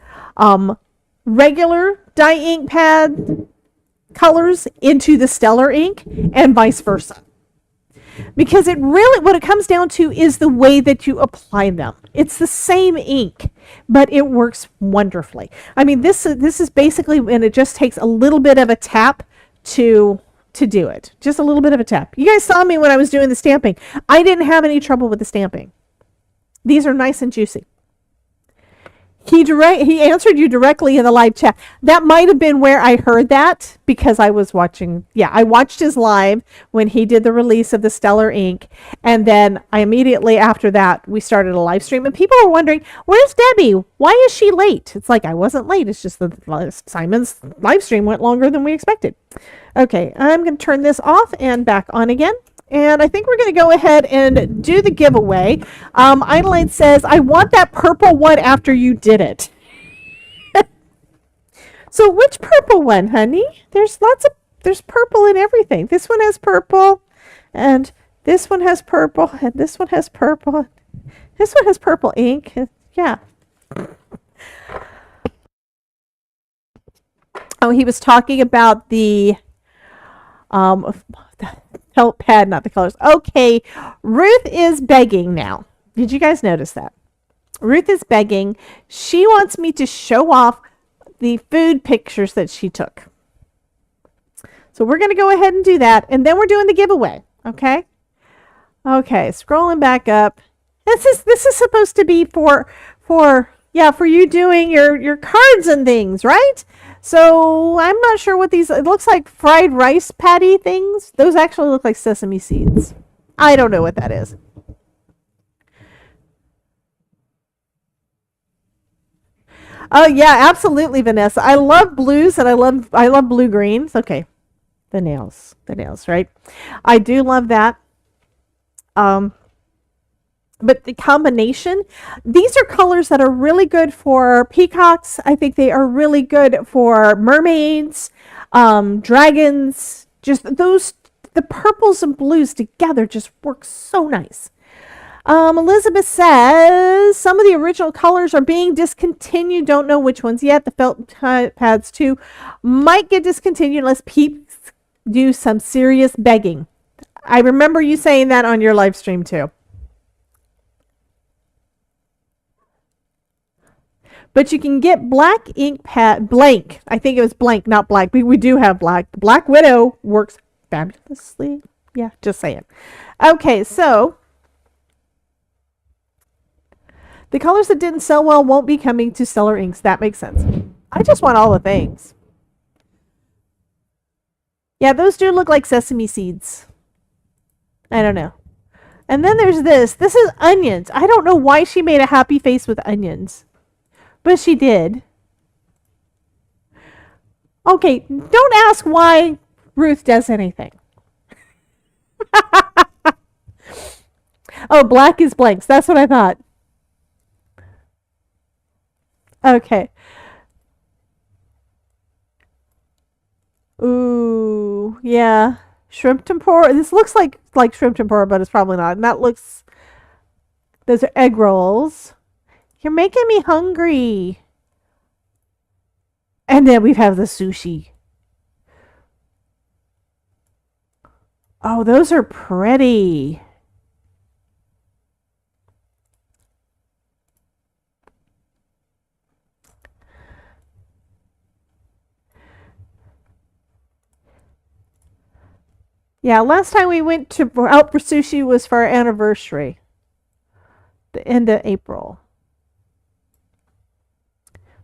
regular dye ink pad colors into the stellar ink and vice versa. Because it really, what it comes down to is the way that you apply them. It's the same ink, but it works wonderfully. I mean, this is basically when it just takes a little bit of a tap to do it. Just a little bit of a tap. You guys saw me when I was doing the stamping. I didn't have any trouble with the stamping. These are nice and juicy. He answered you directly in the live chat. That might have been where I heard that because I was watching. Yeah, I watched his live when he did the release of the Stellar ink, and then I immediately after that we started a live stream, and people were wondering, "Where's Debbie? Why is she late?" It's like I wasn't late. It's just that Simon's live stream went longer than we expected. Okay, I'm going to turn this off and back on again. And I think we're going to go ahead and do the giveaway. Idleline says, I want that purple one after you did it. So which purple one, honey? There's purple in everything. This one has purple, and this one has purple, and this one has purple. This one has purple ink. Yeah. Oh, he was talking about the felt pad, not the colors. Okay, Ruth is begging now. Did you guys notice that? Ruth is begging. She wants me to show off the food pictures that she took. So we're going to go ahead and do that, and then we're doing the giveaway. Okay. Okay, scrolling back up. This is supposed to be for you doing your cards and things, right? So I'm not sure what these, it looks like fried rice patty things. Those actually look like sesame seeds. I don't know what that is. Oh yeah, absolutely, Vanessa. I love blues and I love blue greens. Okay. The nails, right? I do love that. But the combination, these are colors that are really good for peacocks. I think they are really good for mermaids, dragons. Just the purples and blues together just work so nice. Elizabeth says, some of the original colors are being discontinued. Don't know which ones yet. The felt pads too might get discontinued unless peeps do some serious begging. I remember you saying that on your live stream too. But you can get black ink pad, blank. I think it was blank, not black. We do have black. The Black Widow works fabulously. Yeah, just saying. Okay, so the colors that didn't sell well won't be coming to Stellar Inks. That makes sense. I just want all the things. Yeah, those do look like sesame seeds. I don't know. And then there's this. This is onions. I don't know why she made a happy face with onions. But she did. Okay, don't ask why Ruth does anything. Oh, black is blanks. That's what I thought. Okay. Ooh, yeah. Shrimp tempura. This looks like shrimp tempura, but it's probably not. And that looks... Those are egg rolls. You're making me hungry. And then we have the sushi. Oh, those are pretty. Yeah, last time we went out for sushi was for our anniversary. The end of April.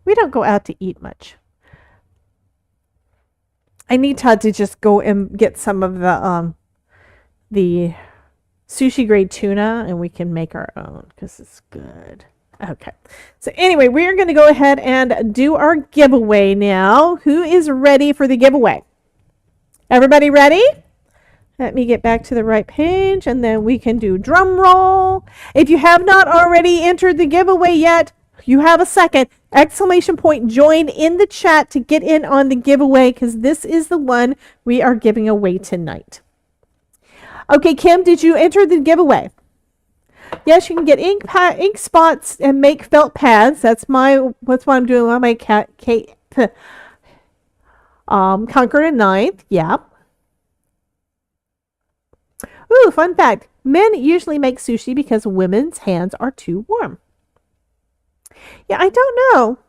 We don't go out to eat much. I need Todd to just go and get some of the sushi grade tuna, and we can make our own because it's good. Okay. So anyway, we are going to go ahead and do our giveaway now. Who is ready for the giveaway? Everybody ready? Let me get back to the right page, and then we can do drum roll. If you have not already entered the giveaway yet, you have a second. Exclamation point, join in the chat to get in on the giveaway because this is the one we are giving away tonight. Okay, Kim, did you enter the giveaway? Yes, you can get ink spots and make felt pads. That's what I'm doing on my Conquer and Ninth. Yeah. Ooh, fun fact. Men usually make sushi because women's hands are too warm. Yeah, I don't know.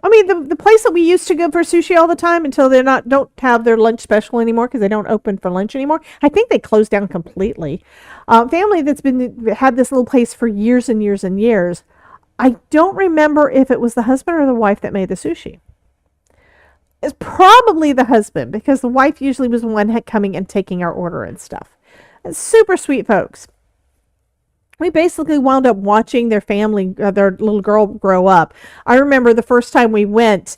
I mean, the place that we used to go for sushi all the time until they don't have their lunch special anymore because they don't open for lunch anymore. I think they closed down completely. Family that's had this little place for years and years and years. I don't remember if it was the husband or the wife that made the sushi. It's probably the husband, because the wife usually was the one coming and taking our order and stuff. And super sweet folks. We basically wound up watching their family, their little girl grow up. I remember the first time we went,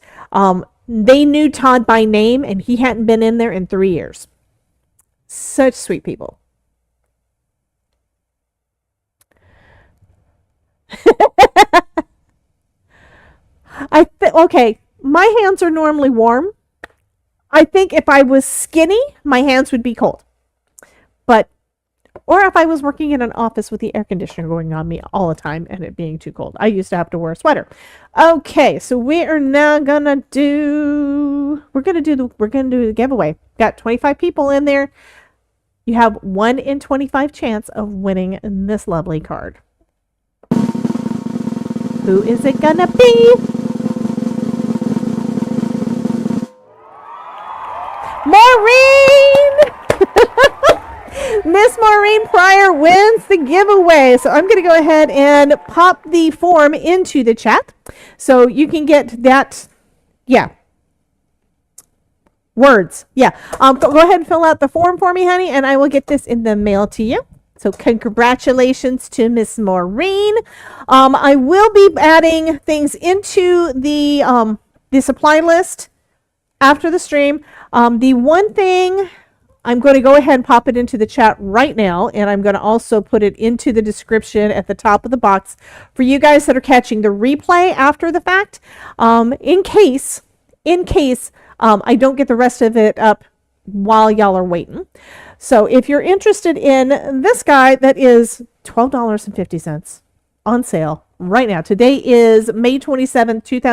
they knew Todd by name, and he hadn't been in there in 3 years. Such sweet people. Okay, my hands are normally warm. I think if I was skinny, my hands would be cold. Or if I was working in an office with the air conditioner going on me all the time and it being too cold. I used to have to wear a sweater. Okay, so we are now gonna do the giveaway. Got 25 people in there. You have 1 in 25 chance of winning this lovely card. Who is it gonna be? Maureen! Miss Maureen Pryor wins the giveaway. So I'm going to go ahead and pop the form into the chat so you can get that. Yeah. Words. Yeah. Go ahead and fill out the form for me, honey, and I will get this in the mail to you. So congratulations to Miss Maureen. I will be adding things into the supply list after the stream. The one thing, I'm going to go ahead and pop it into the chat right now, and I'm going to also put it into the description at the top of the box for you guys that are catching the replay after the fact, in case I don't get the rest of it up while y'all are waiting. So if you're interested in this guy, that is $12.50 on sale right now. Today is May 27th, 2000.